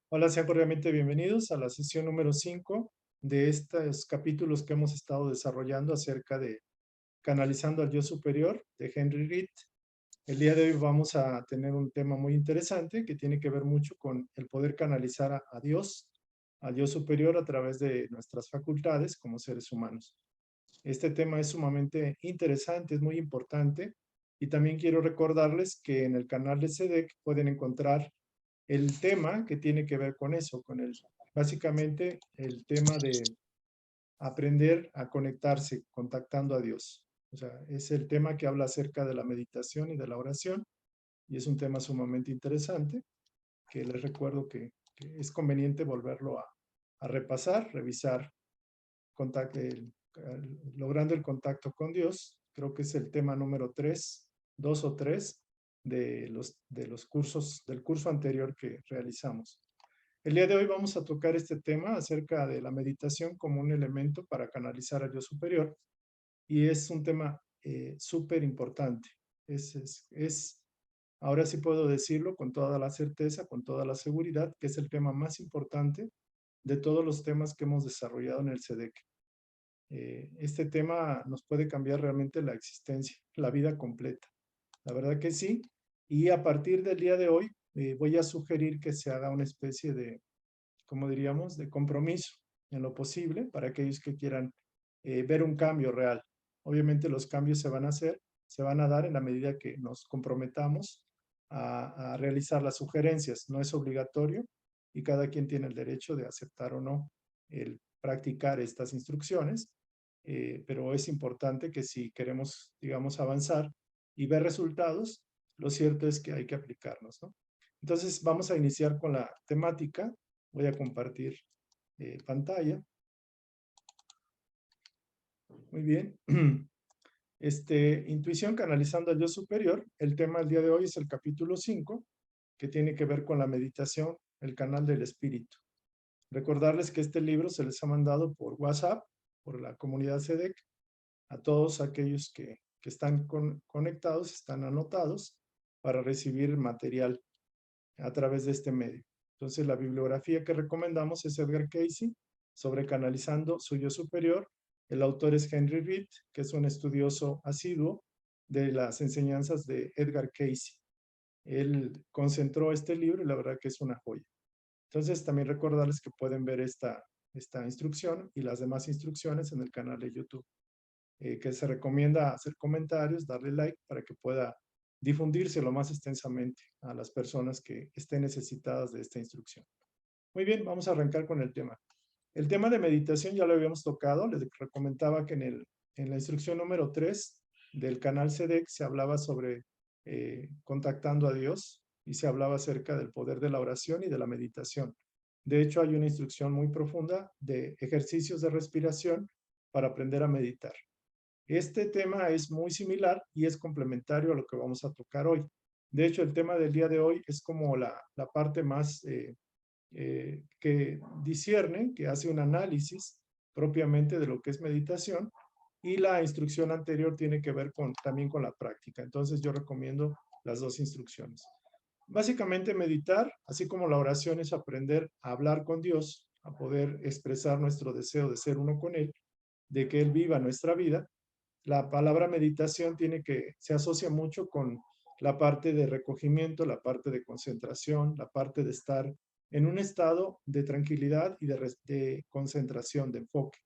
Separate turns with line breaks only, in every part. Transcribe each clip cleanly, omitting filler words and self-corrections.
Hola, sean cordialmente bienvenidos a la sesión número 5 de estos capítulos que hemos estado desarrollando acerca de Canalizando al Yo Superior de Henry Reed. El día de hoy vamos a tener un tema muy interesante que tiene que ver mucho con el poder canalizar a Dios, al Yo Superior a través de nuestras facultades como seres humanos. Este tema es sumamente interesante, es muy importante y también quiero recordarles que en el canal de SEDEC pueden encontrar el tema que tiene que ver con eso, básicamente el tema de aprender a conectarse, contactando a Dios. O sea, es el tema que habla acerca de la meditación y de la oración, y es un tema sumamente interesante, que les recuerdo que es conveniente volverlo a repasar, revisar, logrando el contacto con Dios. Creo que es el tema número 3, 2 o 3 de los cursos, del curso anterior que realizamos. El día de hoy vamos a tocar este tema acerca de la meditación como un elemento para canalizar al yo superior, y es un tema súper importante. Ahora sí puedo decirlo con toda la certeza, con toda la seguridad, que es el tema más importante de todos los temas que hemos desarrollado en el SEDEC. Este tema nos puede cambiar realmente la existencia, la vida completa. La verdad que sí. Y a partir del día de hoy, voy a sugerir que se haga una especie de, como diríamos, de compromiso en lo posible para aquellos que quieran ver un cambio real. Obviamente los cambios se van a hacer, se van a dar en la medida que nos comprometamos a realizar las sugerencias. No es obligatorio y cada quien tiene el derecho de aceptar o no el practicar estas instrucciones, pero es importante que si queremos, digamos, avanzar y ver resultados, lo cierto es que hay que aplicarnos, ¿no? Entonces vamos a iniciar con la temática. Voy a compartir pantalla. Muy bien. Intuición canalizando al yo superior. El tema del día de hoy es el capítulo 5, que tiene que ver con la meditación, el canal del espíritu. Recordarles que este libro se les ha mandado por WhatsApp, por la comunidad SEDEC, a todos aquellos que están conectados, están anotados para recibir material a través de este medio. Entonces, la bibliografía que recomendamos es Edgar Cayce, sobre Canalizando su Yo Superior. El autor es Henry Reed, que es un estudioso asiduo de las enseñanzas de Edgar Cayce. Él concentró este libro y la verdad que es una joya. Entonces, también recordarles que pueden ver esta instrucción y las demás instrucciones en el canal de YouTube. Que se recomienda hacer comentarios, darle like para que pueda difundirse lo más extensamente a las personas que estén necesitadas de esta instrucción. Muy bien, vamos a arrancar con el tema. El tema de meditación ya lo habíamos tocado. Les comentaba que en la instrucción número 3 del canal SEDEC se hablaba sobre contactando a Dios y se hablaba acerca del poder de la oración y de la meditación. De hecho, hay una instrucción muy profunda de ejercicios de respiración para aprender a meditar. Este tema es muy similar y es complementario a lo que vamos a tocar hoy. De hecho, el tema del día de hoy es como la parte más que discierne, que hace un análisis propiamente de lo que es meditación, y la instrucción anterior tiene que ver también con la práctica. Entonces yo recomiendo las dos instrucciones. Básicamente meditar, así como la oración, es aprender a hablar con Dios, a poder expresar nuestro deseo de ser uno con Él, de que Él viva nuestra vida. La palabra meditación se asocia mucho con la parte de recogimiento, la parte de concentración, la parte de estar en un estado de tranquilidad y de concentración, de enfoque.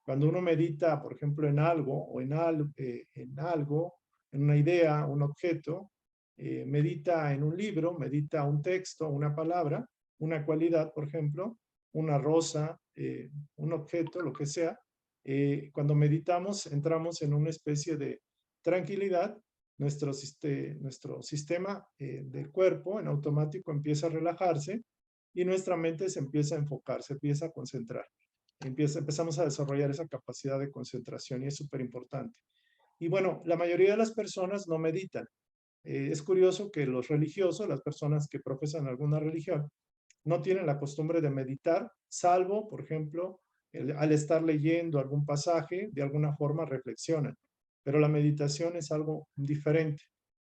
Cuando uno medita, por ejemplo, en algo o en una idea, un objeto, medita en un libro, medita un texto, una palabra, una cualidad, por ejemplo, una rosa, un objeto, lo que sea. Cuando meditamos, entramos en una especie de tranquilidad. Nuestro sistema del cuerpo en automático empieza a relajarse y nuestra mente se empieza a enfocar, se empieza a concentrar. Empezamos a desarrollar esa capacidad de concentración y es súper importante. Y bueno, la mayoría de las personas no meditan. Es curioso que los religiosos, las personas que profesan alguna religión, no tienen la costumbre de meditar, salvo, por ejemplo, al estar leyendo algún pasaje, de alguna forma reflexionan. Pero la meditación es algo diferente.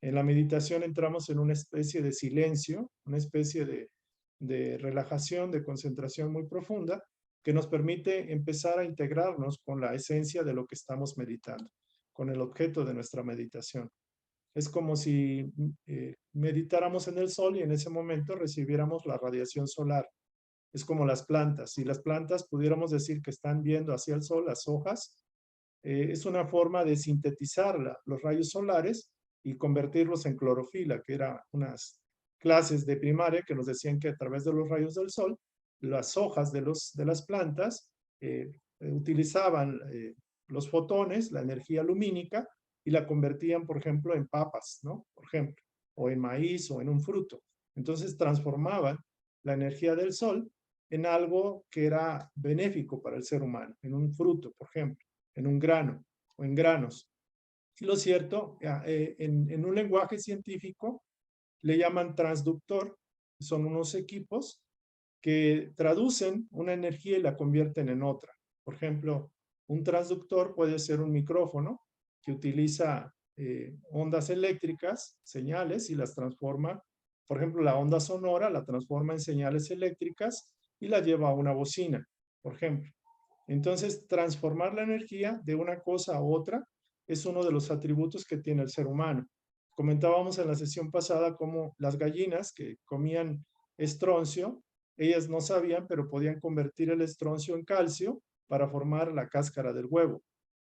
En la meditación entramos en una especie de silencio, una especie de relajación, de concentración muy profunda, que nos permite empezar a integrarnos con la esencia de lo que estamos meditando, con el objeto de nuestra meditación. Es como si meditáramos en el sol y en ese momento recibiéramos la radiación solar. Es como las plantas. Si las plantas pudiéramos decir que están viendo hacia el sol, las hojas, es una forma de sintetizar los rayos solares y convertirlos en clorofila, que eran unas clases de primaria que nos decían que a través de los rayos del sol, las hojas de las plantas utilizaban los fotones, la energía lumínica, y la convertían, por ejemplo, en papas, ¿no? Por ejemplo, o en maíz o en un fruto. Entonces transformaban la energía del sol en algo que era benéfico para el ser humano, en un fruto, por ejemplo, en un grano o en granos. Y lo cierto, en un lenguaje científico le llaman transductor, son unos equipos que traducen una energía y la convierten en otra. Por ejemplo, un transductor puede ser un micrófono que utiliza ondas eléctricas, señales, y las transforma. Por ejemplo, la onda sonora la transforma en señales eléctricas y la lleva a una bocina, por ejemplo. Entonces, transformar la energía de una cosa a otra es uno de los atributos que tiene el ser humano. Comentábamos en la sesión pasada cómo las gallinas que comían estroncio, ellas no sabían, pero podían convertir el estroncio en calcio para formar la cáscara del huevo.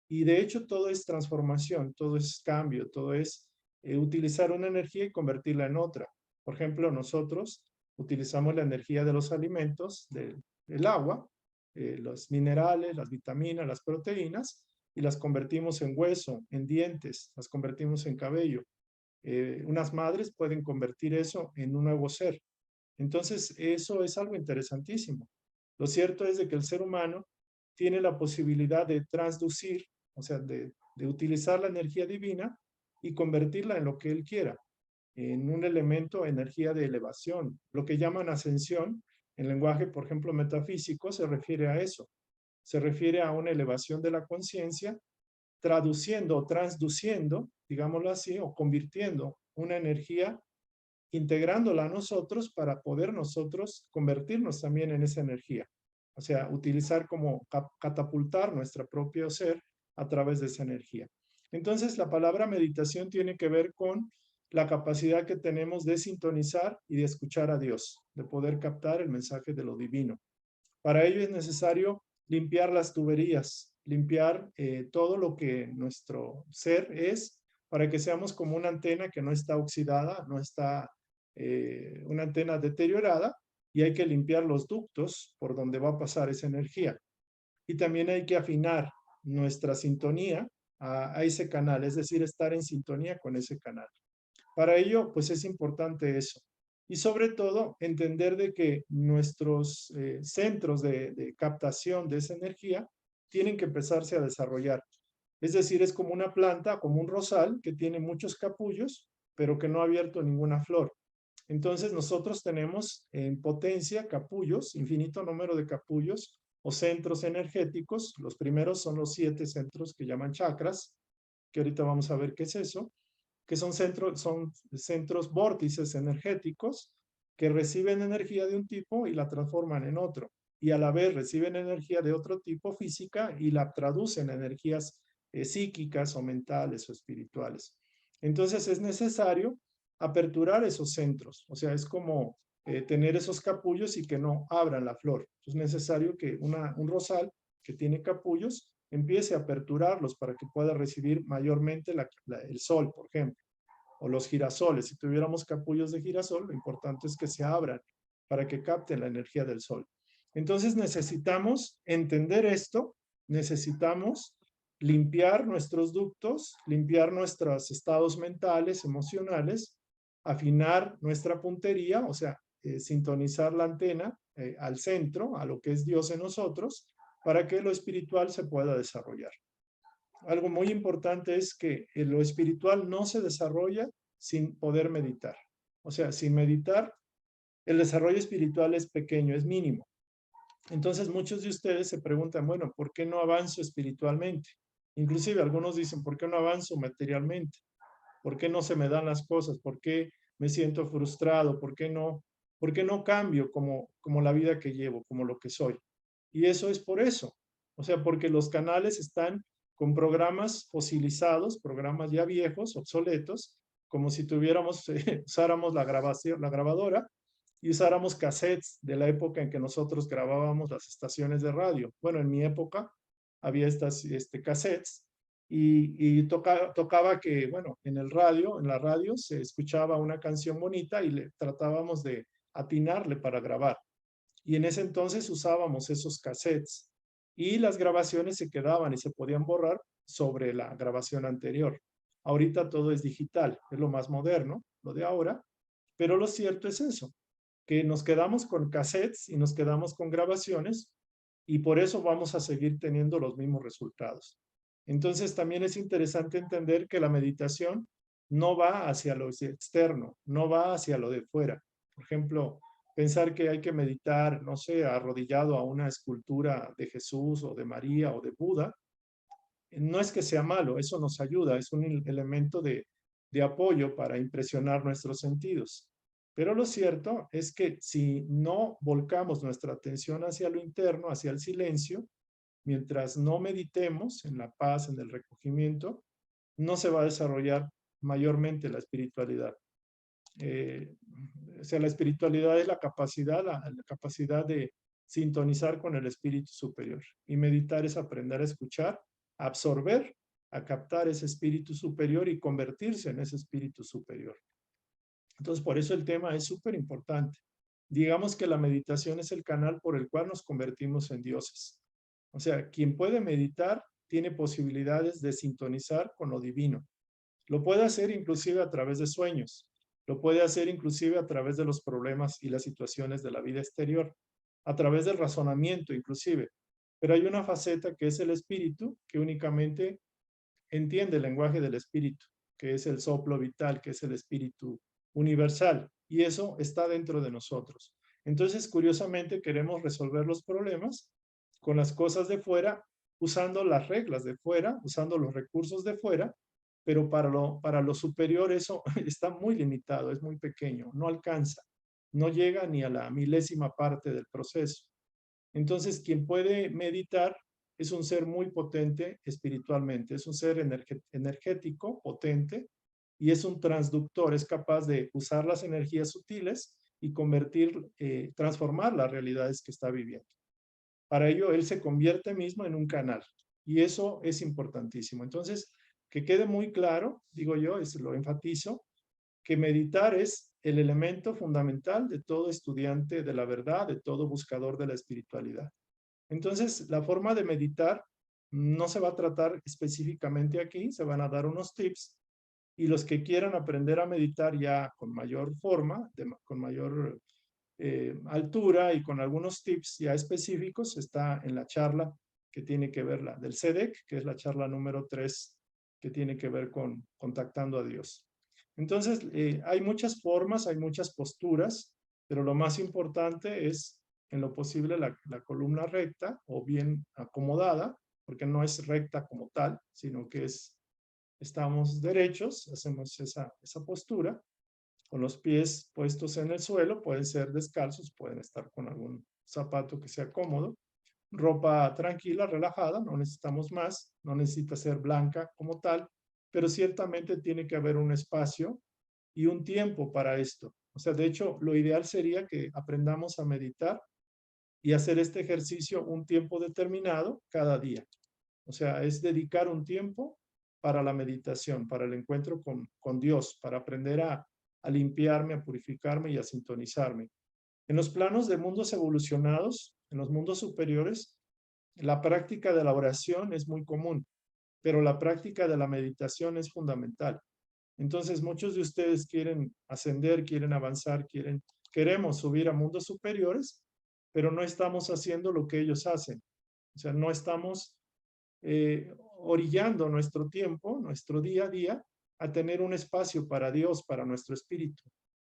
Y de hecho todo es transformación, todo es cambio, todo es utilizar una energía y convertirla en otra. Por ejemplo, nosotros utilizamos la energía de los alimentos, del agua, los minerales, las vitaminas, las proteínas, y las convertimos en hueso, en dientes, las convertimos en cabello. Unas madres pueden convertir eso en un nuevo ser. Entonces, eso es algo interesantísimo. Lo cierto es de que el ser humano tiene la posibilidad de transducir, o sea, de utilizar la energía divina y convertirla en lo que él quiera, en un elemento, energía de elevación. Lo que llaman ascensión, en lenguaje, por ejemplo, metafísico, se refiere a eso. Se refiere a una elevación de la conciencia, traduciendo o transduciendo, digámoslo así, o convirtiendo una energía, integrándola a nosotros para poder nosotros convertirnos también en esa energía. O sea, utilizar como catapultar nuestro propio ser a través de esa energía. Entonces, la palabra meditación tiene que ver con la capacidad que tenemos de sintonizar y de escuchar a Dios, de poder captar el mensaje de lo divino. Para ello es necesario limpiar las tuberías, limpiar todo lo que nuestro ser es, para que seamos como una antena que no está oxidada, no está una antena deteriorada, y hay que limpiar los ductos por donde va a pasar esa energía. Y también hay que afinar nuestra sintonía a ese canal, es decir, estar en sintonía con ese canal. Para ello, pues es importante eso. Y sobre todo, entender de que nuestros centros de captación de esa energía tienen que empezarse a desarrollar. Es decir, es como una planta, como un rosal, que tiene muchos capullos, pero que no ha abierto ninguna flor. Entonces, nosotros tenemos en potencia capullos, infinito número de capullos o centros energéticos. Los primeros son los 7 centros que llaman chakras, que ahorita vamos a ver qué es eso, que son centros vórtices energéticos que reciben energía de un tipo y la transforman en otro. Y a la vez reciben energía de otro tipo física y la traducen en energías psíquicas o mentales o espirituales. Entonces es necesario aperturar esos centros. O sea, es como tener esos capullos y que no abran la flor. Es necesario que un rosal que tiene capullos empiece a aperturarlos para que pueda recibir mayormente el sol, por ejemplo, o los girasoles. Si tuviéramos capullos de girasol, lo importante es que se abran para que capten la energía del sol. Entonces necesitamos entender esto, necesitamos limpiar nuestros ductos, limpiar nuestros estados mentales, emocionales, afinar nuestra puntería, o sea, sintonizar la antena al centro, a lo que es Dios en nosotros, para que lo espiritual se pueda desarrollar. Algo muy importante es que lo espiritual no se desarrolla sin poder meditar. O sea, sin meditar, el desarrollo espiritual es pequeño, es mínimo. Entonces, muchos de ustedes se preguntan, bueno, ¿por qué no avanzo espiritualmente? Inclusive algunos dicen, ¿por qué no avanzo materialmente? ¿Por qué no se me dan las cosas? ¿Por qué me siento frustrado? ¿Por ¿Por qué no cambio como la vida que llevo, como lo que soy? Y eso es por eso. O sea, porque los canales están con programas fosilizados, programas ya viejos, obsoletos, como si tuviéramos, usáramos la grabación, la grabadora y usáramos cassettes de la época en que nosotros grabábamos las estaciones de radio. Bueno, en mi época había estas cassettes y tocaba que, bueno, en el radio, en la radio se escuchaba una canción bonita y le tratábamos de atinarle para grabar. Y en ese entonces usábamos esos cassettes y las grabaciones se quedaban y se podían borrar sobre la grabación anterior. Ahorita todo es digital, es lo más moderno, lo de ahora, pero lo cierto es eso, que nos quedamos con cassettes y nos quedamos con grabaciones y por eso vamos a seguir teniendo los mismos resultados. Entonces también es interesante entender que la meditación no va hacia lo externo, no va hacia lo de fuera. Por ejemplo, pensar que hay que meditar, no sé, arrodillado a una escultura de Jesús o de María o de Buda, no es que sea malo, eso nos ayuda, es un elemento de apoyo para impresionar nuestros sentidos. Pero lo cierto es que si no volcamos nuestra atención hacia lo interno, hacia el silencio, mientras no meditemos en la paz, en el recogimiento, no se va a desarrollar mayormente la espiritualidad. Eh, o sea, la espiritualidad es la capacidad de sintonizar con el espíritu superior. Y meditar es aprender a escuchar, a absorber, a captar ese espíritu superior y convertirse en ese espíritu superior. Entonces, por eso el tema es súper importante. Digamos que la meditación es el canal por el cual nos convertimos en dioses. O sea, quien puede meditar tiene posibilidades de sintonizar con lo divino. Lo puede hacer inclusive a través de sueños. Lo puede hacer inclusive a través de los problemas y las situaciones de la vida exterior. A través del razonamiento inclusive. Pero hay una faceta que es el espíritu, que únicamente entiende el lenguaje del espíritu, que es el soplo vital, que es el espíritu universal. Y eso está dentro de nosotros. Entonces, curiosamente, queremos resolver los problemas con las cosas de fuera, usando las reglas de fuera, usando los recursos de fuera, pero para lo superior eso está muy limitado, es muy pequeño, no alcanza, no llega ni a la milésima parte del proceso. Entonces, quien puede meditar es un ser muy potente espiritualmente, es un ser energético, potente, y es un transductor, es capaz de usar las energías sutiles y transformar las realidades que está viviendo. Para ello, él se convierte mismo en un canal, y eso es importantísimo. Entonces, que quede muy claro, digo yo, lo enfatizo, que meditar es el elemento fundamental de todo estudiante de la verdad, de todo buscador de la espiritualidad. Entonces, la forma de meditar no se va a tratar específicamente aquí, se van a dar unos tips y los que quieran aprender a meditar ya con mayor forma, con mayor altura y con algunos tips ya específicos, está en la charla que tiene que ver del CEDEC, que es la charla número 3, que tiene que ver con contactando a Dios. Entonces, hay muchas formas, hay muchas posturas, pero lo más importante es, en lo posible, la columna recta o bien acomodada, porque no es recta como tal, sino que estamos derechos, hacemos esa postura, con los pies puestos en el suelo, pueden ser descalzos, pueden estar con algún zapato que sea cómodo, ropa tranquila, relajada, no necesitamos más, no necesita ser blanca como tal, pero ciertamente tiene que haber un espacio y un tiempo para esto. O sea, de hecho, lo ideal sería que aprendamos a meditar y hacer este ejercicio un tiempo determinado cada día. O sea, es dedicar un tiempo para la meditación, para el encuentro con Dios, para aprender a limpiarme, a purificarme y a sintonizarme. En los planos de mundos evolucionados, en los mundos superiores, la práctica de la oración es muy común, pero la práctica de la meditación es fundamental. Entonces, muchos de ustedes quieren ascender, quieren avanzar, queremos subir a mundos superiores, pero no estamos haciendo lo que ellos hacen. O sea, no estamos orillando nuestro tiempo, nuestro día a día, a tener un espacio para Dios, para nuestro espíritu.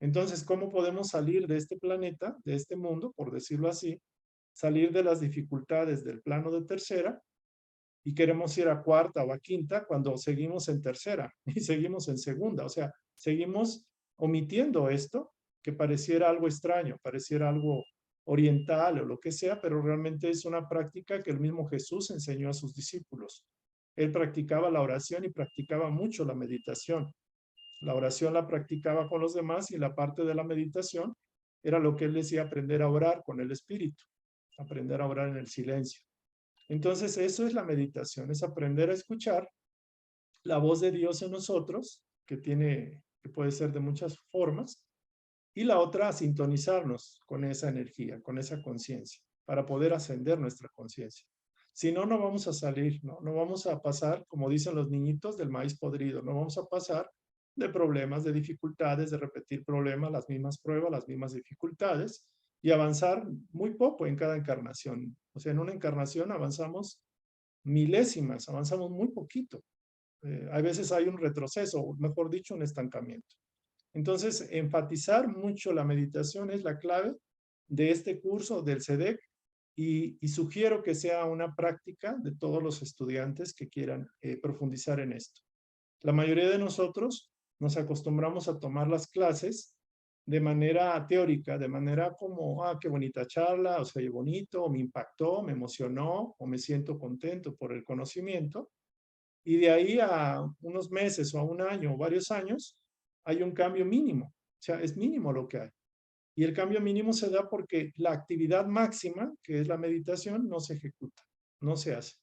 Entonces, ¿cómo podemos salir de este planeta, de este mundo, por decirlo así, salir de las dificultades del plano de tercera y queremos ir a cuarta o a quinta cuando seguimos en tercera y seguimos en segunda? O sea, seguimos omitiendo esto que pareciera algo extraño, pareciera algo oriental o lo que sea, pero realmente es una práctica que el mismo Jesús enseñó a sus discípulos. Él practicaba la oración y practicaba mucho la meditación. La oración la practicaba con los demás y la parte de la meditación era lo que él decía, aprender a orar con el espíritu, aprender a orar en el silencio. Entonces eso es la meditación, es aprender a escuchar la voz de Dios en nosotros, que puede ser de muchas formas, y la otra a sintonizarnos con esa energía, con esa conciencia, para poder ascender nuestra conciencia. Si no, no vamos a salir, ¿no? No vamos a pasar, como dicen los niñitos, del maíz podrido, no vamos a pasar de problemas, de dificultades, de repetir problemas, las mismas pruebas, las mismas dificultades, y avanzar muy poco en cada encarnación. O sea, en una encarnación avanzamos milésimas, avanzamos muy poquito. A veces hay un retroceso, o mejor dicho, un estancamiento. Entonces, enfatizar mucho la meditación es la clave de este curso del CEDEC y sugiero que sea una práctica de todos los estudiantes que quieran profundizar en esto. La mayoría de nosotros nos acostumbramos a tomar las clases de manera teórica, de manera como, qué bonita charla, o sea, bonito, o me impactó, me emocionó, o me siento contento por el conocimiento. Y de ahí a unos meses o a un año o varios años, hay un cambio mínimo. O sea, es mínimo lo que hay. Y el cambio mínimo se da porque la actividad máxima, que es la meditación, no se ejecuta, no se hace.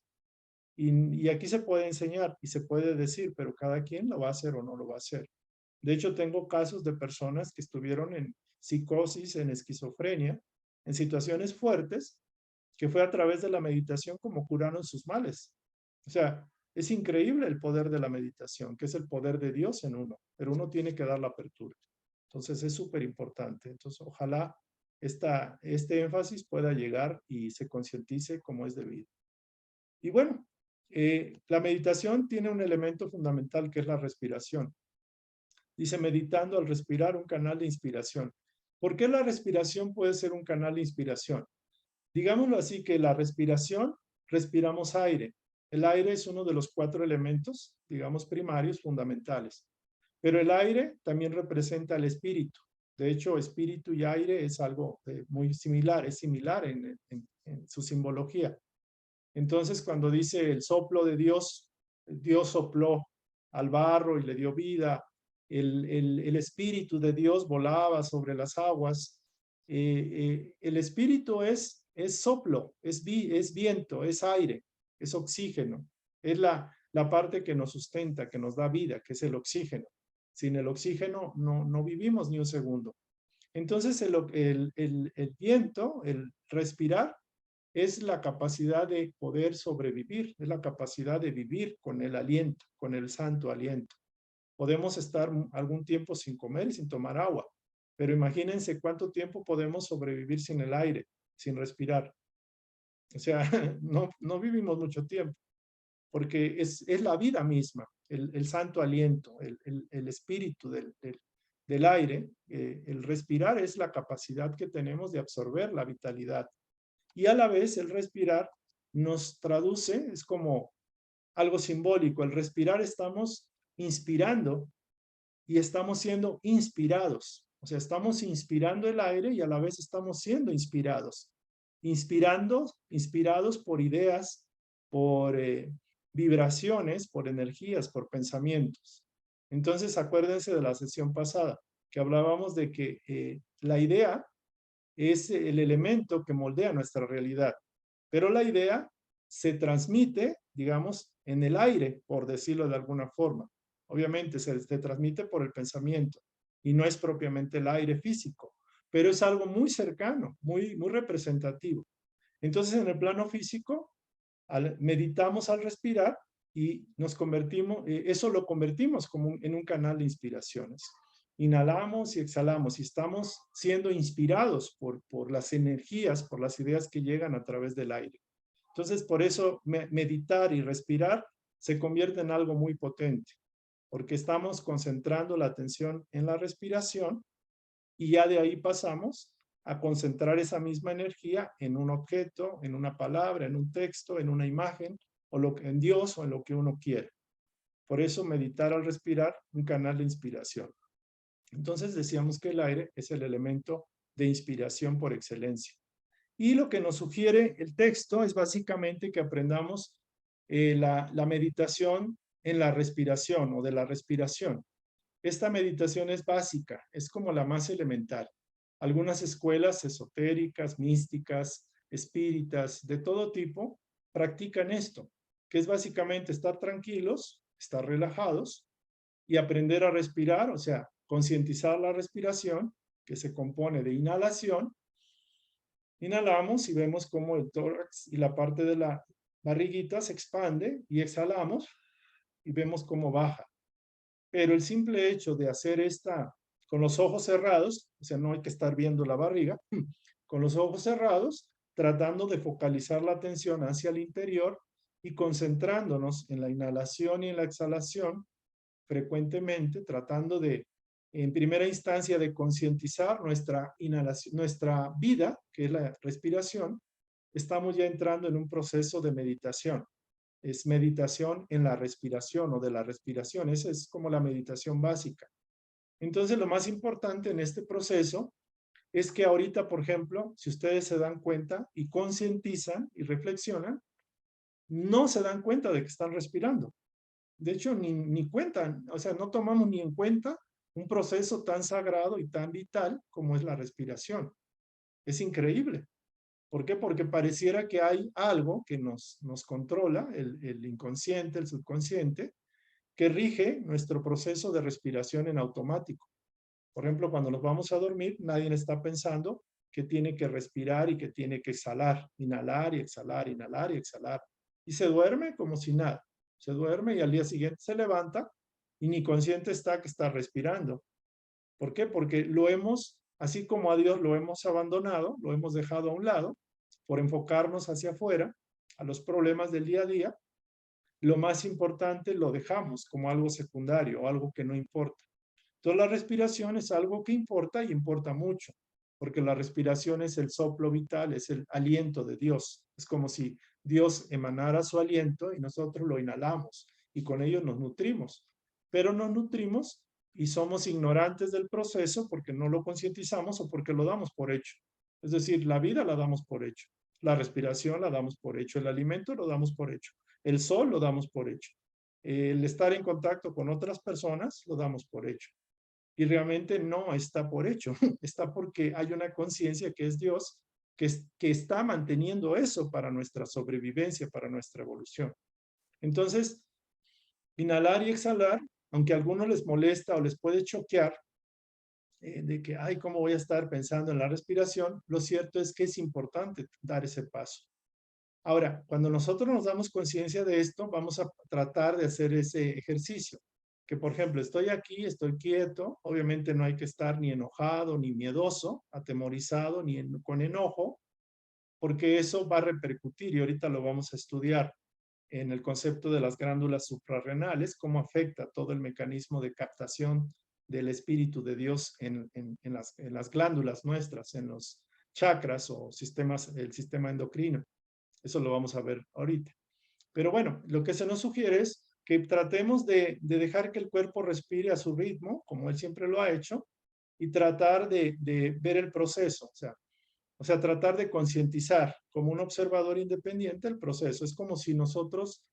Y aquí se puede enseñar y se puede decir, pero cada quien lo va a hacer o no lo va a hacer. De hecho, tengo casos de personas que estuvieron en psicosis, en esquizofrenia, en situaciones fuertes, que fue a través de la meditación como curaron sus males. O sea, es increíble el poder de la meditación, que es el poder de Dios en uno, pero uno tiene que dar la apertura. Entonces es súper importante. Entonces ojalá este énfasis pueda llegar y se concientice como es debido. Y bueno, la meditación tiene un elemento fundamental que es la respiración. Dice, meditando al respirar, un canal de inspiración. ¿Por qué la respiración puede ser un canal de inspiración? Digámoslo así, que la respiración, respiramos aire. El aire es uno de los 4 elementos, digamos, primarios, fundamentales. Pero el aire también representa el espíritu. De hecho, espíritu y aire es algo muy similar, es similar en su simbología. Entonces, cuando dice el soplo de Dios, Dios sopló al barro y le dio vida, el espíritu de Dios volaba sobre las aguas. El espíritu es soplo, es viento, es aire, es oxígeno. Es la parte que nos sustenta, que nos da vida, que es el oxígeno. Sin el oxígeno no vivimos ni un segundo. Entonces el viento, el respirar, es la capacidad de poder sobrevivir, es la capacidad de vivir con el aliento, con el santo aliento. Podemos estar algún tiempo sin comer y sin tomar agua, pero imagínense cuánto tiempo podemos sobrevivir sin el aire, sin respirar. O sea, no vivimos mucho tiempo, porque es la vida misma, el santo aliento, el espíritu del aire. El respirar es la capacidad que tenemos de absorber la vitalidad. Y a la vez el respirar nos traduce, es como algo simbólico. El respirar estamos inspirando y estamos siendo inspirados. O sea, estamos inspirando el aire y a la vez estamos siendo inspirados. Inspirados por ideas, por vibraciones, por energías, por pensamientos. Entonces, acuérdense de la sesión pasada, que hablábamos de que la idea es el elemento que moldea nuestra realidad. Pero la idea se transmite, digamos, en el aire, por decirlo de alguna forma. Obviamente se transmite por el pensamiento y no es propiamente el aire físico, pero es algo muy cercano, muy representativo. Entonces, en el plano físico, meditamos al respirar y nos convertimos, eso lo convertimos como en un canal de inspiraciones. Inhalamos y exhalamos y estamos siendo inspirados por las energías, por las ideas que llegan a través del aire. Entonces, por eso meditar y respirar se convierte en algo muy potente, porque estamos concentrando la atención en la respiración y ya de ahí pasamos a concentrar esa misma energía en un objeto, en una palabra, en un texto, en una imagen, en Dios o en lo que uno quiere. Por eso meditar al respirar, un canal de inspiración. Entonces decíamos que el aire es el elemento de inspiración por excelencia. Y lo que nos sugiere el texto es básicamente que aprendamos la meditación en la respiración o de la respiración. Esta meditación es básica, es como la más elemental. Algunas escuelas esotéricas, místicas, espíritas, de todo tipo, practican esto, que es básicamente estar tranquilos, estar relajados y aprender a respirar, o sea, concientizar la respiración, que se compone de inhalación. Inhalamos y vemos cómo el tórax y la parte de la barriguita se expande y exhalamos y vemos cómo baja. Pero el simple hecho de hacer esta con los ojos cerrados, o sea, no hay que estar viendo la barriga, con los ojos cerrados, tratando de focalizar la atención hacia el interior y concentrándonos en la inhalación y en la exhalación frecuentemente, tratando de, en primera instancia, de concientizar nuestra inhalación, nuestra vida, que es la respiración. Estamos ya entrando en un proceso de meditación. Es meditación en la respiración o de la respiración. Esa es como la meditación básica. Entonces, lo más importante en este proceso es que ahorita, por ejemplo, si ustedes se dan cuenta y concientizan y reflexionan, no se dan cuenta de que están respirando. De hecho, ni cuentan, o sea, no tomamos ni en cuenta un proceso tan sagrado y tan vital como es la respiración. Es increíble. ¿Por qué? Porque pareciera que hay algo que nos controla, el inconsciente, el subconsciente, que rige nuestro proceso de respiración en automático. Por ejemplo, cuando nos vamos a dormir, nadie está pensando que tiene que respirar y que tiene que exhalar, inhalar y exhalar, inhalar y exhalar. Y se duerme como si nada. Se duerme y al día siguiente se levanta y ni consciente está que está respirando. ¿Por qué? Porque lo hemos, así como a Dios lo hemos abandonado, lo hemos dejado a un lado por enfocarnos hacia afuera, a los problemas del día a día. Lo más importante lo dejamos como algo secundario o algo que no importa. Entonces la respiración es algo que importa y importa mucho, porque la respiración es el soplo vital, es el aliento de Dios. Es como si Dios emanara su aliento y nosotros lo inhalamos y con ello nos nutrimos. Pero nos nutrimos y somos ignorantes del proceso porque no lo concientizamos o porque lo damos por hecho. Es decir, la vida la damos por hecho, la respiración la damos por hecho, el alimento lo damos por hecho, el sol lo damos por hecho, el estar en contacto con otras personas lo damos por hecho. Y realmente no está por hecho, está porque hay una conciencia que es Dios, que está manteniendo eso para nuestra sobrevivencia, para nuestra evolución. Entonces, inhalar y exhalar, aunque a algunos les molesta o les puede choquear, de que, ay, ¿cómo voy a estar pensando en la respiración? Lo cierto es que es importante dar ese paso. Ahora, cuando nosotros nos damos conciencia de esto, vamos a tratar de hacer ese ejercicio. Que, por ejemplo, estoy aquí, estoy quieto, obviamente no hay que estar ni enojado, ni miedoso, atemorizado, ni con enojo, porque eso va a repercutir y ahorita lo vamos a estudiar en el concepto de las glándulas suprarrenales, cómo afecta todo el mecanismo de captación del espíritu de Dios en las glándulas nuestras, en los chakras o sistemas, el sistema endocrino. Eso lo vamos a ver ahorita. Pero bueno, lo que se nos sugiere es que tratemos de dejar que el cuerpo respire a su ritmo, como él siempre lo ha hecho, y tratar de ver el proceso. O sea, tratar de concientizar como un observador independiente el proceso. Es como si nosotros,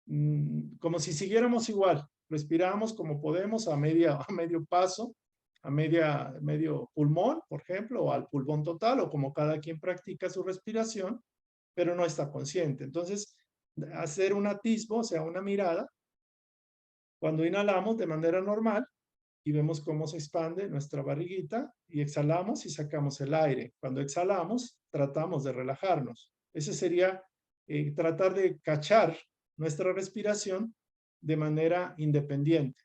como si siguiéramos igual, respiramos como podemos a medio paso, a medio pulmón, por ejemplo, o al pulmón total, o como cada quien practica su respiración, pero no está consciente. Entonces, hacer un atisbo, o sea, una mirada, cuando inhalamos de manera normal y vemos cómo se expande nuestra barriguita y exhalamos y sacamos el aire. Cuando exhalamos, tratamos de relajarnos. Ese sería tratar de cachar nuestra respiración de manera independiente.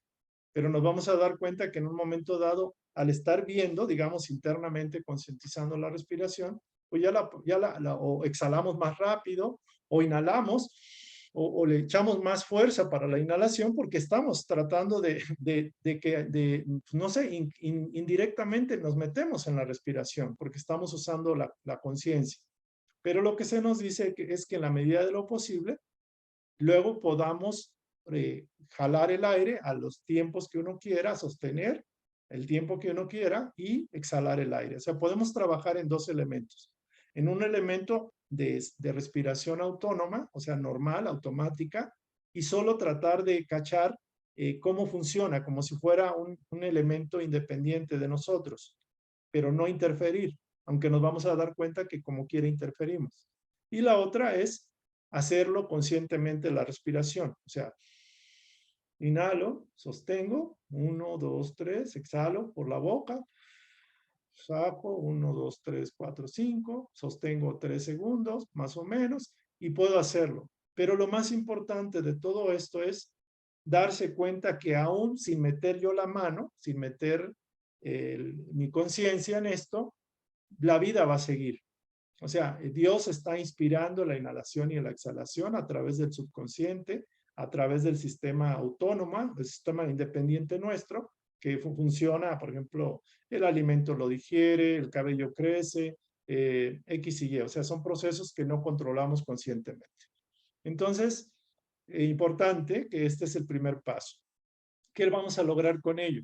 Pero nos vamos a dar cuenta que en un momento dado, al estar viendo, digamos, internamente, concientizando la respiración, pues o exhalamos más rápido, o inhalamos, o le echamos más fuerza para la inhalación, porque estamos tratando no sé, indirectamente nos metemos en la respiración, porque estamos usando la conciencia. Pero lo que se nos dice es que en la medida de lo posible, luego podamos jalar el aire a los tiempos que uno quiera, sostener el tiempo que uno quiera y exhalar el aire. O sea, podemos trabajar en dos elementos. En un elemento de respiración autónoma, o sea, normal, automática, y solo tratar de cachar cómo funciona, como si fuera un elemento independiente de nosotros, pero no interferir, aunque nos vamos a dar cuenta que como quiera interferimos. Y la otra es hacerlo conscientemente la respiración, o sea, inhalo, sostengo, 1, 2, 3, exhalo por la boca, saco, 1, 2, 3, 4, 5, sostengo 3 segundos, más o menos, y puedo hacerlo. Pero lo más importante de todo esto es darse cuenta que aún sin meter yo la mano, sin meter mi conciencia en esto, la vida va a seguir. O sea, Dios está inspirando la inhalación y la exhalación a través del subconsciente, a través del sistema autónomo, del sistema independiente nuestro, que funciona, por ejemplo, el alimento lo digiere, el cabello crece, X y Y. O sea, son procesos que no controlamos conscientemente. Entonces, importante que este es el primer paso. ¿Qué vamos a lograr con ello?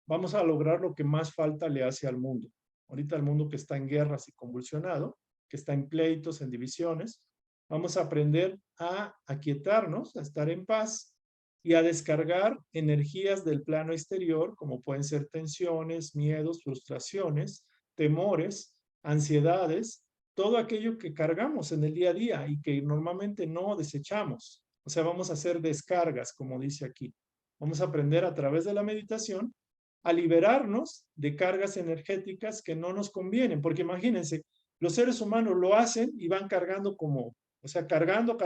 Vamos a lograr lo que más falta le hace al mundo. Ahorita el mundo que está en guerras y convulsionado, que está en pleitos, en divisiones, vamos a aprender a aquietarnos, a estar en paz y a descargar energías del plano exterior, como pueden ser tensiones, miedos, frustraciones, temores, ansiedades, todo aquello que cargamos en el día a día y que normalmente no desechamos. O sea, vamos a hacer descargas, como dice aquí. Vamos a aprender a través de la meditación a liberarnos de cargas energéticas que no nos convienen, porque imagínense, los seres humanos lo hacen y van cargando como, o sea, cargando,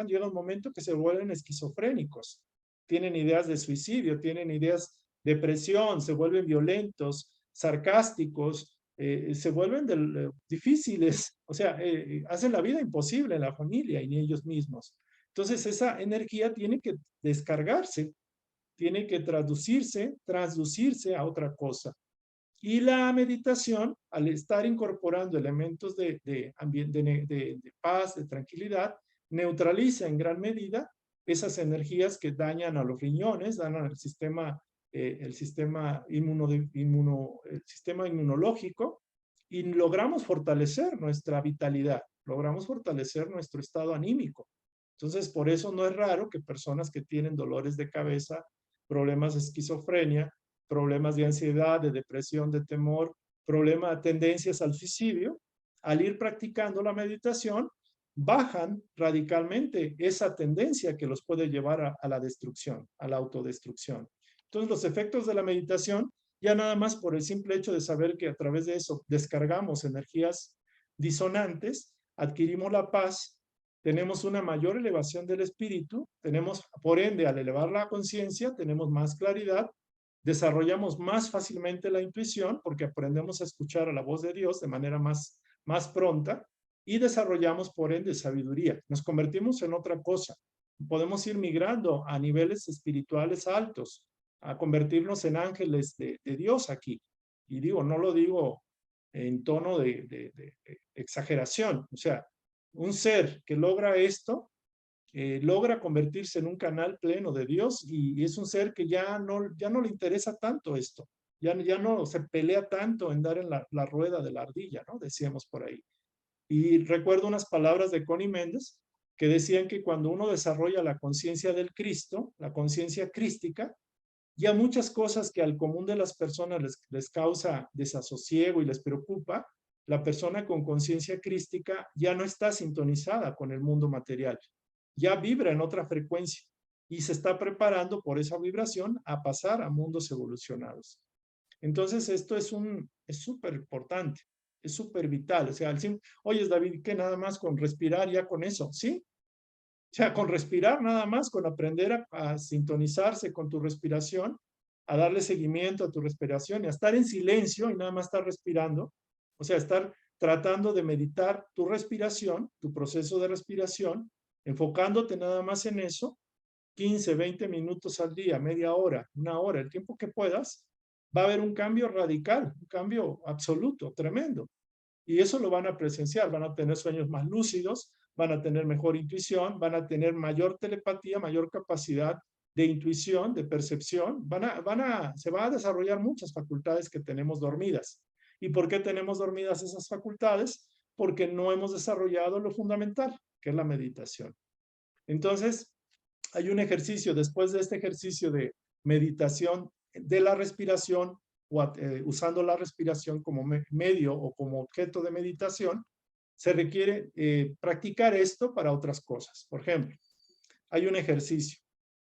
llega un momento que se vuelven esquizofrénicos, tienen ideas de suicidio, tienen ideas de depresión, se vuelven violentos, sarcásticos, se vuelven difíciles, o sea, hacen la vida imposible en la familia y en ellos mismos. Entonces esa energía tiene que descargarse, tiene que transducirse a otra cosa. Y la meditación, al estar incorporando elementos de paz, de tranquilidad, neutraliza en gran medida esas energías que dañan a los riñones, dañan al sistema, el sistema el sistema inmunológico, y logramos fortalecer nuestra vitalidad, logramos fortalecer nuestro estado anímico. Entonces, por eso no es raro que personas que tienen dolores de cabeza, problemas de esquizofrenia, problemas de ansiedad, de depresión, de temor, problemas, tendencias al suicidio, al ir practicando la meditación, bajan radicalmente esa tendencia que los puede llevar a la destrucción, a la autodestrucción. Entonces, los efectos de la meditación, ya nada más por el simple hecho de saber que a través de eso descargamos energías disonantes, adquirimos la paz, tenemos una mayor elevación del espíritu, tenemos, por ende, al elevar la conciencia, tenemos más claridad, desarrollamos más fácilmente la intuición porque aprendemos a escuchar a la voz de Dios de manera más pronta y desarrollamos, por ende, sabiduría. Nos convertimos en otra cosa. Podemos ir migrando a niveles espirituales altos, a convertirnos en ángeles de Dios aquí. Y digo, no lo digo en tono de exageración. O sea, un ser que logra esto, logra convertirse en un canal pleno de Dios y es un ser que ya no le interesa tanto esto. Ya no se pelea tanto en dar en la rueda de la ardilla, ¿no? Decíamos por ahí. Y recuerdo unas palabras de Connie Méndez que decían que cuando uno desarrolla la conciencia del Cristo, la conciencia crística, ya muchas cosas que al común de las personas les causa desasosiego y les preocupa, la persona con conciencia crística ya no está sintonizada con el mundo material, ya vibra en otra frecuencia y se está preparando por esa vibración a pasar a mundos evolucionados. Entonces esto es súper importante, es súper vital. O sea, oye, David, ¿qué nada más con respirar ya con eso? ¿Sí? O sea, con respirar nada más, con aprender a sintonizarse con tu respiración, a darle seguimiento a tu respiración y a estar en silencio y nada más estar respirando. O sea, estar tratando de meditar tu respiración, tu proceso de respiración, enfocándote nada más en eso, 15, 20 minutos al día, media hora, una hora, el tiempo que puedas, va a haber un cambio radical, un cambio absoluto, tremendo. Y eso lo van a presenciar, van a tener sueños más lúcidos, van a tener mejor intuición, van a tener mayor telepatía, mayor capacidad de intuición, de percepción, se van a desarrollar muchas facultades que tenemos dormidas. ¿Y por qué tenemos dormidas esas facultades? Porque no hemos desarrollado lo fundamental, que es la meditación. Entonces, hay un ejercicio, después de este ejercicio de meditación de la respiración, usando la respiración como medio o como objeto de meditación, se requiere practicar esto para otras cosas. Por ejemplo, hay un ejercicio,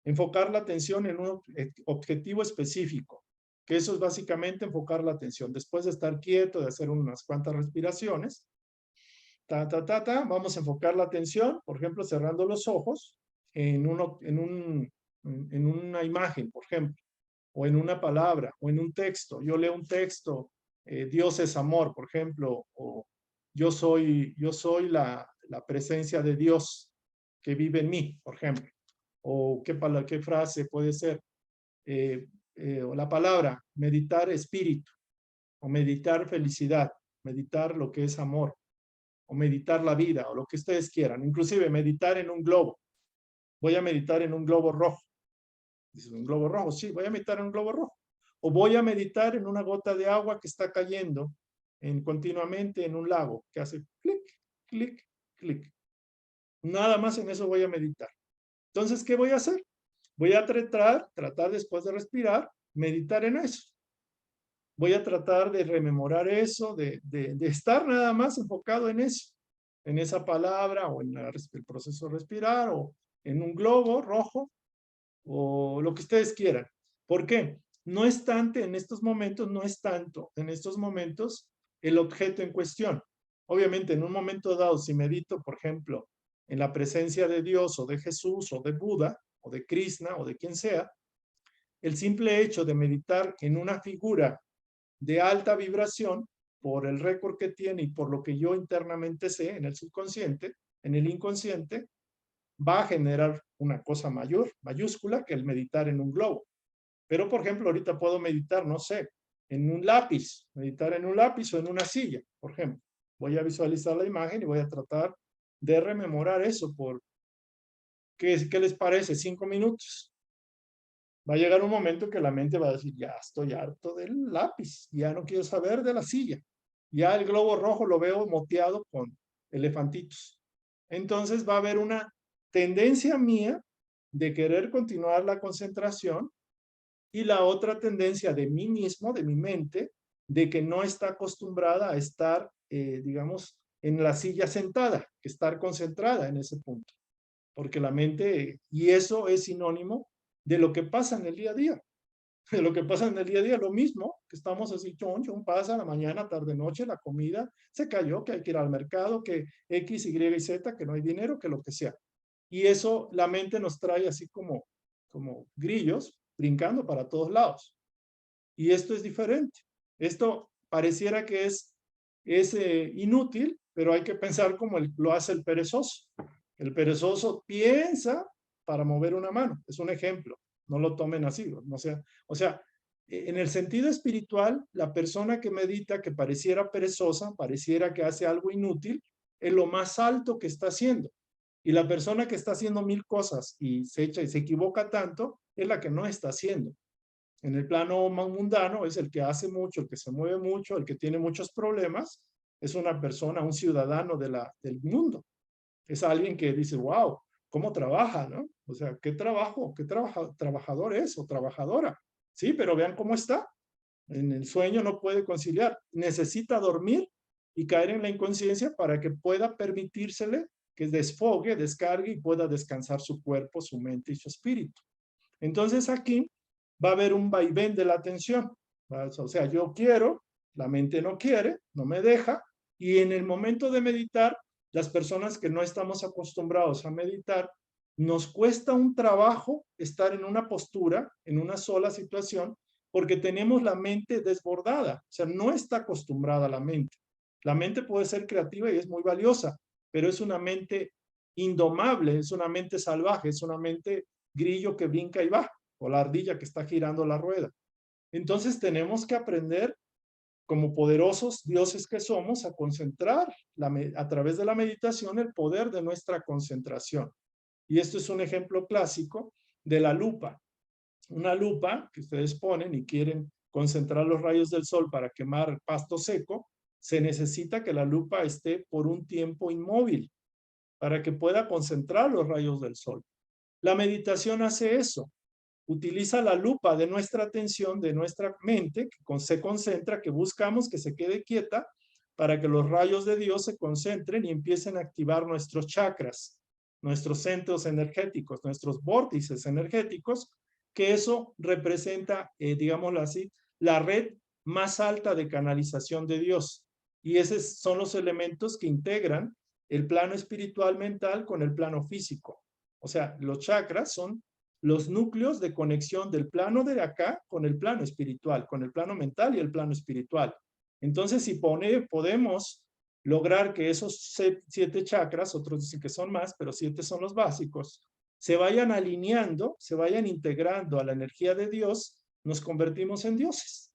enfocar la atención en un objetivo específico, que eso es básicamente enfocar la atención. Después de estar quieto, de hacer unas cuantas respiraciones, vamos a enfocar la atención, por ejemplo, cerrando los ojos, en una imagen, por ejemplo, o en una palabra, o en un texto. Yo leo un texto, Dios es amor, por ejemplo, o yo soy la presencia de Dios que vive en mí, por ejemplo. O qué frase puede ser. O la palabra, meditar espíritu, o meditar felicidad, meditar lo que es amor, o meditar la vida, o lo que ustedes quieran. Inclusive meditar en un globo. Voy a meditar en un globo rojo. Dices, ¿un globo rojo? Sí, voy a meditar en un globo rojo. O voy a meditar en una gota de agua que está cayendo continuamente en un lago, que hace clic, clic, clic. Nada más en eso voy a meditar. Entonces, ¿qué voy a hacer? Voy a tratar después de respirar, meditar en eso. Voy a tratar de rememorar eso, de estar nada más enfocado en eso, en esa palabra, o en el proceso de respirar, o en un globo rojo, o lo que ustedes quieran. ¿Por qué? No es tanto en estos momentos, el objeto en cuestión. Obviamente, en un momento dado, si medito, por ejemplo, en la presencia de Dios, o de Jesús, o de Buda, o de Krishna, o de quien sea, el simple hecho de meditar en una figura de alta vibración, por el récord que tiene y por lo que yo internamente sé en el subconsciente, en el inconsciente, va a generar una cosa mayor, mayúscula, que el meditar en un globo. Pero, por ejemplo, ahorita puedo meditar, no sé, en un lápiz, meditar en un lápiz o en una silla, por ejemplo. Voy a visualizar la imagen y voy a tratar de rememorar eso por, ¿qué les parece? 5 minutos. Va a llegar un momento que la mente va a decir, ya estoy harto del lápiz, ya no quiero saber de la silla. Ya el globo rojo lo veo moteado con elefantitos. Entonces va a haber una tendencia mía de querer continuar la concentración, y la otra tendencia de mí mismo, de mi mente, de que no está acostumbrada a estar, digamos, en la silla sentada, estar concentrada en ese punto. Porque la mente, y eso es sinónimo de lo que pasa en el día a día. De lo que pasa en el día a día, lo mismo, que estamos así, chon, pasa la mañana, tarde, noche, la comida, se cayó, que hay que ir al mercado, que X, Y y Z, que no hay dinero, que lo que sea. Y eso la mente nos trae así como grillos, brincando para todos lados. Y esto es diferente. Esto pareciera que es inútil, pero hay que pensar como lo hace el perezoso. El perezoso piensa para mover una mano. Es un ejemplo. No lo tomen así. No sea, o sea, en el sentido espiritual, la persona que medita, que pareciera perezosa, pareciera que hace algo inútil, es lo más alto que está haciendo. Y la persona que está haciendo 1000 cosas y se equivoca tanto, es la que no está haciendo. En el plano mundano es el que hace mucho, el que se mueve mucho, el que tiene muchos problemas, es una persona, un ciudadano del mundo. Es alguien que dice, wow, ¿cómo trabaja? ¿No? O sea, ¿qué trabajador es o trabajadora? Sí, pero vean cómo está. En el sueño no puede conciliar. Necesita dormir y caer en la inconsciencia para que pueda permitírsele que desfogue, descargue y pueda descansar su cuerpo, su mente y su espíritu. Entonces aquí va a haber un vaivén de la atención. O sea, yo quiero, la mente no quiere, no me deja, y en el momento de meditar, las personas que no estamos acostumbrados a meditar, nos cuesta un trabajo estar en una postura, en una sola situación, porque tenemos la mente desbordada, o sea, no está acostumbrada la mente. La mente puede ser creativa y es muy valiosa, pero es una mente indomable, es una mente salvaje, es una mente grillo que brinca y va, o la ardilla que está girando la rueda. Entonces tenemos que aprender, como poderosos dioses que somos, a concentrar a través de la meditación el poder de nuestra concentración. Y esto es un ejemplo clásico de la lupa. una lupa que ustedes ponen y quieren concentrar los rayos del sol para quemar pasto seco, se necesita que la lupa esté por un tiempo inmóvil para que pueda concentrar los rayos del sol. La meditación hace eso. Utiliza la lupa de nuestra atención, de nuestra mente, que se concentra, que buscamos que se quede quieta para que los rayos de Dios se concentren y empiecen a activar nuestros chakras, nuestros centros energéticos, nuestros vórtices energéticos, que eso representa, digámoslo así, la red más alta de canalización de Dios. Y esos son los elementos que integran el plano espiritual mental con el plano físico. O sea, los chakras son los núcleos de conexión del plano de acá con el plano espiritual, con el plano mental y el plano espiritual. Entonces, si podemos lograr que esos 7 chakras, otros dicen que son más, pero 7 son los básicos, se vayan alineando, se vayan integrando a la energía de Dios, nos convertimos en dioses.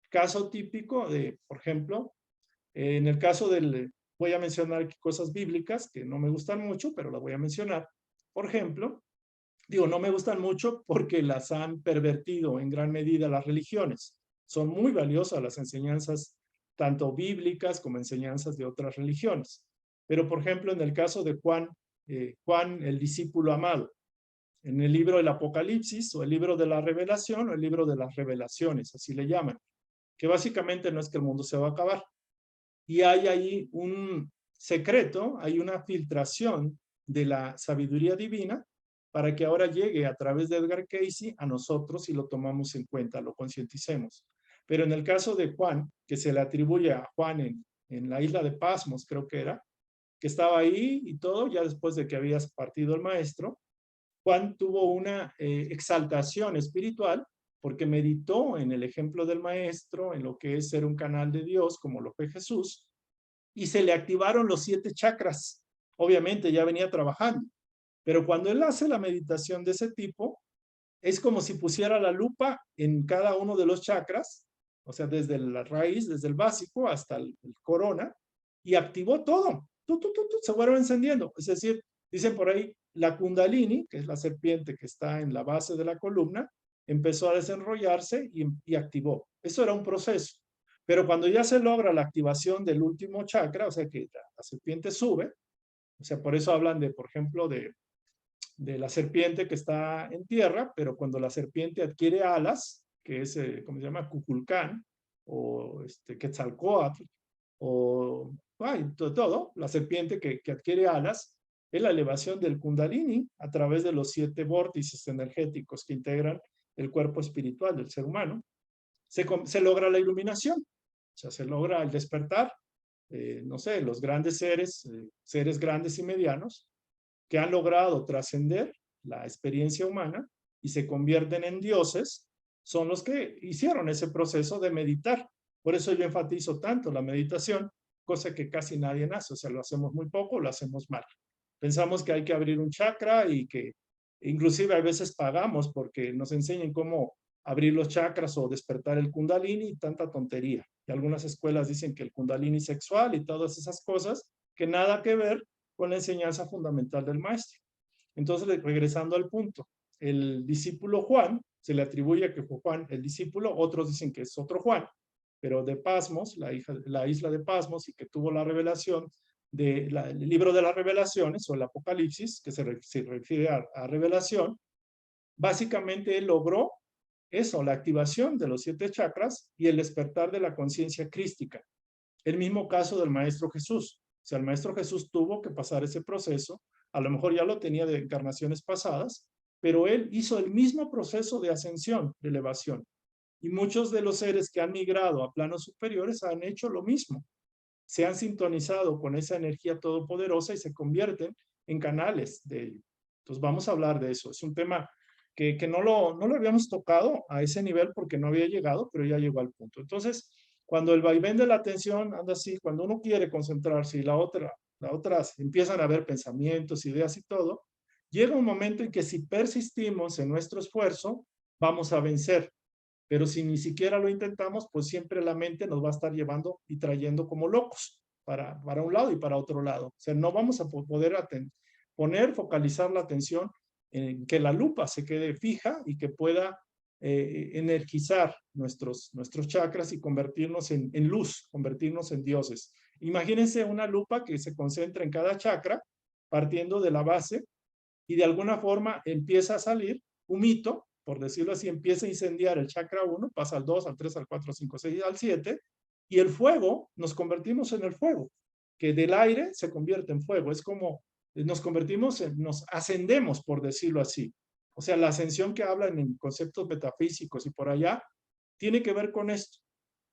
Caso típico de, por ejemplo, en el caso del, voy a mencionar aquí cosas bíblicas que no me gustan mucho, pero las voy a mencionar. Por ejemplo, digo, no me gustan mucho porque las han pervertido en gran medida las religiones. Son muy valiosas las enseñanzas, tanto bíblicas como enseñanzas de otras religiones. Pero, por ejemplo, en el caso de Juan, Juan, el discípulo amado, en el libro del Apocalipsis, o el libro de la Revelación, o el libro de las Revelaciones, así le llaman, que básicamente no es que el mundo se va a acabar. Y hay ahí un secreto, hay una filtración de la sabiduría divina para que ahora llegue a través de Edgar Cayce a nosotros y lo tomamos en cuenta, lo concienticemos. Pero en el caso de Juan, que se le atribuye a Juan en la isla de Pasmos, creo que era, que estaba ahí y todo, ya después de que había partido el maestro, Juan tuvo una exaltación espiritual porque meditó en el ejemplo del maestro, en lo que es ser un canal de Dios, como lo fue Jesús, y se le activaron los 7 chakras. Obviamente ya venía trabajando, pero cuando él hace la meditación de ese tipo, es como si pusiera la lupa en cada uno de los chakras, o sea, desde la raíz, desde el básico hasta el corona, y activó todo. Se fueron encendiendo. Es decir, dicen por ahí, la kundalini, que es la serpiente que está en la base de la columna, empezó a desenrollarse y activó. Eso era un proceso. Pero cuando ya se logra la activación del último chakra, o sea que la serpiente sube, o sea, por eso hablan de, por ejemplo, de la serpiente que está en tierra, pero cuando la serpiente adquiere alas, que es, ¿cómo se llama? Cuculcán, o Quetzalcóatl, o todo, la serpiente que adquiere alas, es la elevación del Kundalini a través de los 7 vórtices energéticos que integran el cuerpo espiritual del ser humano. Se logra la iluminación, o sea, se logra el despertar, no sé, los grandes seres, seres grandes y medianos, que han logrado trascender la experiencia humana y se convierten en dioses, son los que hicieron ese proceso de meditar. Por eso yo enfatizo tanto la meditación, cosa que casi nadie hace, o sea, lo hacemos muy poco, lo hacemos mal. Pensamos que hay que abrir un chakra y que inclusive a veces pagamos porque nos enseñen cómo abrir los chakras o despertar el kundalini y tanta tontería. Y algunas escuelas dicen que el kundalini sexual y todas esas cosas que nada que ver con la enseñanza fundamental del maestro. Entonces, regresando al punto, el discípulo Juan, se le atribuye que fue Juan el discípulo, otros dicen que es otro Juan, pero de Pasmos, la isla de Pasmos, y que tuvo la revelación del libro de las revelaciones o el Apocalipsis, que se refiere a revelación, básicamente él logró eso, la activación de los 7 chakras y el despertar de la conciencia crística. El mismo caso del Maestro Jesús. O sea, el Maestro Jesús tuvo que pasar ese proceso, a lo mejor ya lo tenía de encarnaciones pasadas, pero él hizo el mismo proceso de ascensión, de elevación. Y muchos de los seres que han migrado a planos superiores han hecho lo mismo. Se han sintonizado con esa energía todopoderosa y se convierten en canales de ello. Entonces vamos a hablar de eso. Es un tema que no lo habíamos tocado a ese nivel porque no había llegado, pero ya llegó al punto. Entonces, cuando el vaivén de la atención anda así, cuando uno quiere concentrarse y la otras empiezan a haber pensamientos, ideas y todo, llega un momento en que si persistimos en nuestro esfuerzo, vamos a vencer. Pero si ni siquiera lo intentamos, pues siempre la mente nos va a estar llevando y trayendo como locos para un lado y para otro lado. O sea, no vamos a poder focalizar la atención en que la lupa se quede fija y que pueda energizar nuestros chakras y convertirnos en luz, convertirnos en dioses. Imagínense una lupa que se concentra en cada chakra, partiendo de la base, y de alguna forma empieza a salir humito, por decirlo así, empieza a incendiar el chakra 1, pasa al 2, al 3, al 4, al 5, 6, al 7, y el fuego, nos convertimos en el fuego, que del aire se convierte en fuego. Es como nos convertimos, nos ascendemos, por decirlo así. O sea, la ascensión que hablan en conceptos metafísicos y por allá, tiene que ver con esto,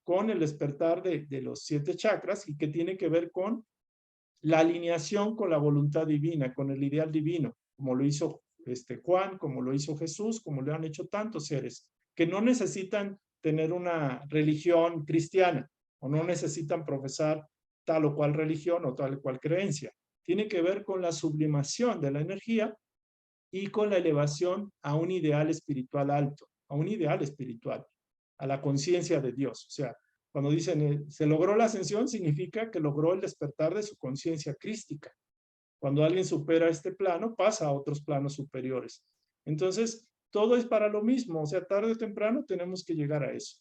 con el despertar de los 7 chakras, y que tiene que ver con la alineación con la voluntad divina, con el ideal divino, como lo hizo Juan, como lo hizo Jesús, como lo han hecho tantos seres, que no necesitan tener una religión cristiana, o no necesitan profesar tal o cual religión o tal o cual creencia. Tiene que ver con la sublimación de la energía y con la elevación a un ideal espiritual alto, a un ideal espiritual, a la conciencia de Dios. O sea, cuando dicen se logró la ascensión, significa que logró el despertar de su conciencia crística. Cuando alguien supera este plano, pasa a otros planos superiores. Entonces, todo es para lo mismo, o sea, tarde o temprano tenemos que llegar a eso.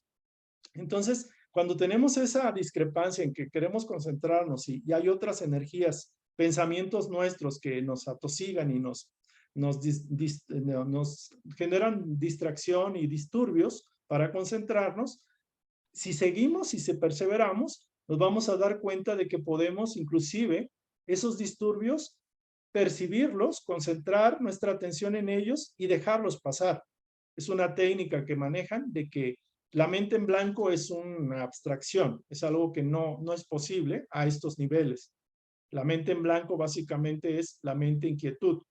Entonces, cuando tenemos esa discrepancia en que queremos concentrarnos y hay otras energías, pensamientos nuestros que nos atosigan y nos generan distracción y disturbios para concentrarnos, si seguimos y si perseveramos, nos vamos a dar cuenta de que podemos inclusive esos disturbios percibirlos, concentrar nuestra atención en ellos y dejarlos pasar. Es una técnica que manejan de que la mente en blanco es una abstracción, es algo que no es posible a estos niveles. La mente en blanco básicamente es la mente en quietud.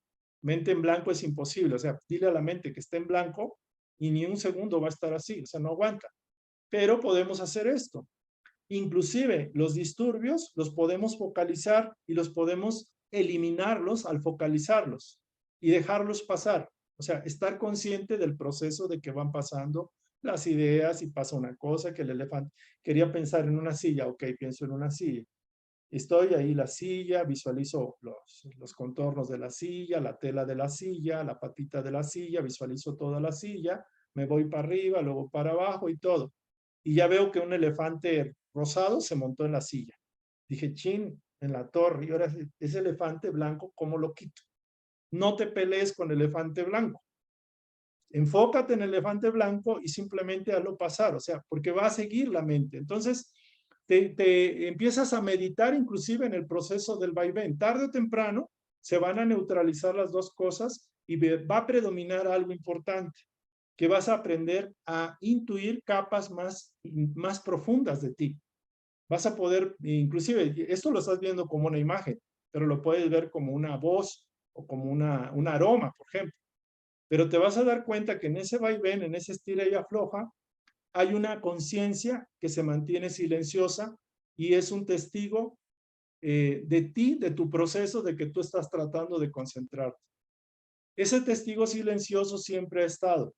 Mente en blanco es imposible, o sea, dile a la mente que esté en blanco y ni un segundo va a estar así, o sea, no aguanta. Pero podemos hacer esto. Inclusive los disturbios los podemos focalizar y los podemos eliminarlos al focalizarlos y dejarlos pasar. O sea, estar consciente del proceso de que van pasando las ideas y pasa una cosa, que el elefante quería pensar en una silla, ok, pienso en una silla. Estoy ahí la silla, visualizo los contornos de la silla, la tela de la silla, la patita de la silla, visualizo toda la silla, me voy para arriba, luego para abajo y todo. Y ya veo que un elefante rosado se montó en la silla. Dije, chin, en la torre, y ahora ese elefante blanco, ¿cómo lo quito? No te pelees con el elefante blanco. Enfócate en el elefante blanco y simplemente hazlo pasar, o sea, porque va a seguir la mente. Entonces, te empiezas a meditar inclusive en el proceso del vaivén. Tarde o temprano se van a neutralizar las dos cosas y va a predominar algo importante, que vas a aprender a intuir capas más profundas de ti. Vas a poder, inclusive, esto lo estás viendo como una imagen, pero lo puedes ver como una voz o como un aroma, por ejemplo. Pero te vas a dar cuenta que en ese vaivén, en ese estira y afloja, hay una conciencia que se mantiene silenciosa y es un testigo de ti, de tu proceso, de que tú estás tratando de concentrarte. Ese testigo silencioso siempre ha estado.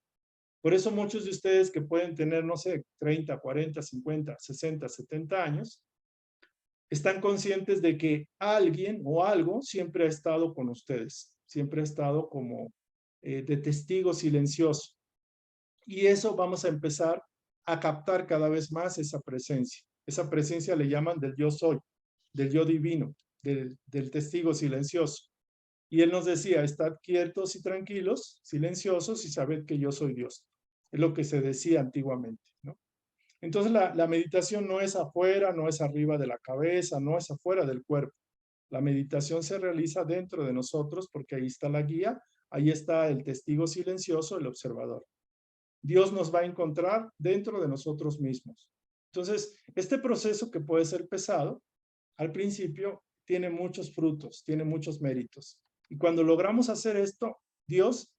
Por eso muchos de ustedes que pueden tener, no sé, 30, 40, 50, 60, 70 años, están conscientes de que alguien o algo siempre ha estado con ustedes, siempre ha estado como de testigo silencioso. Y eso vamos a empezar a captar cada vez más esa presencia. Esa presencia le llaman del yo soy, del yo divino, del testigo silencioso. Y él nos decía, estad quietos y tranquilos, silenciosos y sabed que yo soy Dios. Es lo que se decía antiguamente, ¿no? Entonces la meditación no es afuera, no es arriba de la cabeza, no es afuera del cuerpo. La meditación se realiza dentro de nosotros porque ahí está la guía, ahí está el testigo silencioso, el observador. Dios nos va a encontrar dentro de nosotros mismos. Entonces, este proceso que puede ser pesado, al principio tiene muchos frutos, tiene muchos méritos. Y cuando logramos hacer esto, Dios,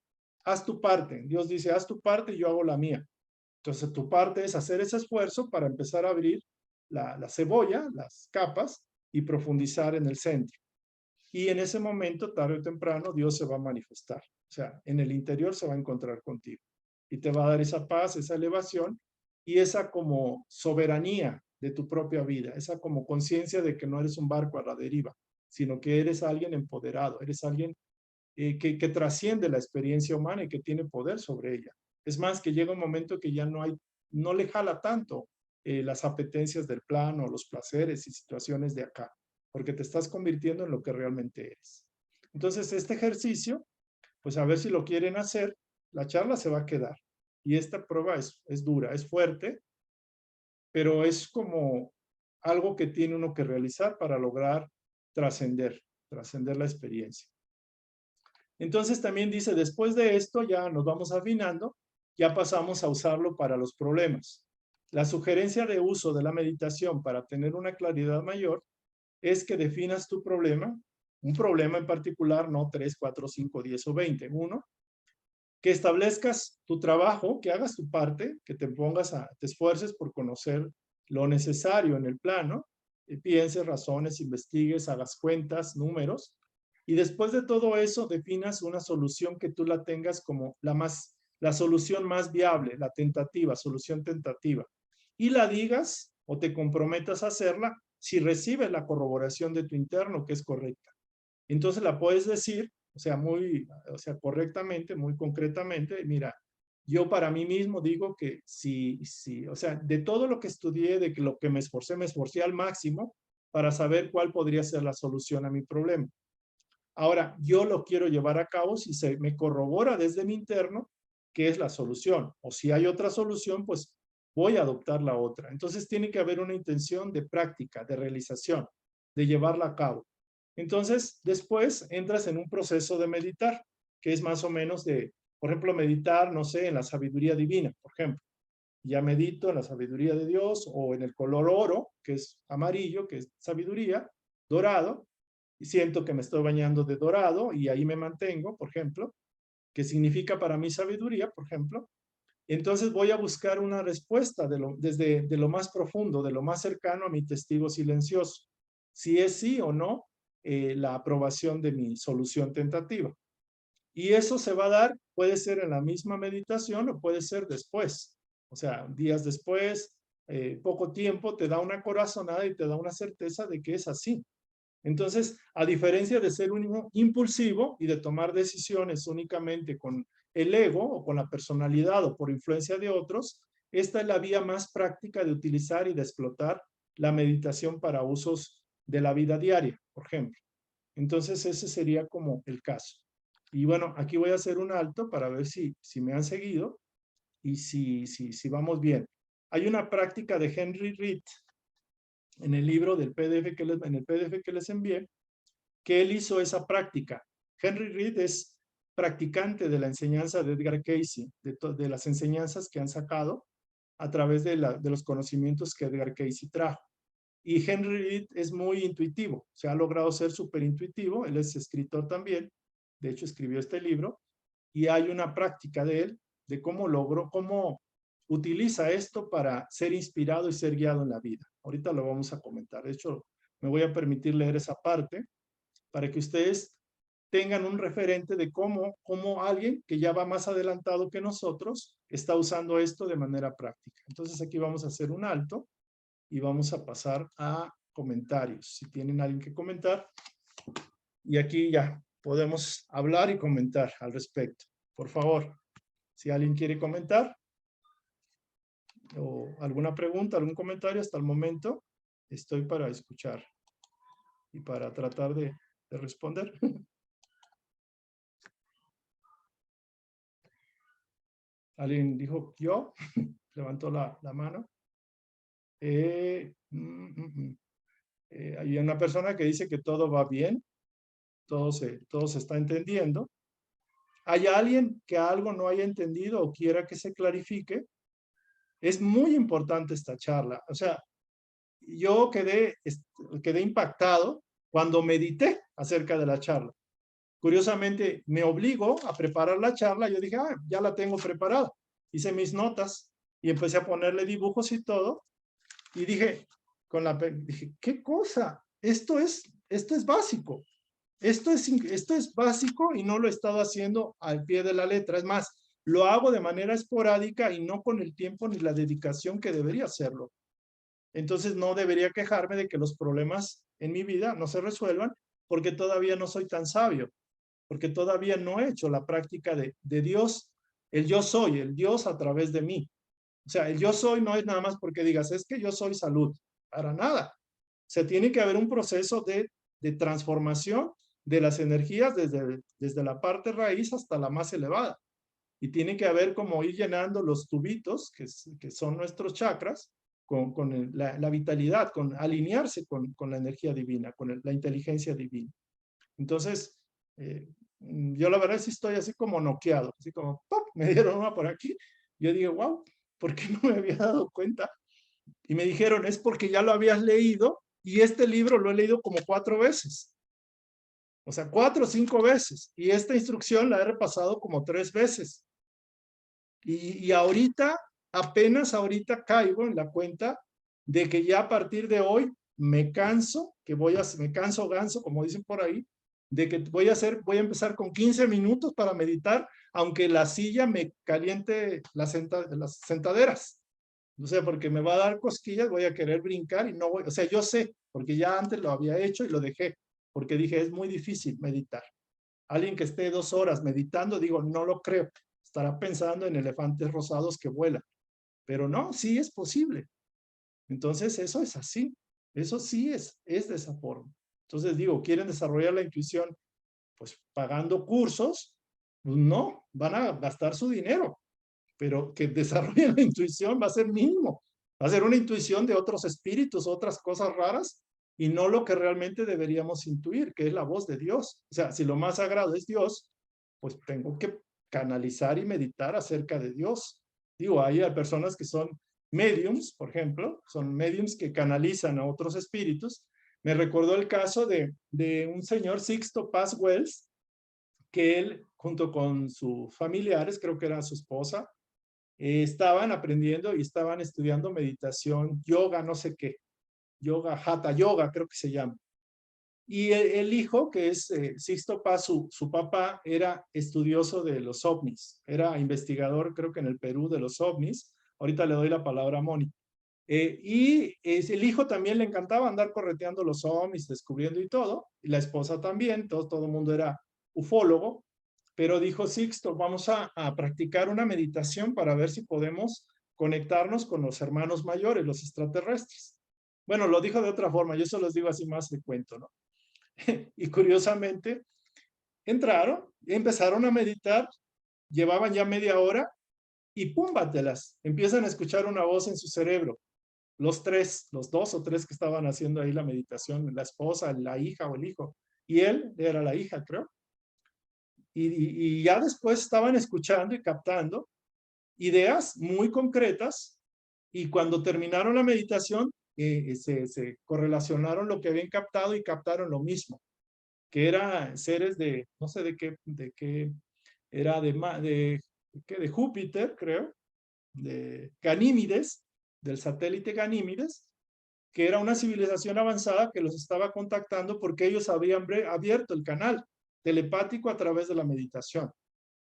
haz tu parte. Dios dice, haz tu parte y yo hago la mía. Entonces, tu parte es hacer ese esfuerzo para empezar a abrir la cebolla, las capas, y profundizar en el centro. Y en ese momento, tarde o temprano, Dios se va a manifestar. O sea, en el interior se va a encontrar contigo. Y te va a dar esa paz, esa elevación y esa como soberanía de tu propia vida, esa como conciencia de que no eres un barco a la deriva, sino que eres alguien empoderado, eres alguien que trasciende la experiencia humana y que tiene poder sobre ella. Es más, que llega un momento que ya no le jala tanto las apetencias del plano, los placeres y situaciones de acá, porque te estás convirtiendo en lo que realmente eres. Entonces, este ejercicio, pues a ver si lo quieren hacer, la charla se va a quedar. Y esta prueba es dura, es fuerte, pero es como algo que tiene uno que realizar para lograr trascender la experiencia. Entonces también dice, después de esto ya nos vamos afinando, ya pasamos a usarlo para los problemas. La sugerencia de uso de la meditación para tener una claridad mayor es que definas tu problema, un problema en particular, no 3, 4, 5, 10 o 20, uno, que establezcas tu trabajo, que hagas tu parte, que te esfuerces por conocer lo necesario en el plano, pienses, razones, investigues, hagas cuentas, números, y después de todo eso definas una solución que tú la tengas como la solución más viable, la tentativa, solución tentativa, y la digas o te comprometas a hacerla si recibes la corroboración de tu interno que es correcta. Entonces la puedes decir, o sea, correctamente, muy concretamente, mira, yo para mí mismo digo que o sea, de todo lo que estudié, de que lo que me esforcé al máximo para saber cuál podría ser la solución a mi problema. Ahora, yo lo quiero llevar a cabo si se me corrobora desde mi interno qué es la solución. O si hay otra solución, pues voy a adoptar la otra. Entonces tiene que haber una intención de práctica, de realización, de llevarla a cabo. Entonces, después entras en un proceso de meditar, que es más o menos de, por ejemplo, meditar, no sé, en la sabiduría divina, por ejemplo. Ya medito en la sabiduría de Dios o en el color oro, que es amarillo, que es sabiduría, dorado, y siento que me estoy bañando de dorado y ahí me mantengo, por ejemplo, que significa para mí sabiduría, por ejemplo. Entonces voy a buscar una respuesta desde lo más profundo, de lo más cercano a mi testigo silencioso, si es sí o no la aprobación de mi solución tentativa. Y eso se va a dar, puede ser en la misma meditación o puede ser después. O sea, días después, poco tiempo, te da una corazonada y te da una certeza de que es así. Entonces, a diferencia de ser un impulsivo y de tomar decisiones únicamente con el ego o con la personalidad o por influencia de otros, esta es la vía más práctica de utilizar y de explotar la meditación para usos de la vida diaria, por ejemplo. Entonces, ese sería como el caso. Y bueno, aquí voy a hacer un alto para ver si me han seguido y si vamos bien. Hay una práctica de Henry Reed en el libro del PDF en el PDF que les envié, que él hizo esa práctica. Henry Reed es practicante de la enseñanza de Edgar Cayce, de las enseñanzas que han sacado a través de los conocimientos que Edgar Cayce trajo. Y Henry Reed es muy intuitivo, se ha logrado ser súper intuitivo, él es escritor también, de hecho escribió este libro, y hay una práctica de él, de cómo utiliza esto para ser inspirado y ser guiado en la vida. Ahorita lo vamos a comentar, de hecho me voy a permitir leer esa parte, para que ustedes tengan un referente de cómo alguien que ya va más adelantado que nosotros está usando esto de manera práctica. Entonces aquí vamos a hacer un alto y vamos a pasar a comentarios. Si tienen alguien que comentar, y aquí ya podemos hablar y comentar al respecto. Por favor, si alguien quiere comentar o alguna pregunta, algún comentario, hasta el momento estoy para escuchar y para tratar de responder. ¿Alguien dijo yo? Levantó la mano. Hay una persona que dice que todo va bien, todo se está entendiendo. ¿Hay alguien que algo no haya entendido o quiera que se clarifique? Es muy importante esta charla. O sea, yo quedé impactado cuando medité acerca de la charla. Curiosamente, me obligó a preparar la charla. Yo dije, ya la tengo preparada. Hice mis notas y empecé a ponerle dibujos y todo. Y dije, ¿qué cosa? Esto es básico. Esto es básico y no lo he estado haciendo al pie de la letra. Es más, lo hago de manera esporádica y no con el tiempo ni la dedicación que debería hacerlo. Entonces no debería quejarme de que los problemas en mi vida no se resuelvan porque todavía no soy tan sabio, porque todavía no he hecho la práctica de Dios. el yo soy, el Dios a través de mí. O sea, el yo soy no es nada más porque digas, es que yo soy salud, para nada. Se tiene que haber un proceso de transformación de las energías desde la parte raíz hasta la más elevada. Y tiene que haber como ir llenando los tubitos, que son nuestros chakras, con la vitalidad, con alinearse con la energía divina, con la inteligencia divina. Entonces, yo la verdad sí estoy así como noqueado, así como, ¡pop!, me dieron una por aquí. Yo dije, wow, ¿por qué no me había dado cuenta? Y me dijeron, es porque ya lo habías leído y este libro lo he leído como 4 veces. O sea, 4 o 5 veces. Y esta instrucción la he repasado como 3 veces. Y ahorita, apenas ahorita caigo en la cuenta de que ya a partir de hoy me canso, me canso ganso, como dicen por ahí, de que voy a empezar con 15 minutos para meditar, aunque la silla me caliente las sentaderas. O sea, porque me va a dar cosquillas, voy a querer brincar y no voy, o sea, yo sé, porque ya antes lo había hecho y lo dejé, porque dije, es muy difícil meditar. Alguien que esté 2 horas meditando, digo, no lo creo. Estará pensando en elefantes rosados que vuelan. Pero no, sí es posible. Entonces, eso es así. Eso sí es de esa forma. Entonces, digo, ¿quieren desarrollar la intuición? Pues pagando cursos, pues no, van a gastar su dinero. Pero que desarrollen la intuición va a ser mínimo. Va a ser una intuición de otros espíritus, otras cosas raras, y no lo que realmente deberíamos intuir, que es la voz de Dios. O sea, si lo más sagrado es Dios, pues tengo que canalizar y meditar acerca de Dios. Digo, hay personas que son mediums, por ejemplo, son mediums que canalizan a otros espíritus. Me recordó el caso de un señor Sixto Paz Wells, que él, junto con sus familiares, creo que era su esposa, estaban aprendiendo y estaban estudiando meditación, yoga, no sé qué, yoga, hatha yoga, creo que se llama. Y el hijo, que es Sixto Paz, su papá, era estudioso de los ovnis, era investigador, creo que en el Perú, de los ovnis. Ahorita le doy la palabra a Moni. El hijo también le encantaba andar correteando los ovnis, descubriendo y todo, y la esposa también, todo el mundo era ufólogo, pero dijo Sixto, vamos a practicar una meditación para ver si podemos conectarnos con los hermanos mayores, los extraterrestres. Bueno, lo dijo de otra forma, yo eso los digo así más de cuento, ¿no? Y curiosamente, entraron, empezaron a meditar, llevaban ya media hora y púmbatelas, empiezan a escuchar una voz en su cerebro. Los 2 o 3 que estaban haciendo ahí la meditación, la esposa, la hija o el hijo, y él era la hija, creo. Y ya después estaban escuchando y captando ideas muy concretas, y cuando terminaron la meditación, se correlacionaron lo que habían captado y captaron lo mismo, que eran seres de, no sé de qué era de Júpiter, creo, de Ganímides, del satélite Ganímides, que era una civilización avanzada que los estaba contactando porque ellos habían abierto el canal telepático a través de la meditación.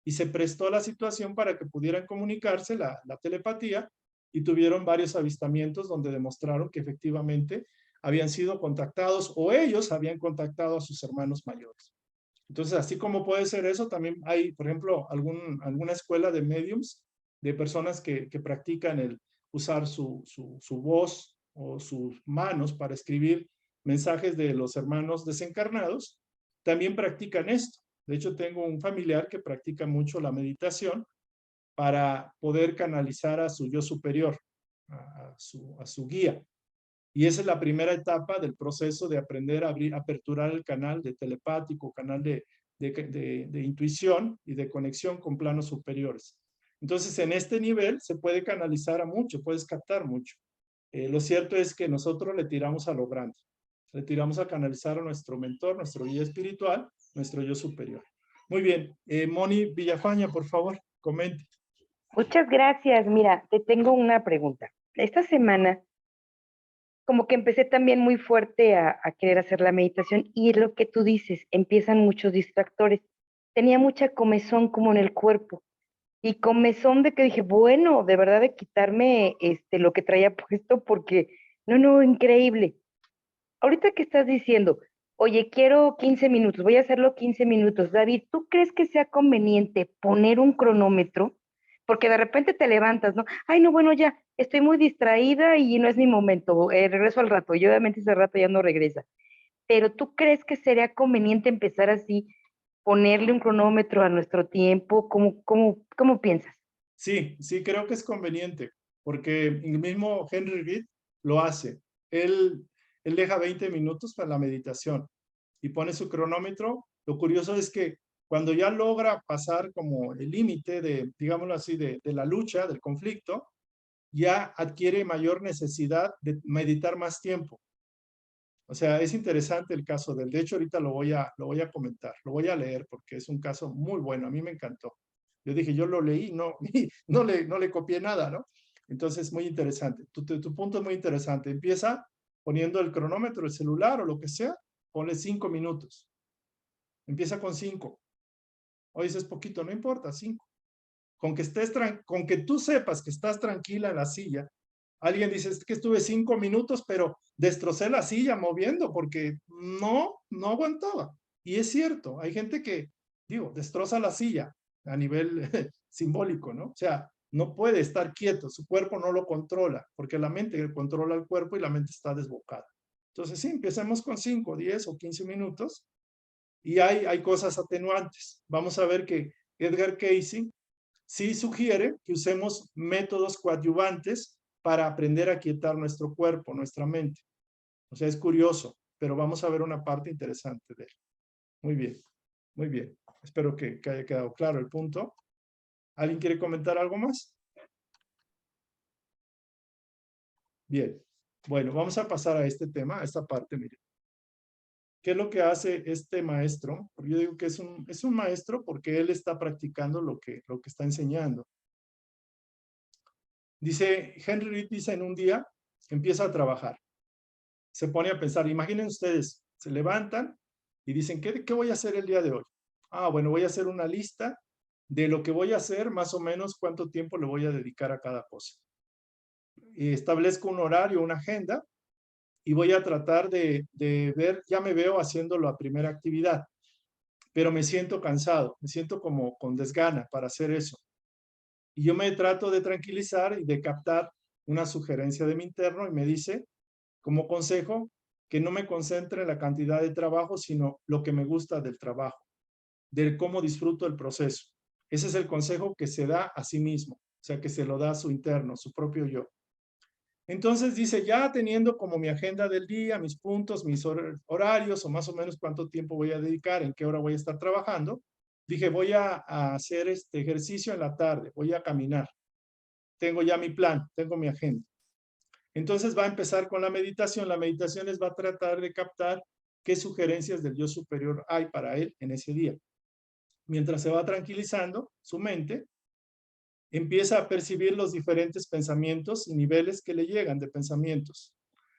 Y se prestó la situación para que pudieran comunicarse la telepatía, y tuvieron varios avistamientos donde demostraron que efectivamente habían sido contactados o ellos habían contactado a sus hermanos mayores. Entonces, así como puede ser eso, también hay, por ejemplo, alguna escuela de mediums, de personas que practican el usar su voz o sus manos para escribir mensajes de los hermanos desencarnados, también practican esto. De hecho, tengo un familiar que practica mucho la meditación para poder canalizar a su yo superior, a su guía. Y esa es la primera etapa del proceso de aprender a aperturar el canal de telepático, canal de intuición y de conexión con planos superiores. Entonces, en este nivel se puede canalizar a mucho, puedes captar mucho. Lo cierto es que nosotros le tiramos a lo grande. Le tiramos a canalizar a nuestro mentor, nuestro guía espiritual, nuestro yo superior. Muy bien. Moni Villafaña, por favor, comente.
Muchas gracias. Mira, te tengo una pregunta. Esta semana, como que empecé también muy fuerte a querer hacer la meditación, y es lo que tú dices, empiezan muchos distractores. Tenía mucha comezón como en el cuerpo, y comezón de que dije, bueno, de verdad de quitarme lo que traía puesto, porque no, increíble. Ahorita que estás diciendo, oye, quiero 15 minutos, voy a hacerlo 15 minutos. David, ¿tú crees que sea conveniente poner un cronómetro? porque de repente te levantas, ¿no? Ay, no, bueno, ya, estoy muy distraída y no es mi momento, regreso al rato, y obviamente ese rato ya no regresa. Pero ¿tú crees que sería conveniente empezar así, ponerle un cronómetro a nuestro tiempo? ¿Cómo piensas?
Sí, sí, creo que es conveniente, porque el mismo Henry Reid lo hace. Él, él deja 20 minutos para la meditación y pone su cronómetro. Lo curioso es que cuando ya logra pasar como el límite de, digámoslo así, de la lucha, del conflicto, ya adquiere mayor necesidad de meditar más tiempo. O sea, es interesante el caso del. De hecho, ahorita lo voy a comentar, lo voy a leer porque es un caso muy bueno. A mí me encantó. Yo dije, yo lo leí, no, no le copié nada, ¿no? Entonces, muy interesante. Tu punto es muy interesante. Empieza poniendo el cronómetro, el celular o lo que sea, ponle 5 minutos. Empieza con 5. O dices poquito, no importa, 5. Con que tú sepas que estás tranquila en la silla. Alguien dice, es que estuve 5 minutos, pero destrocé la silla moviendo porque no aguantaba. Y es cierto, hay gente que, digo, destroza la silla a nivel simbólico, ¿no? O sea, no puede estar quieto, su cuerpo no lo controla, porque la mente controla el cuerpo y la mente está desbocada. Entonces, sí, empecemos con 5, 10 o 15 minutos y hay cosas atenuantes. Vamos a ver que Edgar Cayce sí sugiere que usemos métodos coadyuvantes para aprender a quietar nuestro cuerpo, nuestra mente. O sea, es curioso, pero vamos a ver una parte interesante de él. Muy bien, muy bien. Espero que haya quedado claro el punto. ¿Alguien quiere comentar algo más? Bien. Bueno, vamos a pasar a este tema, a esta parte, miren. ¿Qué es lo que hace este maestro? Porque yo digo que es un maestro porque él está practicando lo que está enseñando. Dice, Henry Reid dice en un día, empieza a trabajar. Se pone a pensar, imaginen ustedes, se levantan y dicen, ¿qué voy a hacer el día de hoy? Ah, bueno, voy a hacer una lista de lo que voy a hacer, más o menos cuánto tiempo le voy a dedicar a cada cosa. Y establezco un horario, una agenda, y voy a tratar de ver, ya me veo haciendo la primera actividad, pero me siento cansado, me siento como con desgana para hacer eso. Y yo me trato de tranquilizar y de captar una sugerencia de mi interno y me dice, como consejo, que no me concentre en la cantidad de trabajo, sino lo que me gusta del trabajo, de cómo disfruto el proceso. Ese es el consejo que se da a sí mismo, o sea, que se lo da a su interno, su propio yo. Entonces dice, ya teniendo como mi agenda del día, mis puntos, mis horarios, o más o menos cuánto tiempo voy a dedicar, en qué hora voy a estar trabajando, dije, voy a hacer este ejercicio en la tarde, voy a caminar. Tengo ya mi plan, tengo mi agenda. Entonces va a empezar con la meditación. La meditación va a tratar de captar qué sugerencias del yo superior hay para él en ese día. Mientras se va tranquilizando su mente, empieza a percibir los diferentes pensamientos y niveles que le llegan de pensamientos.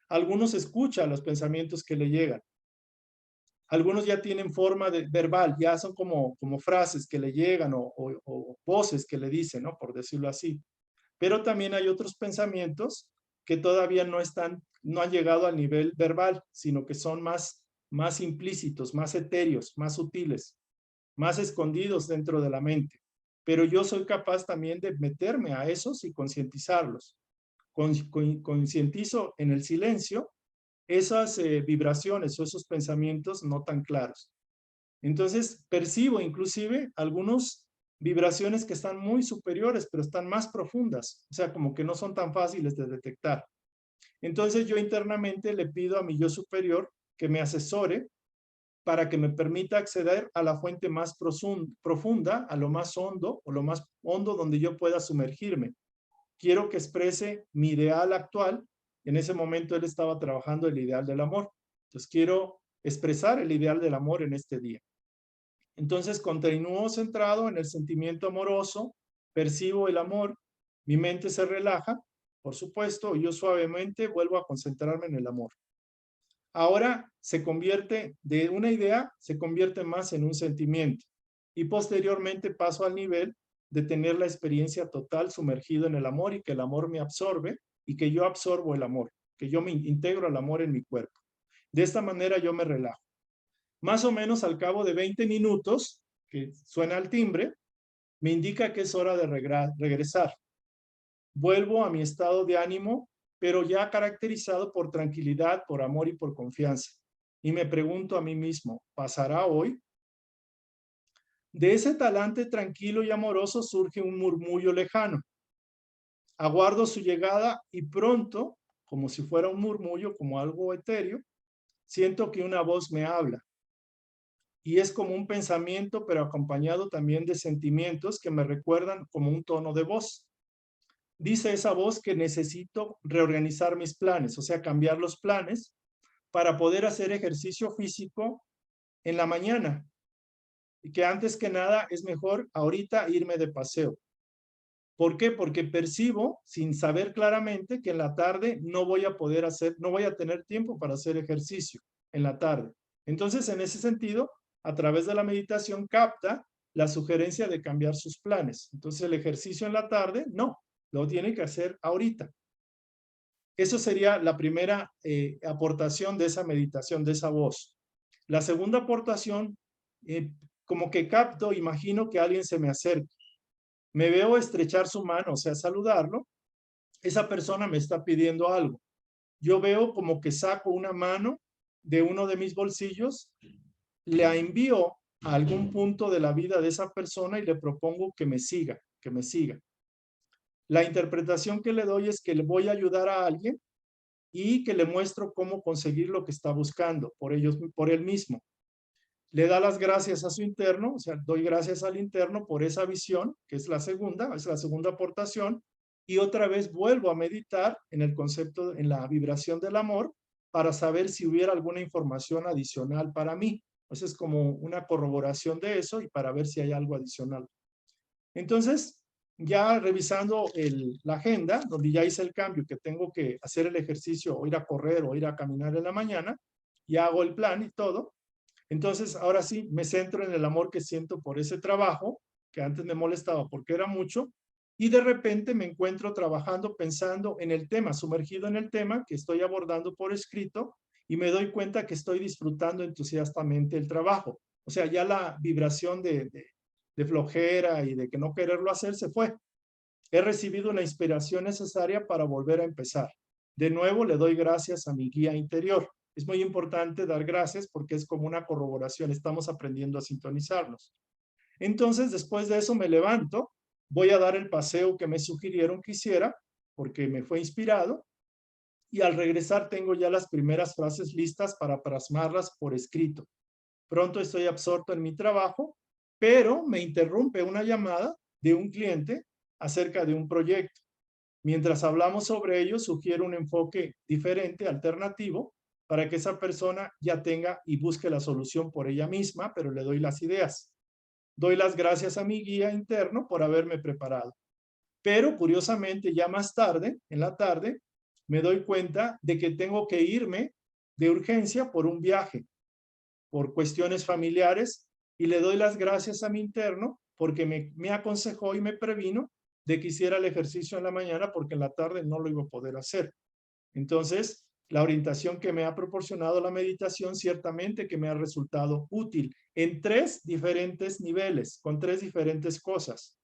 Algunos escucha los pensamientos que le llegan. Algunos ya tienen forma de verbal, ya son como frases que le llegan o voces que le dicen, ¿no? Por decirlo así. Pero también hay otros pensamientos que todavía no han llegado al nivel verbal, sino que son más implícitos, más etéreos, más sutiles, más escondidos dentro de la mente. Pero yo soy capaz también de meterme a esos y concientizarlos. Concientizo en el silencio esas vibraciones o esos pensamientos no tan claros. Entonces percibo inclusive algunas vibraciones que están muy superiores, pero están más profundas, o sea, como que no son tan fáciles de detectar. Entonces yo internamente le pido a mi yo superior que me asesore para que me permita acceder a la fuente más profunda, a lo más hondo o lo más hondo donde yo pueda sumergirme. Quiero que exprese mi ideal actual. En ese momento él estaba trabajando el ideal del amor. Entonces quiero expresar el ideal del amor en este día. Entonces continúo centrado en el sentimiento amoroso, percibo el amor, mi mente se relaja, por supuesto, y yo suavemente vuelvo a concentrarme en el amor. Ahora se convierte de una idea, se convierte más en un sentimiento y posteriormente paso al nivel de tener la experiencia total sumergido en el amor y que el amor me absorbe y que yo absorbo el amor, que yo me integro al amor en mi cuerpo. De esta manera yo me relajo. Más o menos al cabo de 20 minutos, que suena el timbre, me indica que es hora de regresar. Vuelvo a mi estado de ánimo, pero ya caracterizado por tranquilidad, por amor y por confianza. Y me pregunto a mí mismo, ¿pasará hoy? De ese talante tranquilo y amoroso surge un murmullo lejano. Aguardo su llegada y pronto, como si fuera un murmullo, como algo etéreo, siento que una voz me habla. Y es como un pensamiento, pero acompañado también de sentimientos que me recuerdan como un tono de voz. Dice esa voz que necesito reorganizar mis planes, o sea, cambiar los planes para poder hacer ejercicio físico en la mañana. Y que antes que nada es mejor ahorita irme de paseo. ¿Por qué? Porque percibo, sin saber claramente, que en la tarde no voy a poder hacer, no voy a tener tiempo para hacer ejercicio en la tarde. Entonces, en ese sentido, a través de la meditación capta la sugerencia de cambiar sus planes. Entonces, el ejercicio en la tarde, no, lo tiene que hacer ahorita. Eso sería la primera aportación de esa meditación, de esa voz. La segunda aportación, como que capto, imagino que alguien se me acerca. Me veo estrechar su mano, o sea, saludarlo. Esa persona me está pidiendo algo. Yo veo como que saco una mano de uno de mis bolsillos, la envío a algún punto de la vida de esa persona y le propongo que me siga, que me siga. La interpretación que le doy es que le voy a ayudar a alguien y que le muestro cómo conseguir lo que está buscando por él mismo. Le da las gracias a su interno, o sea, doy gracias al interno por esa visión, que es la segunda aportación, y otra vez vuelvo a meditar en el concepto, en la vibración del amor, para saber si hubiera alguna información adicional para mí. Entonces, es como una corroboración de eso y para ver si hay algo adicional. Entonces, ya revisando la agenda, donde ya hice el cambio, que tengo que hacer el ejercicio o ir a correr o ir a caminar en la mañana, ya hago el plan y todo. Entonces, ahora sí, me centro en el amor que siento por ese trabajo, que antes me molestaba porque era mucho, y de repente me encuentro trabajando, pensando en el tema, sumergido en el tema que estoy abordando por escrito, y me doy cuenta que estoy disfrutando entusiastamente el trabajo. O sea, ya la vibración de flojera y de que no quererlo hacer se fue. He recibido la inspiración necesaria para volver a empezar. De nuevo, le doy gracias a mi guía interior. Es muy importante dar gracias porque es como una corroboración. Estamos aprendiendo a sintonizarnos. Entonces, después de eso me levanto, voy a dar el paseo que me sugirieron que hiciera porque me fue inspirado. Y al regresar tengo ya las primeras frases listas para plasmarlas por escrito. Pronto estoy absorto en mi trabajo, pero me interrumpe una llamada de un cliente acerca de un proyecto. Mientras hablamos sobre ello, sugiero un enfoque diferente, alternativo, para que esa persona ya tenga y busque la solución por ella misma, pero le doy las ideas. Doy las gracias a mi guía interno por haberme preparado. Pero curiosamente, ya más tarde, en la tarde, me doy cuenta de que tengo que irme de urgencia por un viaje, por cuestiones familiares, y le doy las gracias a mi interno porque me aconsejó y me previno de que hiciera el ejercicio en la mañana porque en la tarde no lo iba a poder hacer. Entonces, la orientación que me ha proporcionado la meditación ciertamente que me ha resultado útil en 3 diferentes niveles, con 3 diferentes cosas.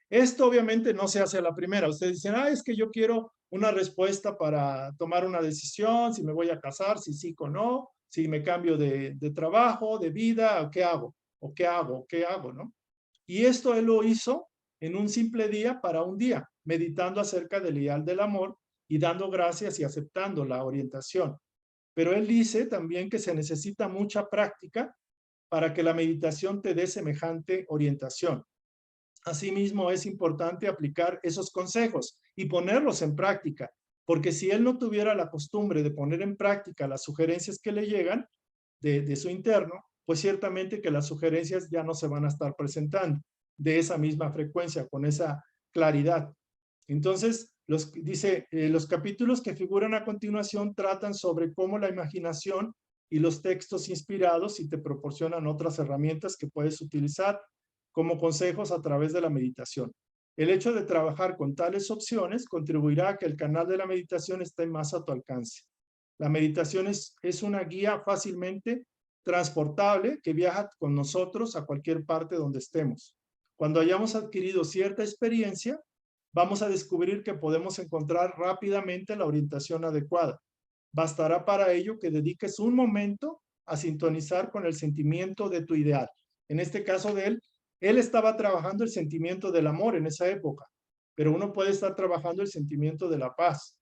Esto obviamente no se hace a la primera. Ustedes dicen, es que yo quiero una respuesta para tomar una decisión, si me voy a casar, si sí o no, si me cambio de trabajo, de vida, o qué hago, ¿no? Y esto él lo hizo en un simple día para un día, meditando acerca del ideal del amor y dando gracias y aceptando la orientación. Pero él dice también que se necesita mucha práctica para que la meditación te dé semejante orientación. Asimismo, es importante aplicar esos consejos y ponerlos en práctica, porque si él no tuviera la costumbre de poner en práctica las sugerencias que le llegan de su interno, pues ciertamente que las sugerencias ya no se van a estar presentando de esa misma frecuencia, con esa claridad. Entonces, dice, los capítulos que figuran a continuación tratan sobre cómo la imaginación y los textos inspirados y te proporcionan otras herramientas que puedes utilizar como consejos a través de la meditación. El hecho de trabajar con tales opciones contribuirá a que el canal de la meditación esté más a tu alcance. La meditación es una guía fácilmente transportable que viaja con nosotros a cualquier parte donde estemos. Cuando hayamos adquirido cierta experiencia, vamos a descubrir que podemos encontrar rápidamente la orientación adecuada. Bastará para ello que dediques un momento a sintonizar con el sentimiento de tu ideal. En este caso de él estaba trabajando el sentimiento del amor en esa época, pero uno puede estar trabajando el sentimiento de la paz.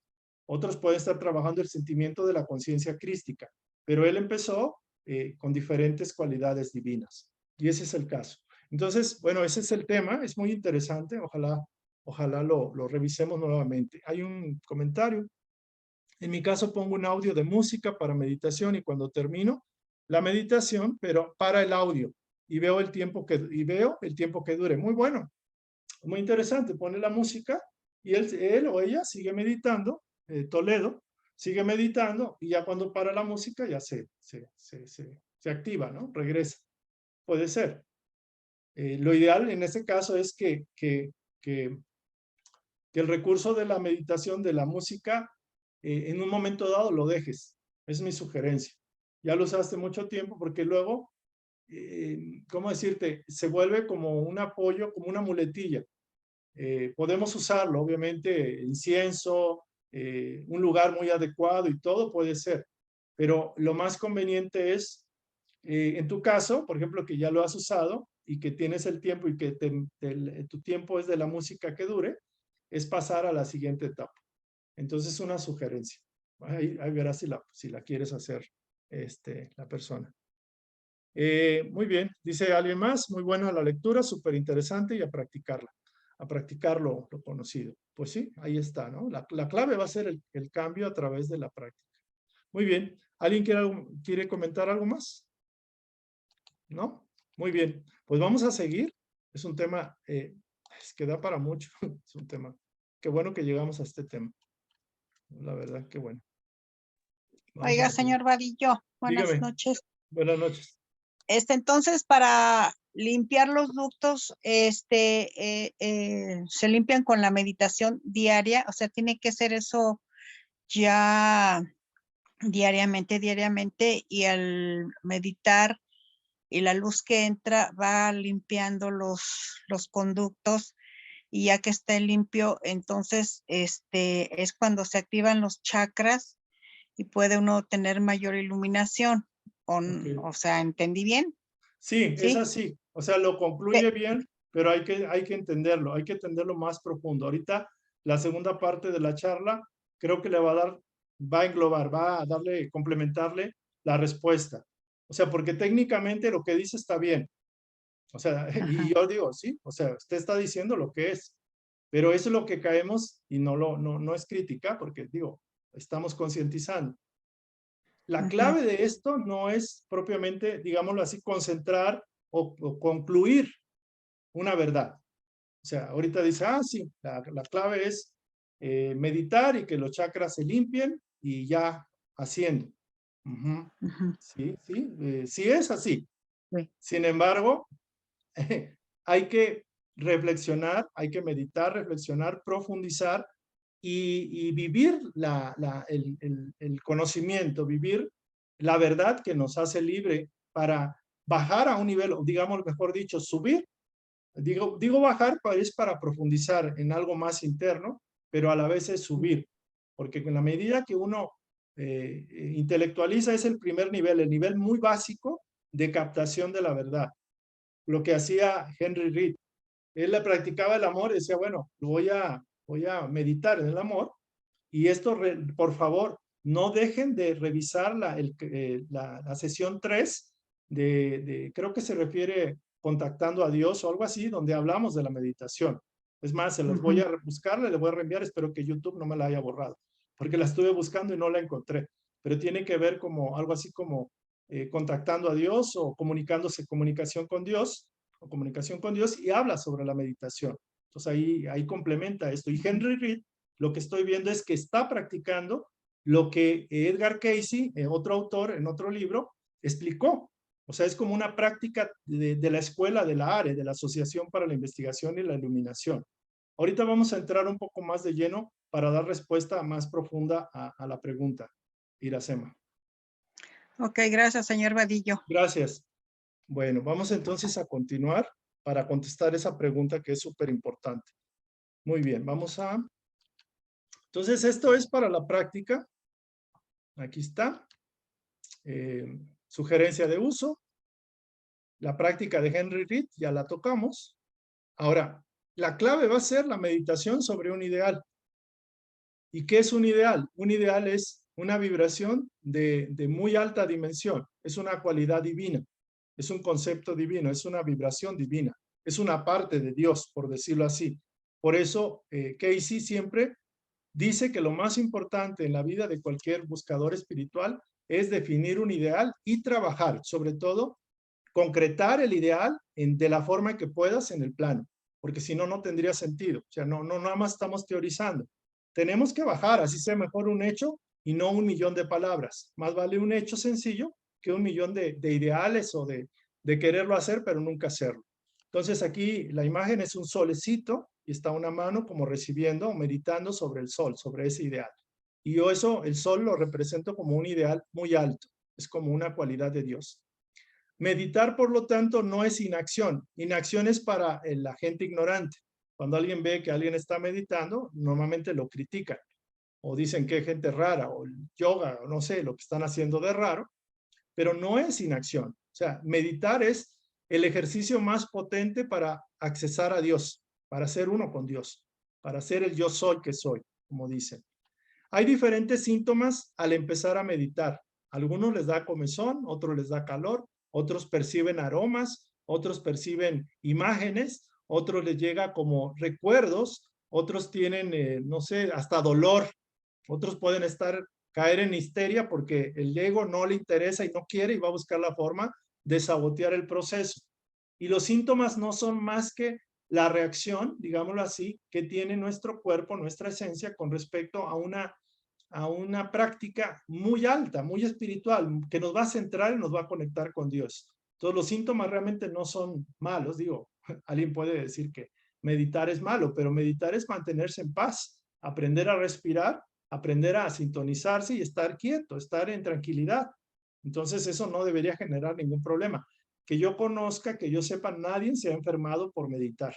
Otros pueden estar trabajando el sentimiento de la conciencia crística, pero él empezó con diferentes cualidades divinas. Y ese es el caso. Entonces, bueno, ese es el tema, es muy interesante, ojalá lo revisemos nuevamente. Hay un comentario. En mi caso pongo un audio de música para meditación y cuando termino la meditación, pero para el audio y veo el tiempo que dure. Muy bueno, muy interesante. Pone la música y él o ella sigue meditando, Toledo, sigue meditando y ya cuando para la música ya se activa, ¿no? Regresa. Puede ser. Lo ideal en este caso es que el recurso de la meditación, de la música, en un momento dado lo dejes. Es mi sugerencia. Ya lo usaste mucho tiempo porque luego, ¿cómo decirte? Se vuelve como un apoyo, como una muletilla. Podemos usarlo, obviamente, incienso, un lugar muy adecuado y todo puede ser. Pero lo más conveniente es, en tu caso, por ejemplo, que ya lo has usado y que tienes el tiempo y que tu tiempo es de la música que dure, es pasar a la siguiente etapa. Entonces, una sugerencia. Ahí verás si la quieres hacer la persona. Muy bien, dice alguien más, muy buena la lectura, súper interesante y a practicarla, a practicar lo conocido. Pues sí, ahí está, ¿no? La clave va a ser el cambio a través de la práctica. Muy bien, ¿alguien quiere comentar algo más? ¿No? Muy bien, pues vamos a seguir. Es un tema que da para mucho, es un tema. Qué bueno que llegamos a este tema. La verdad, qué bueno. Vamos
Oiga,
a
señor Vadillo, buenas
Dígame.
noches.
Buenas noches.
Entonces, para limpiar los ductos, se limpian con la meditación diaria, o sea, tiene que ser eso ya diariamente, y al meditar y la luz que entra va limpiando los conductos, y ya que esté limpio, entonces, es cuando se activan los chakras y puede uno tener mayor iluminación.
Ok.
O sea, ¿entendí bien?
Sí, es
¿Sí?
así. O sea, lo concluye bien, pero hay que entenderlo más profundo. Ahorita, la segunda parte de la charla, creo que va a englobar, va a complementarle la respuesta. O sea, porque técnicamente lo que dice está bien. O sea, y yo digo, sí, o sea, usted está diciendo lo que es, pero eso es lo que caemos y no es crítica, porque digo, estamos concientizando. La clave de esto no es propiamente, digámoslo así, concentrar o concluir una verdad. O sea, ahorita dice, sí, la clave es meditar y que los chakras se limpien y ya haciendo. Sí, sí es así.
Sí.
Sin embargo, hay que reflexionar, hay que meditar, reflexionar, profundizar y vivir el conocimiento, vivir la verdad que nos hace libre para bajar a un nivel, o digamos, mejor dicho, subir. Digo bajar es para profundizar en algo más interno, pero a la vez es subir, porque en la medida que uno intelectualiza es el primer nivel, el nivel muy básico de captación de la verdad. Lo que hacía Henry Reed. Él le practicaba el amor y decía, bueno, voy a meditar en el amor y esto, por favor, no dejen de revisar la sesión 3 creo que se refiere contactando a Dios o algo así, donde hablamos de la meditación. Es más, se las voy a buscar, le voy a reenviar, espero que YouTube no me la haya borrado, porque la estuve buscando y no la encontré, pero tiene que ver como algo así como contactando a Dios o comunicación con Dios, o comunicación con Dios, y habla sobre la meditación. Entonces ahí complementa esto. Y Henry Reed, lo que estoy viendo es que está practicando lo que Edgar Cayce, otro autor en otro libro, explicó. O sea, es como una práctica de la escuela de la ARE, de la Asociación para la Investigación y la Iluminación. Ahorita vamos a entrar un poco más de lleno para dar respuesta más profunda a la pregunta, Iracema.
Ok, gracias, señor Vadillo.
Gracias. Bueno, vamos entonces a continuar. para contestar esa pregunta que es súper importante. Muy bien, vamos a... Entonces, esto es para la práctica. Aquí está. Sugerencia de uso. La práctica de Henry Reed, ya la tocamos. Ahora, la clave va a ser la meditación sobre un ideal. ¿Y qué es un ideal? Un ideal es una vibración de muy alta dimensión. Es una cualidad divina. Es un concepto divino. Es una vibración divina. Es una parte de Dios, por decirlo así. Por eso, Casey siempre dice que lo más importante en la vida de cualquier buscador espiritual es definir un ideal y trabajar, sobre todo, concretar el ideal de la forma que puedas en el plano, porque si no, no tendría sentido. O sea, no, nada más estamos teorizando. Tenemos que bajar, así sea mejor un hecho y no 1.000.000 de palabras. Más vale un hecho sencillo que 1.000.000 de ideales o de quererlo hacer, pero nunca hacerlo. Entonces aquí la imagen es un solecito y está una mano como recibiendo o meditando sobre el sol, sobre ese ideal. Y yo eso, el sol lo represento como un ideal muy alto. Es como una cualidad de Dios. Meditar, por lo tanto, no es inacción. Inacción es para la gente ignorante. Cuando alguien ve que alguien está meditando, normalmente lo critican. O dicen que es gente rara, o el yoga, o no sé, lo que están haciendo de raro. Pero no es inacción. O sea, meditar es el ejercicio más potente para accesar a Dios, para ser uno con Dios, para ser el yo soy que soy, como dicen. Hay diferentes síntomas al empezar a meditar. Algunos les da comezón, otros les da calor, otros perciben aromas, otros perciben imágenes, otros les llega como recuerdos, otros tienen, no sé, hasta dolor, otros pueden caer en histeria porque el ego no le interesa y no quiere y va a buscar la forma de sabotear el proceso. Y los síntomas no son más que la reacción, digámoslo así, que tiene nuestro cuerpo, nuestra esencia con respecto a una práctica muy alta, muy espiritual, que nos va a centrar y nos va a conectar con Dios. Entonces los síntomas realmente no son malos, digo, alguien puede decir que meditar es malo, pero meditar es mantenerse en paz, aprender a respirar, aprender a sintonizarse y estar quieto, estar en tranquilidad. Entonces eso no debería generar ningún problema. Que yo conozca, que yo sepa, nadie se ha enfermado por meditar.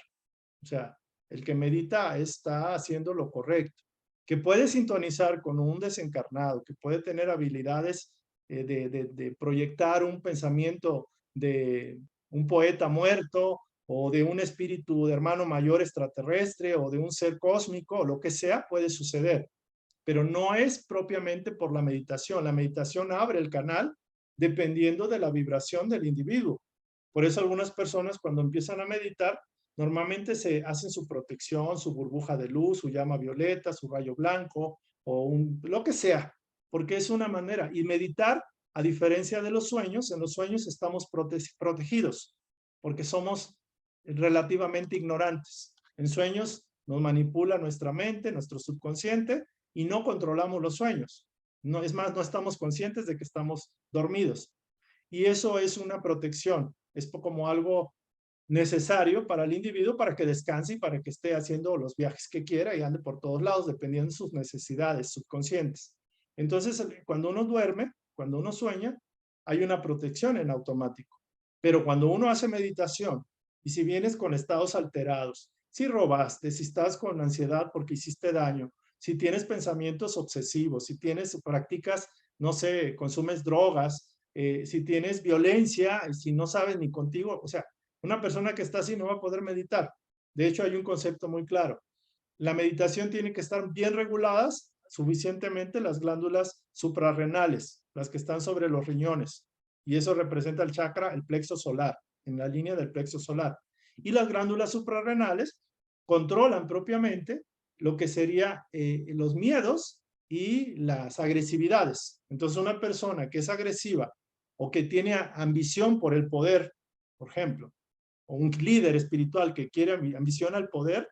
O sea, el que medita está haciendo lo correcto. Que puede sintonizar con un desencarnado, que puede tener habilidades de proyectar un pensamiento de un poeta muerto o de un espíritu de hermano mayor extraterrestre o de un ser cósmico o lo que sea, puede suceder. Pero no es propiamente por la meditación. La meditación abre el canal dependiendo de la vibración del individuo. Por eso algunas personas cuando empiezan a meditar, normalmente se hacen su protección, su burbuja de luz, su llama violeta, su rayo blanco o lo que sea, porque es una manera. Y meditar, a diferencia de los sueños, en los sueños estamos protegidos porque somos relativamente ignorantes. En sueños nos manipula nuestra mente, nuestro subconsciente, y no controlamos los sueños. No, es más, no estamos conscientes de que estamos dormidos. Y eso es una protección. Es como algo necesario para el individuo para que descanse y para que esté haciendo los viajes que quiera y ande por todos lados, dependiendo de sus necesidades subconscientes. Entonces, cuando uno duerme, cuando uno sueña, hay una protección en automático. Pero cuando uno hace meditación, y si vienes con estados alterados, si robaste, si estás con ansiedad porque hiciste daño, si tienes pensamientos obsesivos, si tienes practicas, no sé, consumes drogas, si tienes violencia, si no sabes ni contigo, o sea, una persona que está así no va a poder meditar. De hecho, hay un concepto muy claro. La meditación tiene que estar bien reguladas suficientemente las glándulas suprarrenales, las que están sobre los riñones. Y eso representa el chakra, el plexo solar, en la línea del plexo solar. Y las glándulas suprarrenales controlan propiamente lo que sería los miedos y las agresividades. Entonces, una persona que es agresiva o que tiene ambición por el poder, por ejemplo, o un líder espiritual que quiere ambiciona el poder,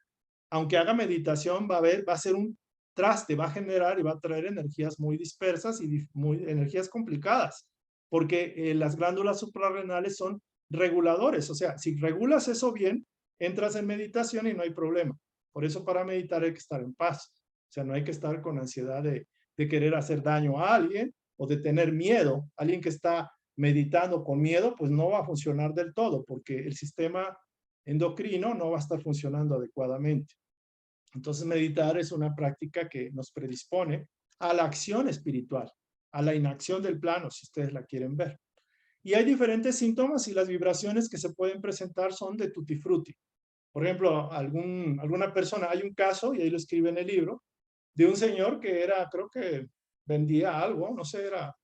aunque haga meditación, va a ser un traste, va a generar y va a traer energías muy dispersas y energías complicadas, porque las glándulas suprarrenales son reguladores, o sea, si regulas eso bien, entras en meditación y no hay problema. Por eso para meditar hay que estar en paz, o sea, no hay que estar con ansiedad de querer hacer daño a alguien o de tener miedo. Alguien que está meditando con miedo, pues no va a funcionar del todo, porque el sistema endocrino no va a estar funcionando adecuadamente. Entonces meditar es una práctica que nos predispone a la acción espiritual, a la inacción del plano, si ustedes la quieren ver. Y hay diferentes síntomas y las vibraciones que se pueden presentar son de tutti frutti. Por ejemplo, alguna persona, hay un caso, y ahí lo escribe en el libro, de un señor que era, creo que vendía algo, no sé, era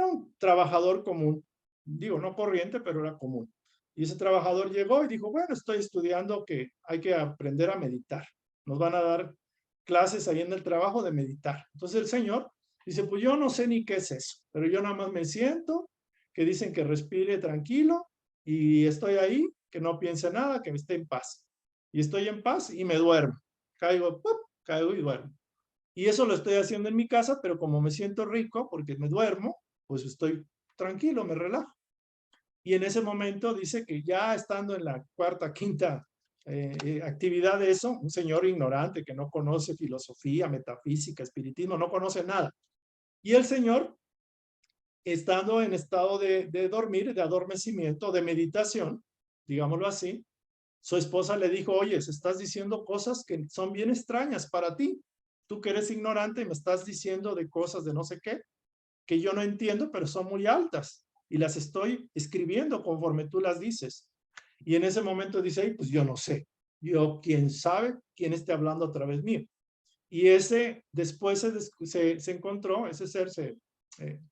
un trabajador común, digo, no corriente, pero era común. Y ese trabajador llegó y dijo, bueno, estoy estudiando que hay que aprender a meditar. Nos van a dar clases ahí en el trabajo de meditar. Entonces el señor dice, pues yo no sé ni qué es eso, pero yo nada más me siento, que dicen que respire tranquilo y estoy ahí, que no piense nada, que esté en paz. Y estoy en paz y me duermo. Caigo, ¡pup! Caigo y duermo. Y eso lo estoy haciendo en mi casa, pero como me siento rico porque me duermo, pues estoy tranquilo, me relajo. Y en ese momento dice que ya estando en la cuarta, quinta actividad de eso, un señor ignorante que no conoce filosofía, metafísica, espiritismo, no conoce nada. Y el señor, estando en estado de dormir, de adormecimiento, de meditación, digámoslo así, su esposa le dijo, oye, estás diciendo cosas que son bien extrañas para ti. Tú que eres ignorante y me estás diciendo de cosas de no sé qué, que yo no entiendo, pero son muy altas y las estoy escribiendo conforme tú las dices. Y en ese momento dice, ay, pues yo no sé. Yo, quién sabe quién esté hablando a través mío. Y ese después se encontró, ese ser se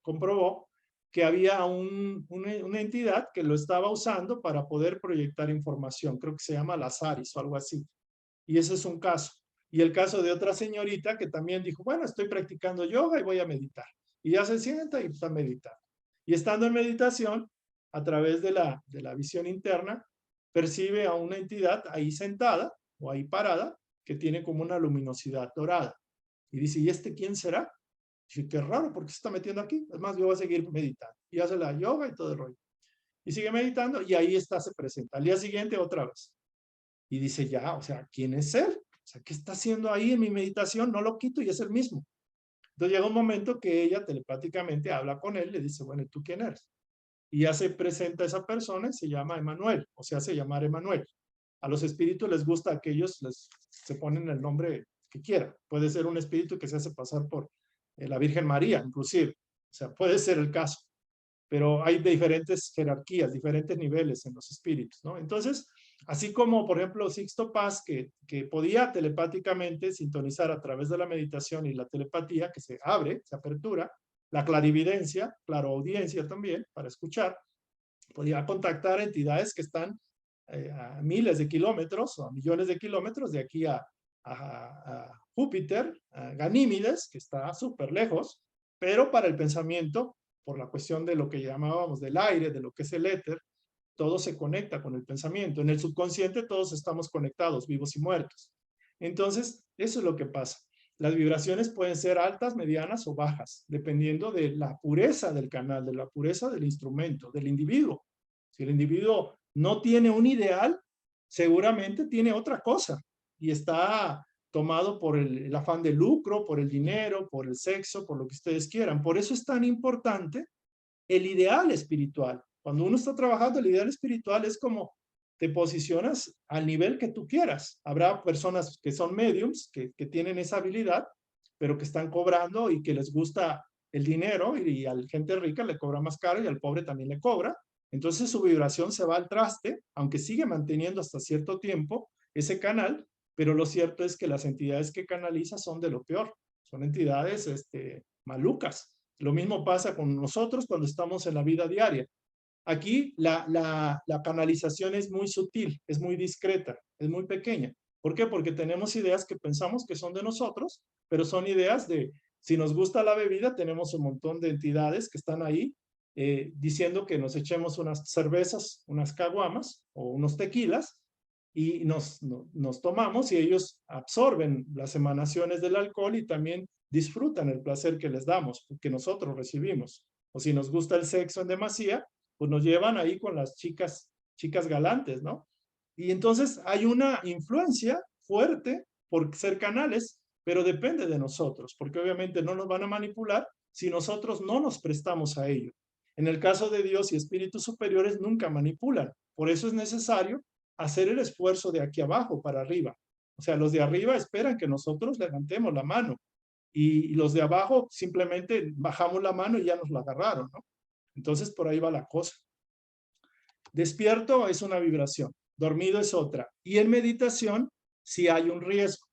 comprobó que había una entidad que lo estaba usando para poder proyectar información. Creo que se llama Lazaris o algo así. Y ese es un caso. Y el caso de otra señorita que también dijo, bueno, estoy practicando yoga y voy a meditar. Y ya se sienta y está meditando. Y estando en meditación, a través de la visión interna, percibe a una entidad ahí sentada o ahí parada que tiene como una luminosidad dorada. Y dice, ¿y este quién será? Dice, qué raro, ¿por qué se está metiendo aquí? Además, yo voy a seguir meditando. Y hace la yoga y todo el rollo. Y sigue meditando y ahí está, se presenta. Al día siguiente otra vez. Y dice, ya, o sea, ¿quién es él? O sea, ¿qué está haciendo ahí en mi meditación? No lo quito y es el mismo. Entonces llega un momento que ella telepáticamente habla con él, le dice, bueno, ¿y tú quién eres? Y ya se presenta a esa persona y se llama Emanuel, o se hace llamar Emanuel. A los espíritus les gusta, a aquellos se ponen el nombre que quieran. Puede ser un espíritu que se hace pasar por la Virgen María, inclusive. O sea, puede ser el caso. Pero hay diferentes jerarquías, diferentes niveles en los espíritus, ¿no? Entonces, así como, por ejemplo, Sixto Paz, que podía telepáticamente sintonizar a través de la meditación y la telepatía, que se abre, se apertura, la clarividencia, claroaudiencia también, para escuchar, podía contactar entidades que están a miles de kilómetros o a millones de kilómetros de aquí a Júpiter, a Ganímedes, que está súper lejos, pero para el pensamiento, por la cuestión de lo que llamábamos del aire, de lo que es el éter, todo se conecta con el pensamiento. En el subconsciente todos estamos conectados, vivos y muertos. Entonces, eso es lo que pasa. Las vibraciones pueden ser altas, medianas o bajas, dependiendo de la pureza del canal, de la pureza del instrumento, del individuo. Si el individuo no tiene un ideal, seguramente tiene otra cosa y está tomado por el afán de lucro, por el dinero, por el sexo, por lo que ustedes quieran. Por eso es tan importante el ideal espiritual. Cuando uno está trabajando, el ideal espiritual es como te posicionas al nivel que tú quieras. Habrá personas que son mediums, que tienen esa habilidad, pero que están cobrando y que les gusta el dinero y a la gente rica le cobra más caro y al pobre también le cobra. Entonces su vibración se va al traste, aunque sigue manteniendo hasta cierto tiempo ese canal, pero lo cierto es que las entidades que canaliza son de lo peor. Son entidades malucas. Lo mismo pasa con nosotros cuando estamos en la vida diaria. Aquí la canalización es muy sutil, es muy discreta, es muy pequeña. ¿Por qué? Porque tenemos ideas que pensamos que son de nosotros, pero son ideas de, si nos gusta la bebida, tenemos un montón de entidades que están ahí diciendo que nos echemos unas cervezas, unas caguamas o unos tequilas y nos tomamos y ellos absorben las emanaciones del alcohol y también disfrutan el placer que les damos, que nosotros recibimos. O si nos gusta el sexo en demasía, pues nos llevan ahí con las chicas galantes, ¿no? Y entonces hay una influencia fuerte por ser canales, pero depende de nosotros, porque obviamente no nos van a manipular si nosotros no nos prestamos a ello. En el caso de Dios y espíritus superiores nunca manipulan, por eso es necesario hacer el esfuerzo de aquí abajo para arriba. O sea, los de arriba esperan que nosotros levantemos la mano y los de abajo simplemente bajamos la mano y ya nos la agarraron, ¿no? Entonces, por ahí va la cosa. Despierto es una vibración, dormido es otra. Y en meditación sí hay un riesgo,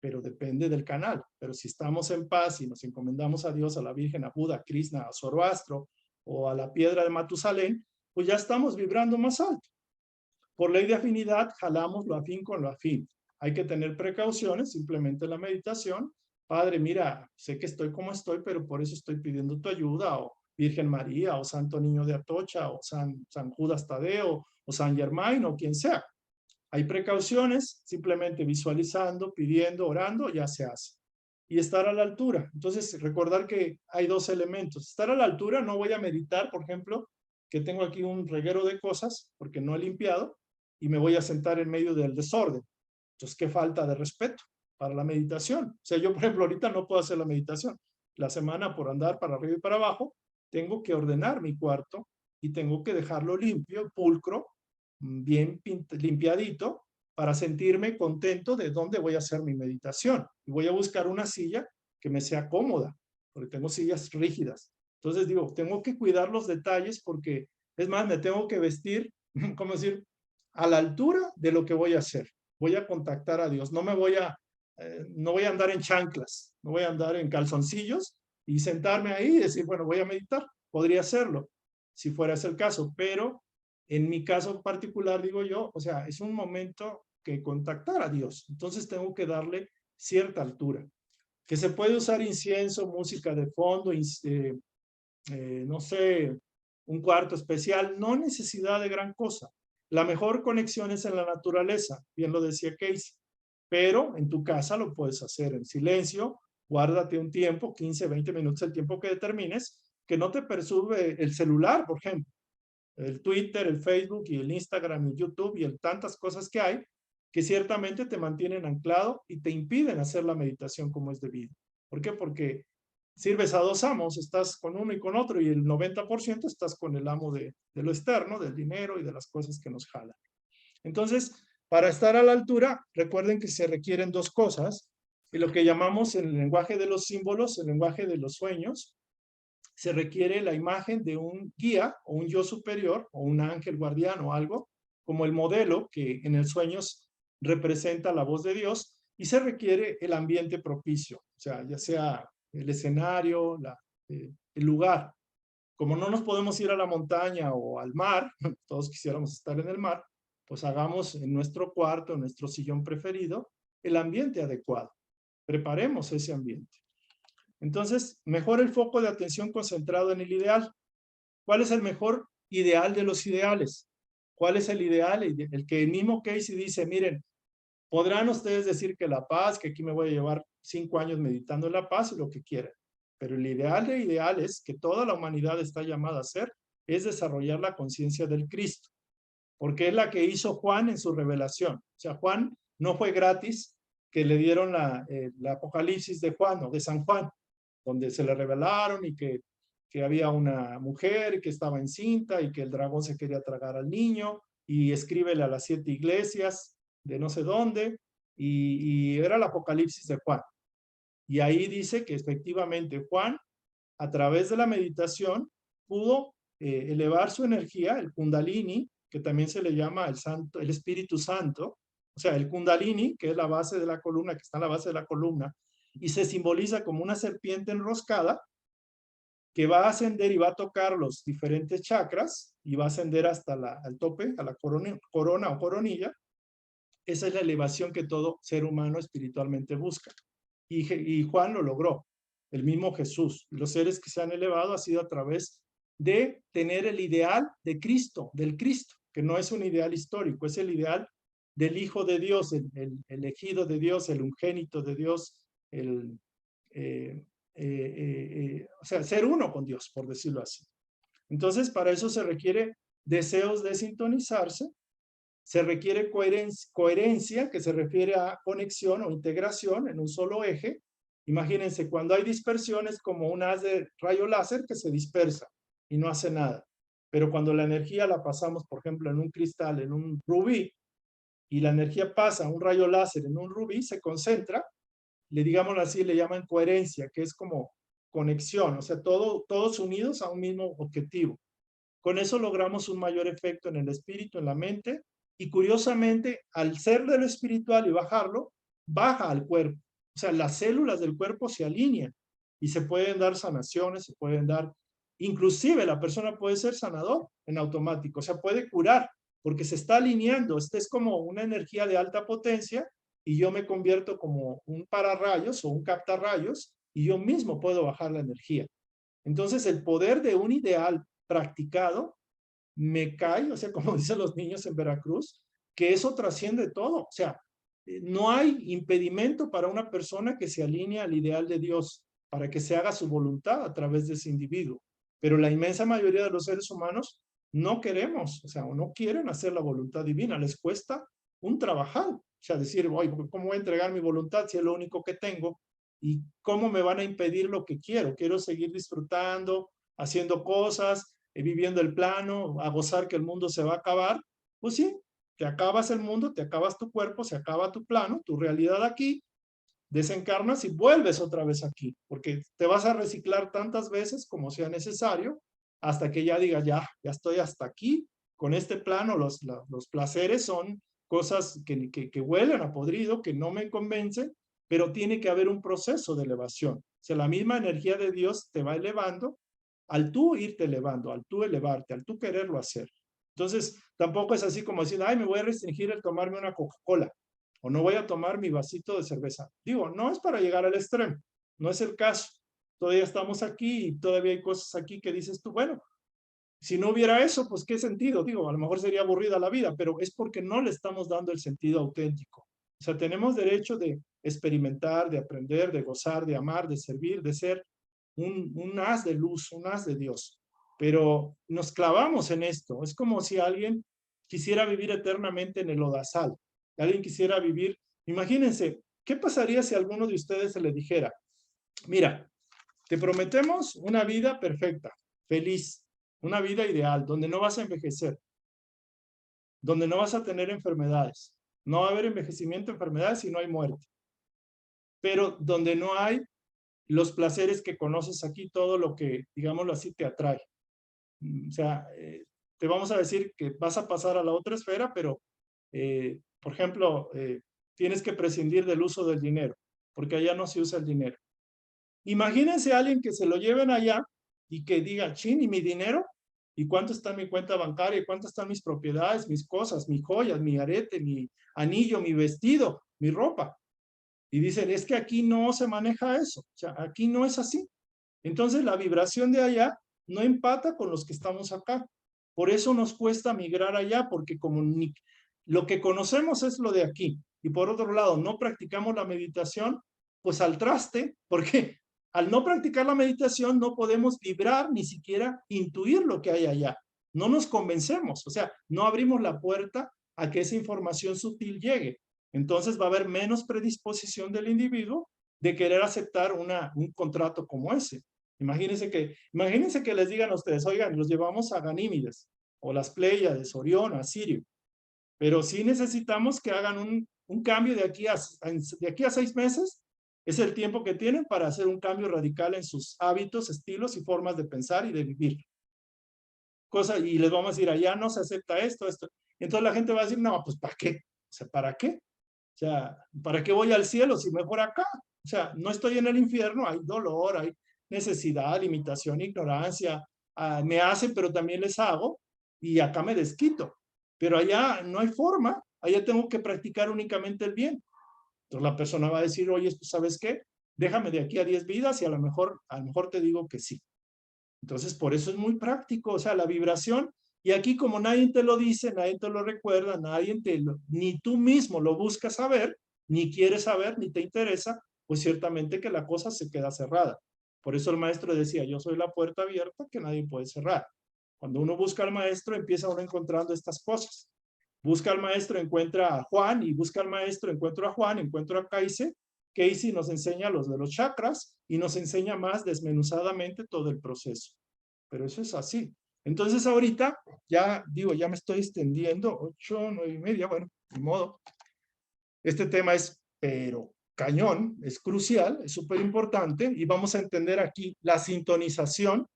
pero depende del canal. Pero si estamos en paz y nos encomendamos a Dios, a la Virgen, a Buda, a Krishna, a Zoroastro o a la piedra de Matusalén, pues ya estamos vibrando más alto. Por ley de afinidad, jalamos lo afín con lo afín. Hay que tener precauciones, simplemente la meditación. Padre, mira, sé que estoy como estoy, pero por eso estoy pidiendo tu ayuda, o Virgen María, o Santo Niño de Atocha, o San Judas Tadeo, o San Germain, o quien sea. Hay precauciones, simplemente visualizando, pidiendo, orando, ya se hace. Y estar a la altura. Entonces, recordar que hay dos elementos. Estar a la altura, no voy a meditar, por ejemplo, que tengo aquí un reguero de cosas, porque no he limpiado, y me voy a sentar en medio del desorden. Entonces, qué falta de respeto para la meditación. O sea, yo, por ejemplo, ahorita no puedo hacer la meditación. La semana, por andar para arriba y para abajo, tengo que ordenar mi cuarto y tengo que dejarlo limpio, pulcro, bien limpiadito, para sentirme contento de dónde voy a hacer mi meditación. Y voy a buscar una silla que me sea cómoda, porque tengo sillas rígidas. Entonces digo, tengo que cuidar los detalles porque, es más, me tengo que vestir, ¿cómo decir? A la altura de lo que voy a hacer. Voy a contactar a Dios. No voy a andar en chanclas, no voy a andar en calzoncillos y sentarme ahí y decir, bueno, voy a meditar. Podría hacerlo, si fuera ese el caso, pero en mi caso particular, digo yo, o sea, es un momento que contactar a Dios. Entonces tengo que darle cierta altura. Que se puede usar incienso, música de fondo, no sé, un cuarto especial, no necesidad de gran cosa. La mejor conexión es en la naturaleza, bien lo decía Casey, pero en tu casa lo puedes hacer en silencio, guárdate un tiempo, 15, 20 minutos, el tiempo que determines, que no te perturbe el celular, por ejemplo, el Twitter, el Facebook y el Instagram y YouTube y tantas cosas que hay, que ciertamente te mantienen anclado y te impiden hacer la meditación como es debido. ¿Por qué? Porque sirves a dos amos, estás con uno y con otro, y el 90% estás con el amo de lo externo, del dinero y de las cosas que nos jalan. Entonces, para estar a la altura, recuerden que se requieren dos cosas, y lo que llamamos en el lenguaje de los símbolos, el lenguaje de los sueños, se requiere la imagen de un guía o un yo superior o un ángel guardián o algo, como el modelo que en el sueños representa la voz de Dios, y se requiere el ambiente propicio, o sea, ya sea el escenario, el lugar. Como no nos podemos ir a la montaña o al mar, todos quisiéramos estar en el mar, pues hagamos en nuestro cuarto, en nuestro sillón preferido, el ambiente adecuado. Preparemos ese ambiente. Entonces, mejor el foco de atención concentrado en el ideal. ¿Cuál es el mejor ideal de los ideales? ¿Cuál es el ideal? El que el mismo Casey dice, miren, podrán ustedes decir que la paz, que aquí me voy a llevar 5 años meditando en la paz y lo que quieran. Pero el ideal de ideales que toda la humanidad está llamada a hacer es desarrollar la conciencia del Cristo, porque es la que hizo Juan en su revelación. O sea, Juan no fue gratis que le dieron la Apocalipsis de Juan o de San Juan, donde se le revelaron y que había una mujer que estaba encinta y que el dragón se quería tragar al niño, y escríbele a las 7 iglesias de no sé dónde, y era el Apocalipsis de Juan. Y ahí dice que efectivamente Juan, a través de la meditación, pudo elevar su energía, el Kundalini, que también se le llama el Espíritu Santo, o sea, el Kundalini, que es la base de la columna, que está en la base de la columna, y se simboliza como una serpiente enroscada que va a ascender y va a tocar los diferentes chakras y va a ascender hasta al tope, a la corona o coronilla. Esa es la elevación que todo ser humano espiritualmente busca. Y Juan lo logró, el mismo Jesús. Los seres que se han elevado ha sido a través de tener el ideal de Cristo, del Cristo, que no es un ideal histórico, es el ideal del Hijo de Dios, el elegido de Dios, el ungénito de Dios, o sea, ser uno con Dios, por decirlo así. Entonces, para eso se requiere deseos de sintonizarse, se requiere coherencia, que se refiere a conexión o integración en un solo eje. Imagínense, cuando hay dispersión es como un haz de rayo láser que se dispersa y no hace nada. Pero cuando la energía la pasamos, por ejemplo, en un cristal, en un rubí, y la energía pasa a un rayo láser en un rubí, se concentra, le digamos así, le llaman coherencia, que es como conexión, o sea, todos unidos a un mismo objetivo. Con eso logramos un mayor efecto en el espíritu, en la mente, y curiosamente, al ser de lo espiritual y bajarlo, baja al cuerpo. O sea, las células del cuerpo se alinean y se pueden dar sanaciones, se pueden dar, inclusive la persona puede ser sanador en automático, o sea, puede curar, porque se está alineando. Este es como una energía de alta potencia y yo me convierto como un pararrayos o un captarrayos y yo mismo puedo bajar la energía. Entonces, el poder de un ideal practicado me cae, o sea, como dicen los niños en Veracruz, que eso trasciende todo. O sea, no hay impedimento para una persona que se alinee al ideal de Dios, para que se haga su voluntad a través de ese individuo. Pero la inmensa mayoría de los seres humanos no queremos, o sea, o no quieren hacer la voluntad divina, les cuesta un trabajar. O sea, decir, oye, ¿cómo voy a entregar mi voluntad si es lo único que tengo? ¿Y cómo me van a impedir lo que quiero? Quiero seguir disfrutando, haciendo cosas, viviendo el plano, a gozar que el mundo se va a acabar. Pues sí, te acabas el mundo, te acabas tu cuerpo, se acaba tu plano, tu realidad aquí, desencarnas y vuelves otra vez aquí, porque te vas a reciclar tantas veces como sea necesario, hasta que ya digas, ya estoy hasta aquí, con este plano los placeres son cosas que huelen a podrido, que no me convencen, pero tiene que haber un proceso de elevación. O sea, la misma energía de Dios te va elevando al tú irte elevando, al tú elevarte, al tú quererlo hacer. Entonces, tampoco es así como decir, ay, me voy a restringir el tomarme una Coca-Cola o no voy a tomar mi vasito de cerveza. Digo, no es para llegar al extremo, no es el caso. Todavía estamos aquí y todavía hay cosas aquí que dices tú, bueno, si no hubiera eso, pues qué sentido. Digo, a lo mejor sería aburrida la vida, pero es porque no le estamos dando el sentido auténtico. O sea, tenemos derecho de experimentar, de aprender, de gozar, de amar, de servir, de ser un haz de luz, un haz de Dios. Pero nos clavamos en esto. Es como si alguien quisiera vivir eternamente en el lodazal. Alguien quisiera vivir, imagínense, ¿qué pasaría si a alguno de ustedes se le dijera, mira, te prometemos una vida perfecta, feliz, una vida ideal, donde no vas a envejecer, donde no vas a tener enfermedades, no va a haber envejecimiento, enfermedades y no hay muerte, pero donde no hay los placeres que conoces aquí, todo lo que, digámoslo así, te atrae. O sea, te vamos a decir que vas a pasar a la otra esfera, pero, por ejemplo, tienes que prescindir del uso del dinero, porque allá no se usa el dinero. Imagínense a alguien que se lo lleven allá y que diga, chin, ¿y mi dinero? ¿Y cuánto está en mi cuenta bancaria? ¿Y cuánto están mis propiedades, mis cosas, mis joyas, mi arete, mi anillo, mi vestido, mi ropa? Y dicen, es que aquí no se maneja eso. O sea, aquí no es así. Entonces la vibración de allá no empata con los que estamos acá. Por eso nos cuesta migrar allá, porque como lo que conocemos es lo de aquí. Y por otro lado, no practicamos la meditación, pues al traste, porque al no practicar la meditación no podemos vibrar, ni siquiera intuir lo que hay allá. No nos convencemos, o sea, no abrimos la puerta a que esa información sutil llegue. Entonces va a haber menos predisposición del individuo de querer aceptar un contrato como ese. Imagínense que les digan a ustedes, oigan, los llevamos a Ganímedes, o las Pléyades, Orión, a Sirio, pero sí necesitamos que hagan un cambio de aquí a 6 meses, es el tiempo que tienen para hacer un cambio radical en sus hábitos, estilos y formas de pensar y de vivir. Y les vamos a decir, allá no se acepta esto. Entonces la gente va a decir, no, pues ¿para qué? O sea, ¿para qué? O sea, ¿para qué voy al cielo si mejor acá? O sea, no estoy en el infierno, hay dolor, hay necesidad, limitación, ignorancia, me hacen, pero también les hago, y acá me desquito. Pero allá no hay forma, allá tengo que practicar únicamente el bien. Entonces la persona va a decir, oye, ¿tú sabes qué? Déjame de aquí a 10 vidas y a lo mejor te digo que sí. Entonces, por eso es muy práctico, o sea, la vibración. Y aquí como nadie te lo dice, nadie te lo recuerda, ni tú mismo lo buscas saber, ni quieres saber, ni te interesa, pues ciertamente que la cosa se queda cerrada. Por eso el maestro decía, yo soy la puerta abierta que nadie puede cerrar. Cuando uno busca al maestro, empieza uno encontrando estas cosas. Busca al maestro, encuentra a Juan, y busca al maestro, encuentro a Juan, encuentro a Casey. Casey nos enseña los de los chakras y nos enseña más desmenuzadamente todo el proceso. Pero eso es así. Entonces ahorita, ya digo, ya me estoy extendiendo, 8, 9:30, bueno, de modo. Este tema es, pero cañón, es crucial, es súper importante, y vamos a entender aquí la sintonización,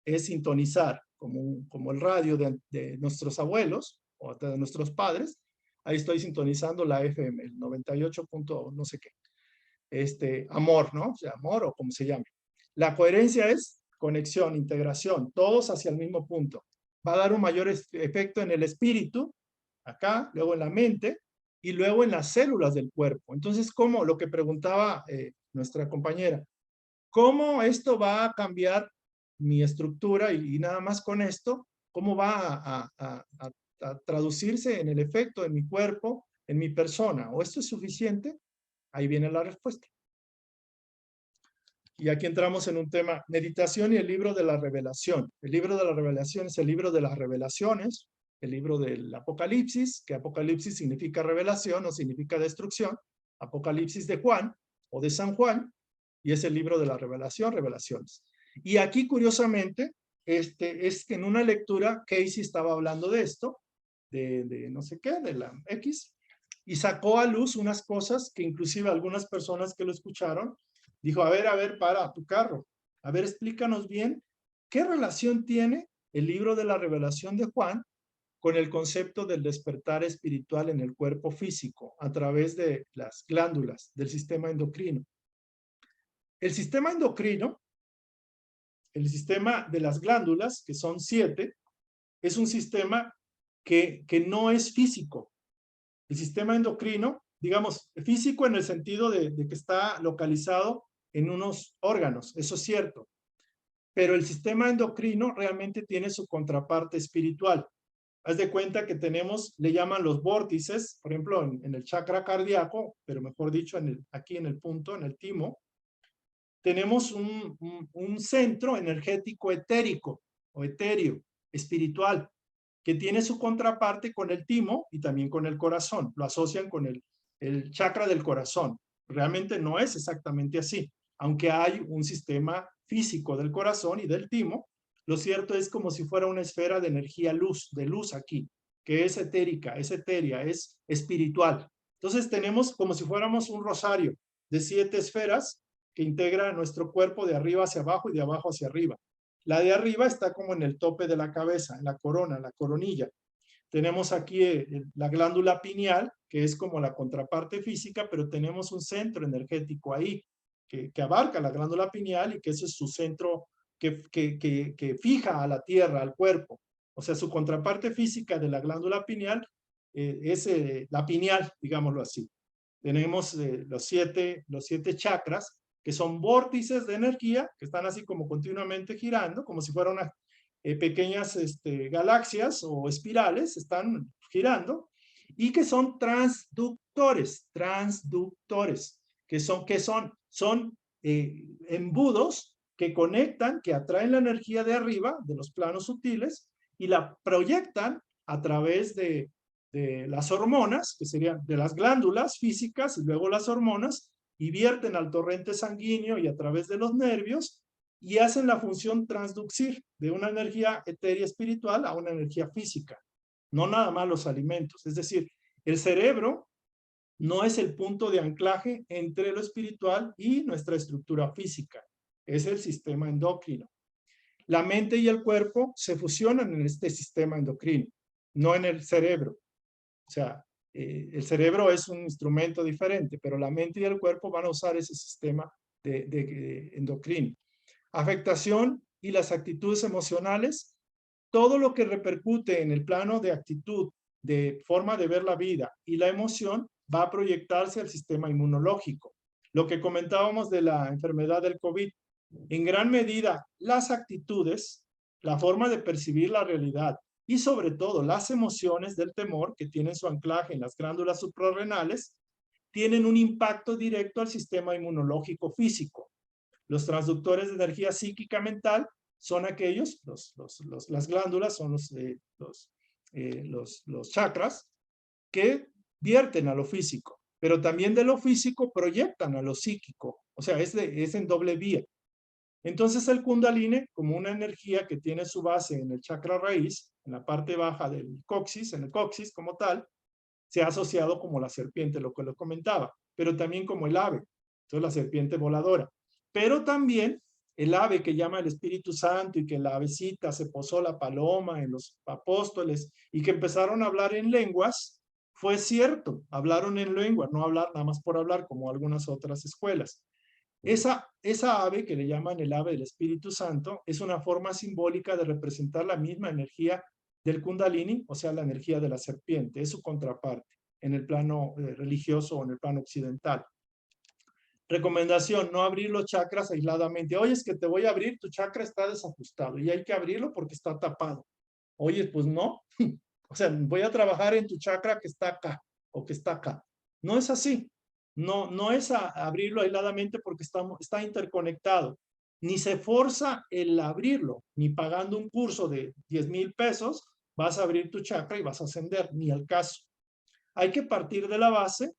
es sintonizar como el radio de nuestros abuelos, o de nuestros padres. Ahí estoy sintonizando la FM, el 98 punto no sé qué. Amor, ¿no? O sea, amor o como se llame. La coherencia es conexión, integración, todos hacia el mismo punto. Va a dar un mayor efecto en el espíritu, acá, luego en la mente, y luego en las células del cuerpo. Entonces, ¿cómo? Lo que preguntaba nuestra compañera, ¿cómo esto va a cambiar mi estructura y nada más con esto? ¿Cómo va a traducirse en el efecto de mi cuerpo, en mi persona? ¿O esto es suficiente? Ahí viene la respuesta. Y aquí entramos en un tema, meditación y el libro de la revelación. El libro de la revelación es el libro de las revelaciones, el libro del Apocalipsis, que Apocalipsis significa revelación o significa destrucción, Apocalipsis de Juan o de San Juan, y es el libro de la revelación, revelaciones. Y aquí, curiosamente, es que en una lectura, Casey estaba hablando de esto, de no sé qué, de la X, y sacó a luz unas cosas que inclusive algunas personas que lo escucharon, dijo, a ver, para tu carro, a ver, explícanos bien, ¿qué relación tiene el libro de la revelación de Juan con el concepto del despertar espiritual en el cuerpo físico a través de las glándulas del sistema endocrino? El sistema endocrino, el sistema de las glándulas, que son 7, es un sistema que no es físico. El sistema endocrino, digamos, físico en el sentido de que está localizado en unos órganos, eso es cierto. Pero el sistema endocrino realmente tiene su contraparte espiritual. Haz de cuenta que tenemos, le llaman los vórtices, por ejemplo, en el chakra cardíaco, pero mejor dicho, aquí en el punto, en el timo, tenemos un centro energético etérico o etéreo, espiritual, que tiene su contraparte con el timo y también con el corazón. Lo asocian con el chakra del corazón. Realmente no es exactamente así. Aunque hay un sistema físico del corazón y del timo, lo cierto es como si fuera una esfera de energía de luz aquí, que es etérica, es etérea, es espiritual. Entonces tenemos como si fuéramos un rosario de 7 esferas que integra nuestro cuerpo de arriba hacia abajo y de abajo hacia arriba. La de arriba está como en el tope de la cabeza, en la corona, la coronilla. Tenemos aquí la glándula pineal, que es como la contraparte física, pero tenemos un centro energético ahí, que abarca la glándula pineal y que ese es su centro que fija a la tierra, al cuerpo. O sea, su contraparte física de la glándula pineal es la pineal, digámoslo así. Tenemos los siete chakras, que son vórtices de energía, que están así como continuamente girando, como si fueran unas pequeñas galaxias o espirales, están girando, y que son transductores, que son embudos que conectan, que atraen la energía de arriba, de los planos sutiles, y la proyectan a través de las hormonas, que serían de las glándulas físicas, y luego las hormonas, y vierten al torrente sanguíneo y a través de los nervios, y hacen la función transducir de una energía etérea espiritual a una energía física. No nada más los alimentos. Es decir, el cerebro no es el punto de anclaje entre lo espiritual y nuestra estructura física. Es el sistema endocrino. La mente y el cuerpo se fusionan en este sistema endocrino, no en el cerebro. O sea, el cerebro es un instrumento diferente, pero la mente y el cuerpo van a usar ese sistema de endocrino. Afectación y las actitudes emocionales, todo lo que repercute en el plano de actitud, de forma de ver la vida y la emoción, va a proyectarse al sistema inmunológico. Lo que comentábamos de la enfermedad del COVID, en gran medida las actitudes, la forma de percibir la realidad y sobre todo las emociones del temor que tienen su anclaje en las glándulas suprarrenales, tienen un impacto directo al sistema inmunológico físico. Los transductores de energía psíquica mental son aquellos, las glándulas son los chakras que vierten a lo físico, pero también de lo físico proyectan a lo psíquico, o sea, es en doble vía. Entonces el Kundalini, como una energía que tiene su base en el chakra raíz, en la parte baja del coxis, en el coxis como tal, se ha asociado como la serpiente, lo que lo comentaba, pero también como el ave, entonces la serpiente voladora. Pero también el ave que llama el Espíritu Santo y que en la avecita se posó la paloma en los apóstoles y que empezaron a hablar en lenguas, fue cierto, hablaron en lengua, no hablar nada más por hablar como algunas otras escuelas. Esa ave que le llaman el ave del Espíritu Santo es una forma simbólica de representar la misma energía del Kundalini, o sea, la energía de la serpiente, es su contraparte en el plano religioso o en el plano occidental. Recomendación, no abrir los chakras aisladamente. Oye, es que te voy a abrir, tu chakra está desajustado y hay que abrirlo porque está tapado. Oye, pues no. O sea, voy a trabajar en tu chakra que está acá o que está acá. No es así. No es abrirlo aisladamente porque está interconectado. Ni se forza el abrirlo, ni pagando un curso de 10,000 pesos vas a abrir tu chakra y vas a ascender, ni al caso. Hay que partir de la base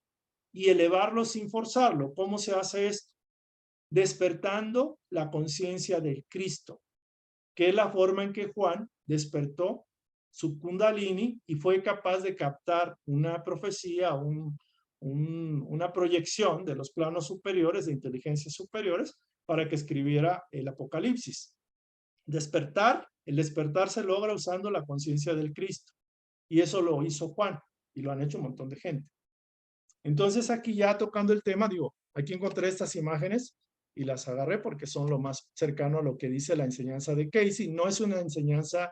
y elevarlo sin forzarlo. ¿Cómo se hace esto? Despertando la conciencia del Cristo, que es la forma en que Juan despertó su Kundalini y fue capaz de captar una profecía, una proyección de los planos superiores, de inteligencias superiores, para que escribiera el Apocalipsis. El despertar se logra usando la conciencia del Cristo. Y eso lo hizo Juan, y lo han hecho un montón de gente. Entonces aquí ya tocando el tema, digo, aquí encontré estas imágenes y las agarré porque son lo más cercano a lo que dice la enseñanza de Casey. No es una enseñanza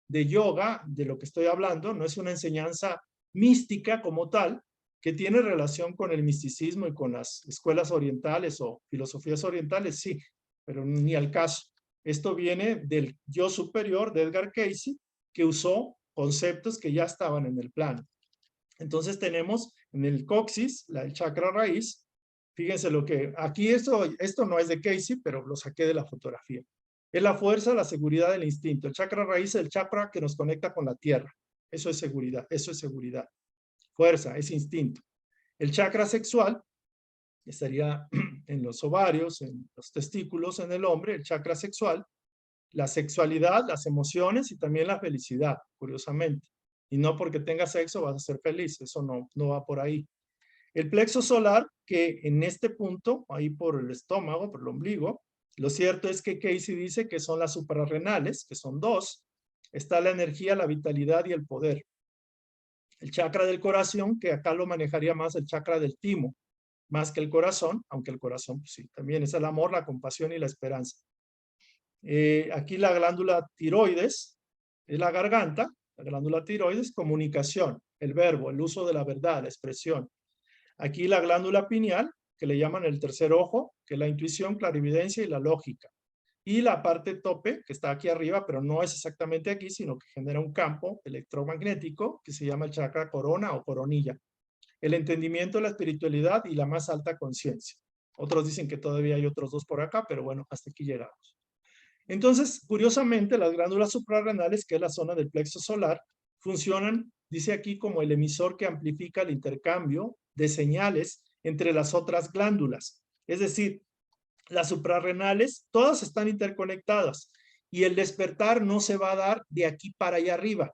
de yoga, de lo que estoy hablando, no es una enseñanza mística como tal, que tiene relación con el misticismo y con las escuelas orientales o filosofías orientales, sí, pero ni al caso. Esto viene del yo superior de Edgar Casey, que usó conceptos que ya estaban en el plano. Entonces tenemos en el coxis, el chakra raíz. Fíjense lo que, aquí esto no es de Casey, pero lo saqué de la fotografía. Es la fuerza, la seguridad, el instinto. El chakra raíz es el chakra que nos conecta con la tierra. Eso es seguridad, eso es seguridad. Fuerza, es instinto. El chakra sexual estaría en los ovarios, en los testículos, en el hombre, el chakra sexual. La sexualidad, las emociones y también la felicidad, curiosamente. Y no porque tengas sexo vas a ser feliz, eso no va por ahí. El plexo solar, que en este punto, ahí por el estómago, por el ombligo, lo cierto es que Casey dice que son las suprarrenales, que son dos. Está la energía, la vitalidad y el poder. El chakra del corazón, que acá lo manejaría más el chakra del timo, más que el corazón, aunque el corazón, pues sí, también es el amor, la compasión y la esperanza. Aquí la glándula tiroides es la garganta, la glándula tiroides, comunicación, el verbo, el uso de la verdad, la expresión. Aquí la glándula pineal, que le llaman el tercer ojo, que es la intuición, clarividencia y la lógica. Y la parte tope, que está aquí arriba, pero no es exactamente aquí, sino que genera un campo electromagnético que se llama el chakra corona o coronilla. El entendimiento, la espiritualidad y la más alta conciencia. Otros dicen que todavía hay otros dos por acá, pero bueno, hasta aquí llegamos. Entonces, curiosamente, las glándulas suprarrenales, que es la zona del plexo solar, funcionan, dice aquí, como el emisor que amplifica el intercambio de señales entre las otras glándulas. Es decir, las suprarrenales, todas están interconectadas y el despertar no se va a dar de aquí para allá arriba.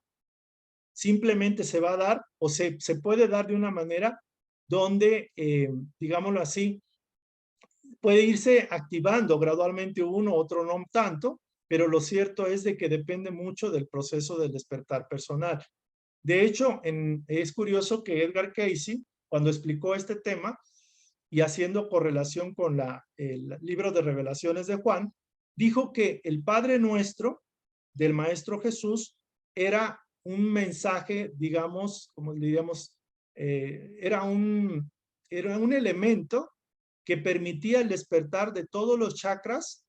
Simplemente se va a dar o se puede dar de una manera donde, digámoslo así, puede irse activando gradualmente uno, otro no tanto, pero lo cierto es de que depende mucho del proceso del despertar personal. De hecho, es curioso que Edgar Casey, cuando explicó este tema y haciendo correlación con el libro de Revelaciones de Juan, dijo que el Padre Nuestro del Maestro Jesús era un mensaje, digamos, como diríamos, era un elemento que permitía el despertar de todos los chakras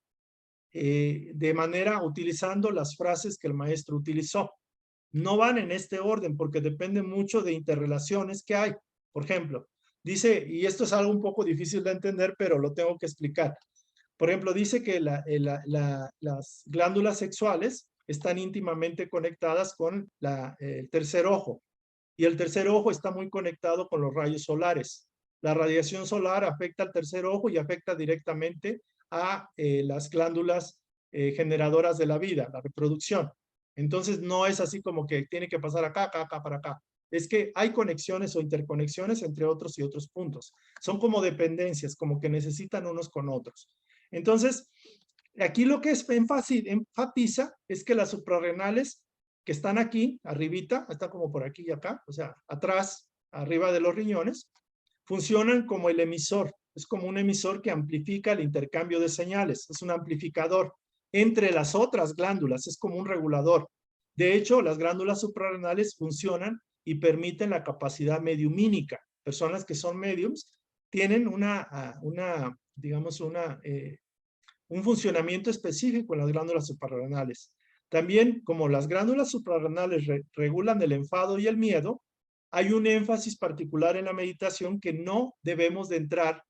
de manera utilizando las frases que el maestro utilizó. No van en este orden porque depende mucho de interrelaciones que hay. Por ejemplo, dice, y esto es algo un poco difícil de entender, pero lo tengo que explicar. Por ejemplo, dice que las glándulas sexuales están íntimamente conectadas con el tercer ojo. Y el tercer ojo está muy conectado con los rayos solares. La radiación solar afecta al tercer ojo y afecta directamente a las glándulas generadoras de la vida, la reproducción. Entonces no es así como que tiene que pasar acá, acá, acá, para acá. Es que hay conexiones o interconexiones entre otros y otros puntos. Son como dependencias, como que necesitan unos con otros. Entonces, aquí lo que enfatiza es que las suprarrenales que están aquí, arribita, están como por aquí y acá, o sea, atrás, arriba de los riñones, funcionan como el emisor. Es como un emisor que amplifica el intercambio de señales. Es un amplificador entre las otras glándulas. Es como un regulador. De hecho, las glándulas suprarrenales funcionan y permiten la capacidad mediumínica. Personas que son mediums tienen digamos, un funcionamiento específico en las glándulas suprarrenales. También, como las glándulas suprarrenales regulan el enfado y el miedo, hay un énfasis particular en la meditación que no debemos de entrar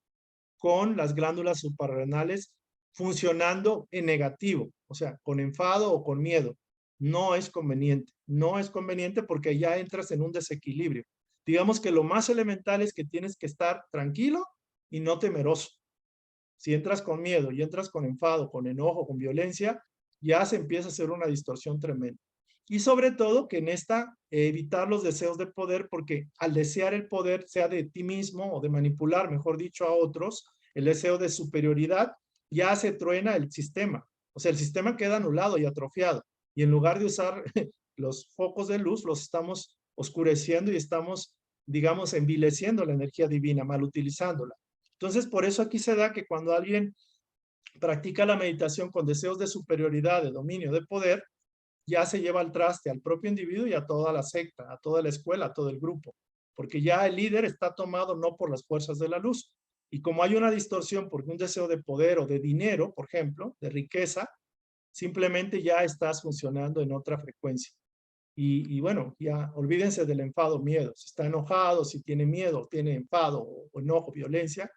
con las glándulas suprarrenales funcionando en negativo, o sea, con enfado o con miedo. No es conveniente, no es conveniente porque ya entras en un desequilibrio. Digamos que lo más elemental es que tienes que estar tranquilo y no temeroso. Si entras con miedo y entras con enfado, con enojo, con violencia, ya se empieza a hacer una distorsión tremenda. Y sobre todo que en esta, evitar los deseos de poder, porque al desear el poder, sea de ti mismo o de manipular, mejor dicho, a otros, el deseo de superioridad, ya se truena el sistema. O sea, el sistema queda anulado y atrofiado. Y en lugar de usar los focos de luz, los estamos oscureciendo y estamos, digamos, envileciendo la energía divina, mal utilizándola. Entonces, por eso aquí se da que cuando alguien practica la meditación con deseos de superioridad, de dominio, de poder, ya se lleva al traste al propio individuo y a toda la secta, a toda la escuela, a todo el grupo, porque ya el líder está tomado no por las fuerzas de la luz. Y como hay una distorsión por un deseo de poder o de dinero, por ejemplo, de riqueza, simplemente ya estás funcionando en otra frecuencia. Y bueno, ya olvídense del enfado, miedo. Si está enojado, si tiene miedo, tiene enfado o enojo, violencia,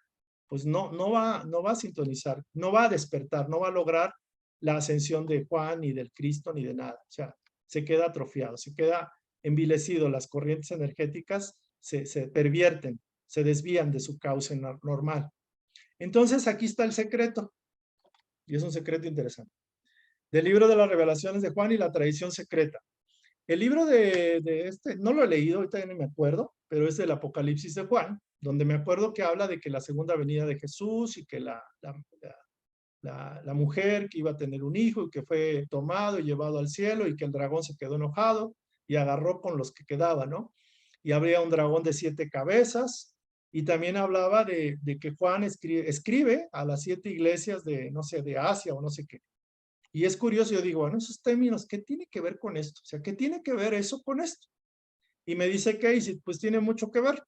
pues no va a sintonizar, no va a despertar, no va a lograr la ascensión de Juan, ni del Cristo, ni de nada. O sea, se queda atrofiado, se queda envilecido. Las corrientes energéticas se pervierten, se desvían de su cauce normal. Entonces, aquí está el secreto, y es un secreto interesante, del libro de las revelaciones de Juan y la tradición secreta. El libro de este, no lo he leído, ahorita ya no me acuerdo, pero es del Apocalipsis de Juan, donde me acuerdo que habla de que la segunda venida de Jesús y que la mujer que iba a tener un hijo y que fue tomado y llevado al cielo y que el dragón se quedó enojado y agarró con los que quedaban, ¿no? Y habría un dragón de 7 cabezas y también hablaba de que Juan escribe a las 7 iglesias de, no sé, de Asia o no sé qué. Y es curioso, yo digo, bueno, esos términos, ¿qué tiene que ver con esto? O sea, ¿qué tiene que ver eso con esto? Y me dice Casey, pues tiene mucho que ver,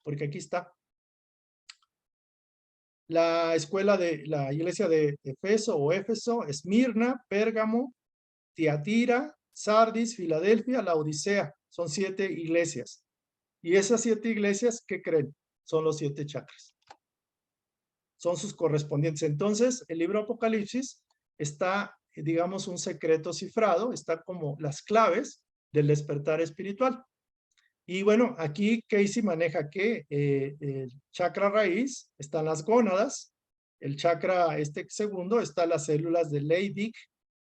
porque aquí está. La escuela de la iglesia de Efeso o Éfeso, Esmirna, Pérgamo, Tiatira, Sardis, Filadelfia, la Odisea. Son 7 iglesias. Y esas 7 iglesias, ¿qué creen? Son los 7 chakras. Son sus correspondientes. Entonces, el libro Apocalipsis está, digamos, un secreto cifrado, está como las claves del despertar espiritual. Y bueno, aquí Casey maneja que el chakra raíz están las gónadas, el chakra segundo está las células de Leydig,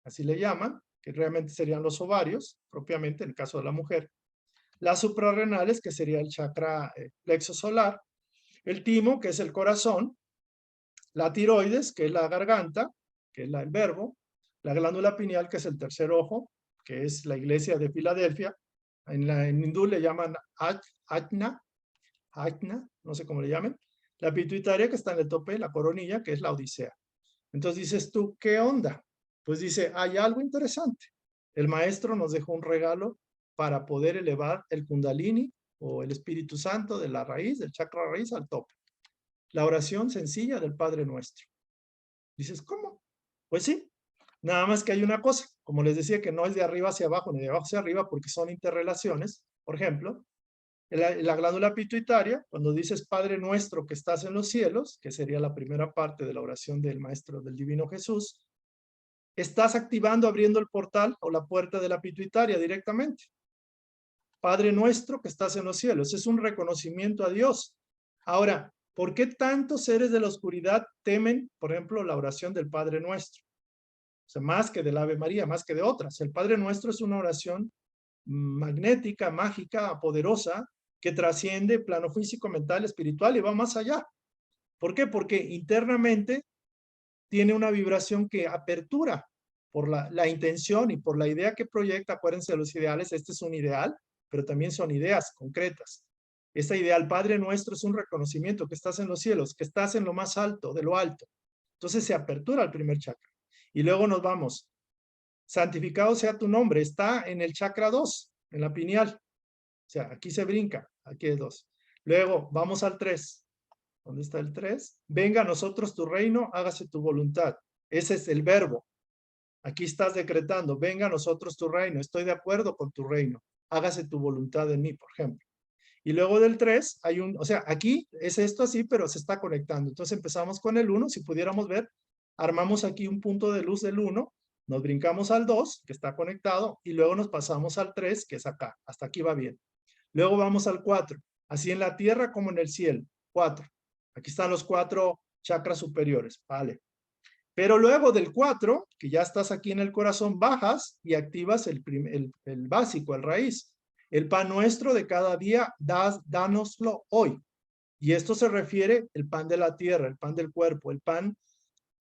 así le llaman, que realmente serían los ovarios, propiamente en el caso de la mujer. Las suprarrenales, que sería el chakra plexo solar, el timo, que es el corazón, la tiroides, que es la garganta, que es el verbo, la glándula pineal, que es el tercer ojo, que es la iglesia de Filadelfia. En hindú le llaman Ajna, no sé cómo le llamen. La pituitaria, que está en el tope, la coronilla, que es la Odisea. Entonces dices tú, ¿qué onda? Pues dice, hay algo interesante. El maestro nos dejó un regalo para poder elevar el Kundalini o el Espíritu Santo de la raíz, del chakra raíz al tope. La oración sencilla del Padre Nuestro. Dices, ¿cómo? Pues sí, nada más que hay una cosa, como les decía, que no es de arriba hacia abajo ni de abajo hacia arriba porque son interrelaciones. Por ejemplo, la glándula pituitaria, cuando dices Padre Nuestro que estás en los cielos, que sería la primera parte de la oración del Maestro del Divino Jesús, estás activando, abriendo el portal o la puerta de la pituitaria directamente. Padre Nuestro que estás en los cielos, es un reconocimiento a Dios. Ahora, ¿Por qué tantos seres de la oscuridad temen, por ejemplo, la oración del Padre Nuestro? O sea, más que del Ave María, más que de otras. El Padre Nuestro es una oración magnética, mágica, poderosa, que trasciende plano físico, mental, espiritual y va más allá. ¿Por qué? Porque internamente tiene una vibración que apertura por la intención y por la idea que proyecta. Acuérdense de los ideales, este es un ideal, pero también son ideas concretas. Esta idea del Padre Nuestro es un reconocimiento que estás en los cielos, que estás en lo más alto, de lo alto. Entonces se apertura el primer chakra. Y luego nos vamos. Santificado sea tu nombre, está en el chakra 2, en la pineal. O sea, aquí se brinca, aquí es 2. Luego vamos al 3. ¿Dónde está el 3? Venga a nosotros tu reino, hágase tu voluntad. Ese es el verbo. Aquí estás decretando, venga a nosotros tu reino, estoy de acuerdo con tu reino, hágase tu voluntad en mí, por ejemplo. Y luego del 3 hay un, o sea, aquí es esto así, pero se está conectando. Entonces empezamos con el 1, si pudiéramos ver, armamos aquí un punto de luz del 1, nos brincamos al 2, que está conectado, y luego nos pasamos al 3, que es acá. Hasta aquí va bien. Luego vamos al 4, así en la tierra como en el cielo. 4. Aquí están los 4 chakras superiores, vale. Pero luego del 4, que ya estás aquí en el corazón, bajas y activas el básico, el raíz. El pan nuestro de cada día, dánoslo hoy. Y esto se refiere al pan de la tierra, el pan del cuerpo, el pan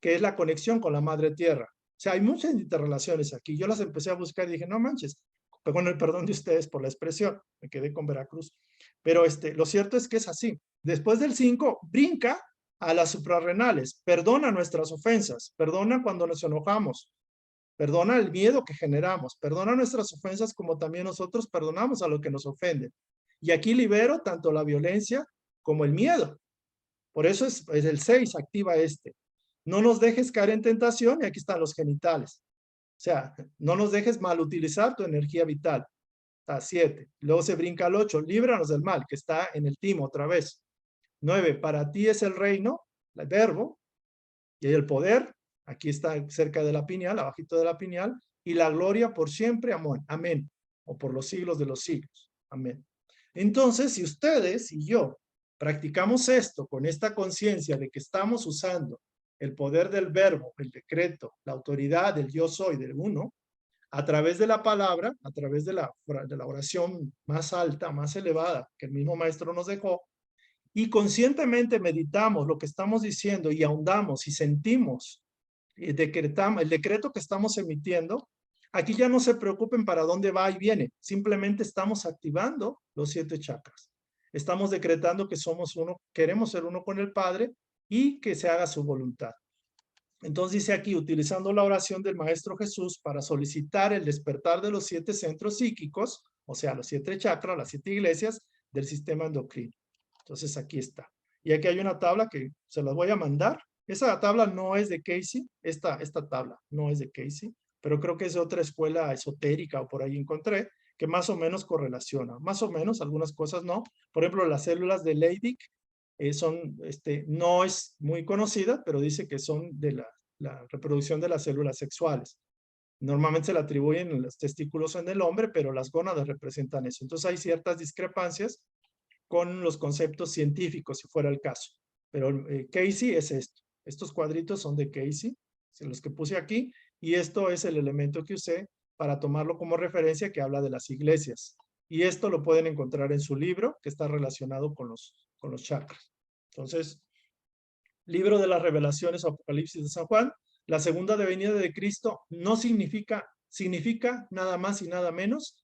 que es la conexión con la madre tierra. O sea, hay muchas interrelaciones aquí. Yo las empecé a buscar y dije, no manches, con el perdón de ustedes por la expresión, me quedé con Veracruz. Pero lo cierto es que es así. Después del 5, brinca a las suprarrenales, perdona nuestras ofensas, perdona cuando nos enojamos, perdona el miedo que generamos, perdona nuestras ofensas como también nosotros perdonamos a lo que nos ofenden. Y aquí libero tanto la violencia como el miedo. Por eso es el 6, activa este. No nos dejes caer en tentación, y aquí están los genitales. O sea, no nos dejes mal utilizar tu energía vital. Está 7. Luego se brinca al 8, líbranos del mal, que está en el timo otra vez. 9, para ti es el reino, el verbo, y el poder, aquí está cerca de la pineal, abajito de la pineal, y la gloria por siempre, amén, amén, o por los siglos de los siglos, amén. Entonces, si ustedes y yo practicamos esto con esta conciencia de que estamos usando el poder del verbo, el decreto, la autoridad del yo soy, del uno, a través de la palabra, a través de la oración más alta, más elevada, que el mismo maestro nos dejó, y conscientemente meditamos lo que estamos diciendo y ahondamos y sentimos y decretamos el decreto que estamos emitiendo, aquí ya no se preocupen para dónde va y viene, simplemente estamos activando los 7 chakras. Estamos decretando que somos uno, queremos ser uno con el Padre y que se haga su voluntad. Entonces dice aquí, utilizando la oración del Maestro Jesús para solicitar el despertar de los 7 centros psíquicos, o sea, los 7 chakras, las 7 iglesias del sistema endocrino. Entonces aquí está. Y aquí hay una tabla que se las voy a mandar. Esa tabla no es de Casey, esta tabla no es de Casey, pero creo que es de otra escuela esotérica o por ahí encontré, que más o menos correlaciona. Más o menos, algunas cosas no. Por ejemplo, las células de Leydig no es muy conocida, pero dice que son de la reproducción de las células sexuales. Normalmente se le atribuyen en los testículos en el hombre, pero las gónadas representan eso. Entonces hay ciertas discrepancias con los conceptos científicos, si fuera el caso. Pero Casey es esto. Estos cuadritos son de Casey, los que puse aquí, y esto es el elemento que usé para tomarlo como referencia, que habla de las iglesias. Y esto lo pueden encontrar en su libro, que está relacionado con los chakras. Entonces, libro de las revelaciones o Apocalipsis de San Juan, la segunda venida de Cristo no significa nada más y nada menos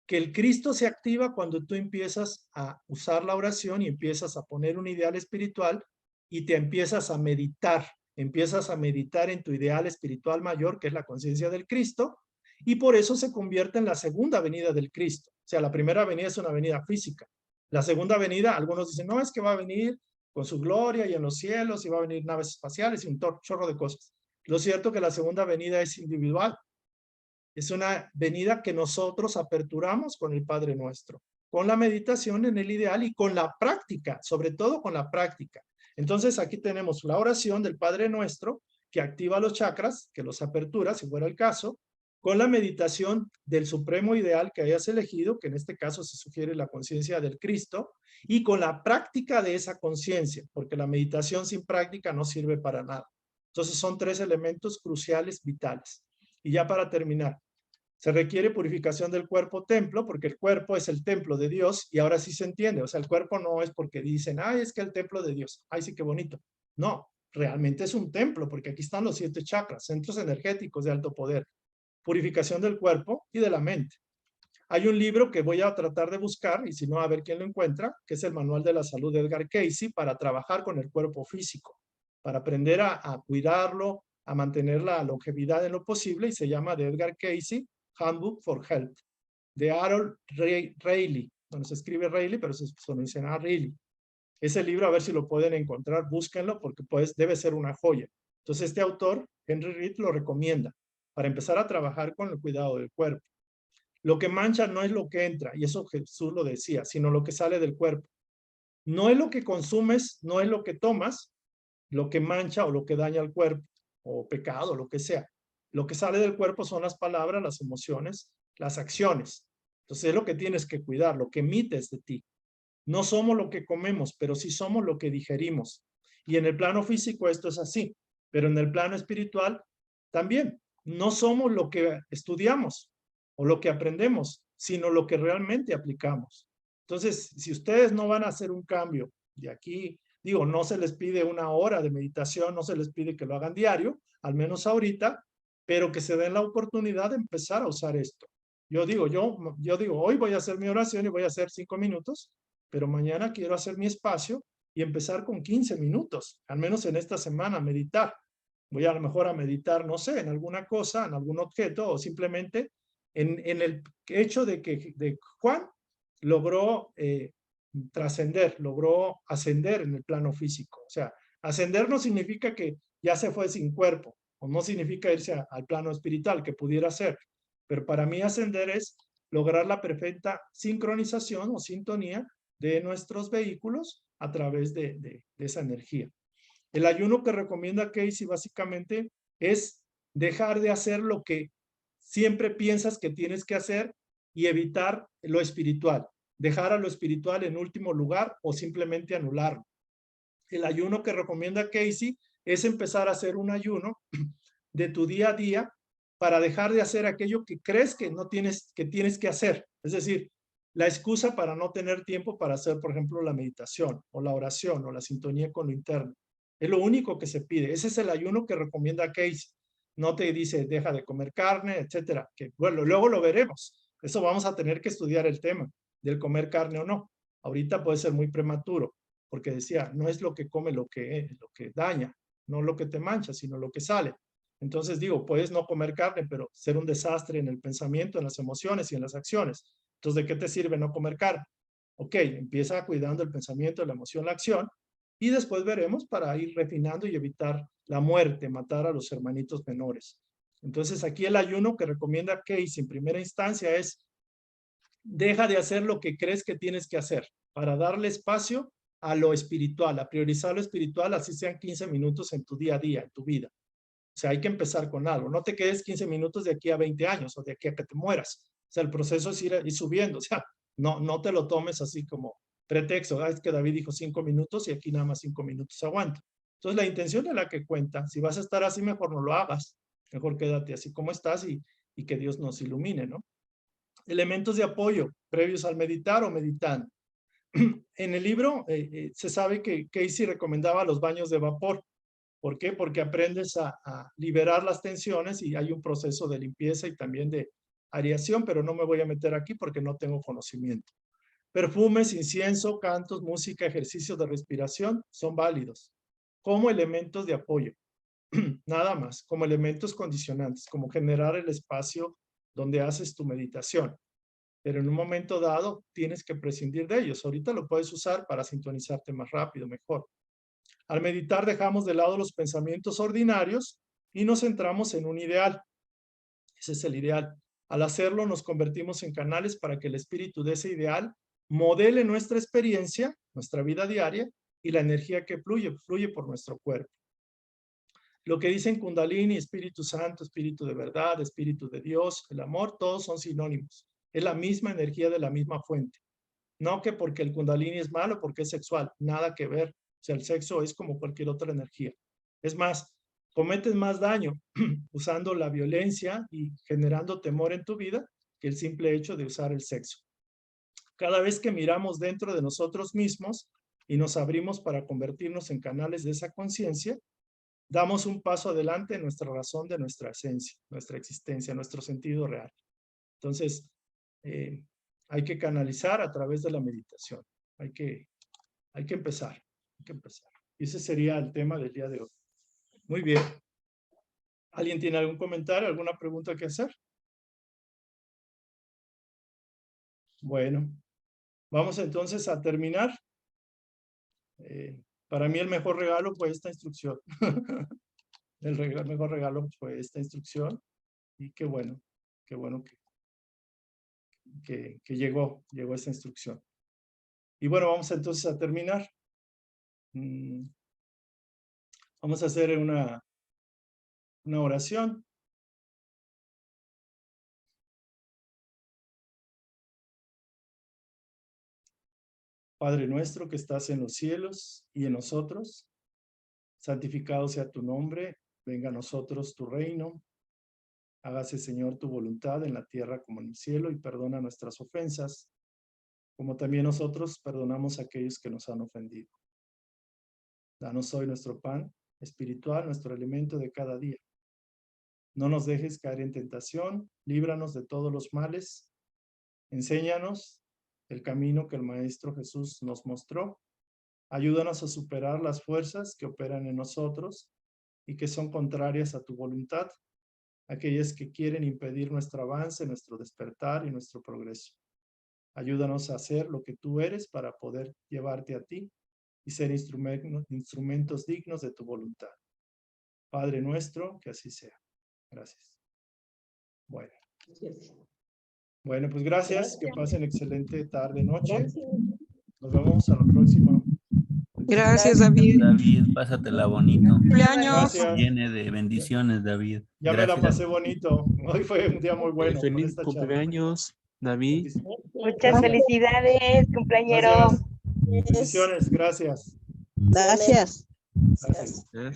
que el Cristo se activa cuando tú empiezas a usar la oración y empiezas a poner un ideal espiritual y te empiezas a meditar en tu ideal espiritual mayor, que es la conciencia del Cristo, y por eso se convierte en la segunda venida del Cristo. O sea, la primera venida es una venida física. La segunda venida, algunos dicen, no, es que va a venir con su gloria y en los cielos y va a venir naves espaciales y un chorro de cosas. Lo cierto es que la segunda venida es individual. Es una venida que nosotros aperturamos con el Padre Nuestro, con la meditación en el ideal y con la práctica, sobre todo con la práctica. Entonces aquí tenemos la oración del Padre Nuestro que activa los chakras, que los apertura, si fuera el caso, con la meditación del supremo ideal que hayas elegido, que en este caso se sugiere la conciencia del Cristo, y con la práctica de esa conciencia, porque la meditación sin práctica no sirve para nada. Entonces son 3 elementos cruciales, vitales. Y ya para terminar, se requiere purificación del cuerpo templo, porque el cuerpo es el templo de Dios, y ahora sí se entiende. O sea, el cuerpo no es porque dicen, ay, es que el templo de Dios, ay, sí, qué bonito. No, realmente es un templo, porque aquí están los 7 chakras, centros energéticos de alto poder. Purificación del cuerpo y de la mente. Hay un libro que voy a tratar de buscar, y si no, a ver quién lo encuentra, que es el Manual de la Salud de Edgar Cayce, para trabajar con el cuerpo físico, para aprender a cuidarlo, a mantener la longevidad en lo posible, y se llama de Edgar Cayce, Handbook for Health, de Harold Rayleigh. Bueno, se escribe Rayleigh, pero se pronuncia Rayleigh. Ese libro, a ver si lo pueden encontrar, búsquenlo, porque pues debe ser una joya. Entonces, este autor, Henry Reed, lo recomienda para empezar a trabajar con el cuidado del cuerpo. Lo que mancha no es lo que entra, y eso Jesús lo decía, sino lo que sale del cuerpo. No es lo que consumes, no es lo que tomas, lo que mancha o lo que daña al cuerpo, o pecado, lo que sea. Lo que sale del cuerpo son las palabras, las emociones, las acciones. Entonces es lo que tienes que cuidar, lo que emites de ti. No somos lo que comemos, pero sí somos lo que digerimos. Y en el plano físico esto es así, pero en el plano espiritual también. No somos lo que estudiamos o lo que aprendemos, sino lo que realmente aplicamos. Entonces, si ustedes no van a hacer un cambio de aquí, digo, no se les pide 1 hora de meditación, no se les pide que lo hagan diario, al menos ahorita, pero que se den la oportunidad de empezar a usar esto. Yo digo, hoy voy a hacer mi oración y voy a hacer 5 minutos, pero mañana quiero hacer mi espacio y empezar con 15 minutos, al menos en esta semana, meditar. Voy a lo mejor a meditar, no sé, en alguna cosa, en algún objeto, o simplemente en el hecho de que Juan logró trascender, logró ascender en el plano físico. O sea, ascender no significa que ya se fue sin cuerpo, o no significa irse al plano espiritual, que pudiera ser. Pero para mí ascender es lograr la perfecta sincronización o sintonía de nuestros vehículos a través de esa energía. El ayuno que recomienda Cayce básicamente es dejar de hacer lo que siempre piensas que tienes que hacer y evitar lo espiritual. Dejar a lo espiritual en último lugar o simplemente anularlo. El ayuno que recomienda Cayce es empezar a hacer un ayuno de tu día a día para dejar de hacer aquello que crees que no tienes que hacer. Es decir, la excusa para no tener tiempo para hacer, por ejemplo, la meditación o la oración o la sintonía con lo interno. Es lo único que se pide. Ese es el ayuno que recomienda Cayce. No te dice deja de comer carne, etcétera. Que bueno, luego lo veremos. Eso vamos a tener que estudiar el tema del comer carne o no. Ahorita puede ser muy prematuro, porque decía, no es lo que come lo que daña, no lo que te mancha, sino lo que sale. Entonces digo, puedes no comer carne, pero ser un desastre en el pensamiento, en las emociones y en las acciones. Entonces, ¿de qué te sirve no comer carne? Ok, empieza cuidando el pensamiento, la emoción, la acción, y después veremos para ir refinando y evitar la muerte, matar a los hermanitos menores. Entonces, aquí el ayuno que recomienda Cayce en primera instancia es deja de hacer lo que crees que tienes que hacer para darle espacio a lo espiritual, a priorizar lo espiritual, así sean 15 minutos en tu día a día, en tu vida. O sea, hay que empezar con algo. No te quedes 15 minutos de aquí a 20 años o de aquí a que te mueras. O sea, el proceso es ir subiendo. O sea, no te lo tomes así como pretexto. Es que David dijo 5 minutos y aquí nada más 5 minutos aguanto. Entonces, la intención es la que cuenta. Si vas a estar así, mejor no lo hagas. Mejor quédate así como estás y que Dios nos ilumine, ¿no? Elementos de apoyo previos al meditar o meditando. En el libro se sabe que Cayce recomendaba los baños de vapor. ¿Por qué? Porque aprendes a liberar las tensiones y hay un proceso de limpieza y también de aireación, pero no me voy a meter aquí porque no tengo conocimiento. Perfumes, incienso, cantos, música, ejercicios de respiración son válidos como elementos de apoyo. Nada más, como elementos condicionantes, como generar el espacio donde haces tu meditación. Pero en un momento dado tienes que prescindir de ellos. Ahorita lo puedes usar para sintonizarte más rápido, mejor. Al meditar dejamos de lado los pensamientos ordinarios y nos centramos en un ideal. Ese es el ideal. Al hacerlo nos convertimos en canales para que el espíritu de ese ideal modele nuestra experiencia, nuestra vida diaria y la energía que fluye por nuestro cuerpo. Lo que dicen Kundalini, Espíritu Santo, Espíritu de verdad, Espíritu de Dios, el amor, todos son sinónimos. Es la misma energía de la misma fuente. No que porque el Kundalini es malo, porque es sexual, nada que ver. O sea, el sexo es como cualquier otra energía. Es más, cometes más daño usando la violencia y generando temor en tu vida que el simple hecho de usar el sexo. Cada vez que miramos dentro de nosotros mismos y nos abrimos para convertirnos en canales de esa conciencia, damos un paso adelante en nuestra razón de nuestra esencia, nuestra existencia, nuestro sentido real. Entonces, hay que canalizar a través de la meditación. Hay que empezar. Y ese sería el tema del día de hoy. Muy bien. ¿Alguien tiene algún comentario, alguna pregunta que hacer? Bueno, vamos entonces a terminar. Para mí el mejor regalo fue esta instrucción. El mejor regalo fue esta instrucción. Y qué bueno que llegó esta instrucción. Y bueno, vamos entonces a terminar. Vamos a hacer una oración. Padre nuestro que estás en los cielos y en nosotros, santificado sea tu nombre, venga a nosotros tu reino. Hágase, Señor, tu voluntad en la tierra como en el cielo, y perdona nuestras ofensas, como también nosotros perdonamos a aquellos que nos han ofendido. Danos hoy nuestro pan espiritual, nuestro alimento de cada día. No nos dejes caer en tentación, líbranos de todos los males. Enséñanos el camino que el Maestro Jesús nos mostró. Ayúdanos a superar las fuerzas que operan en nosotros y que son contrarias a tu voluntad, aquellas que quieren impedir nuestro avance, nuestro despertar y nuestro progreso. Ayúdanos a hacer lo que tú eres para poder llevarte a ti y ser instrumentos dignos de tu voluntad. Padre nuestro, que así sea. Gracias. Bueno. Bueno, pues gracias. Que pasen excelente tarde, noche. Nos vemos a la próxima.
Gracias, David.
David, pásatela bonito.
Cumpleaños.
Llene de bendiciones, David.
Ya me la
Gracias.
pasé bonito. Hoy fue un día muy bueno. con
Feliz
esta charla.
cumpleaños, David.
Muchas felicidades, cumpleañero.
Gracias. Bendiciones. Gracias.
Gracias.
Gracias.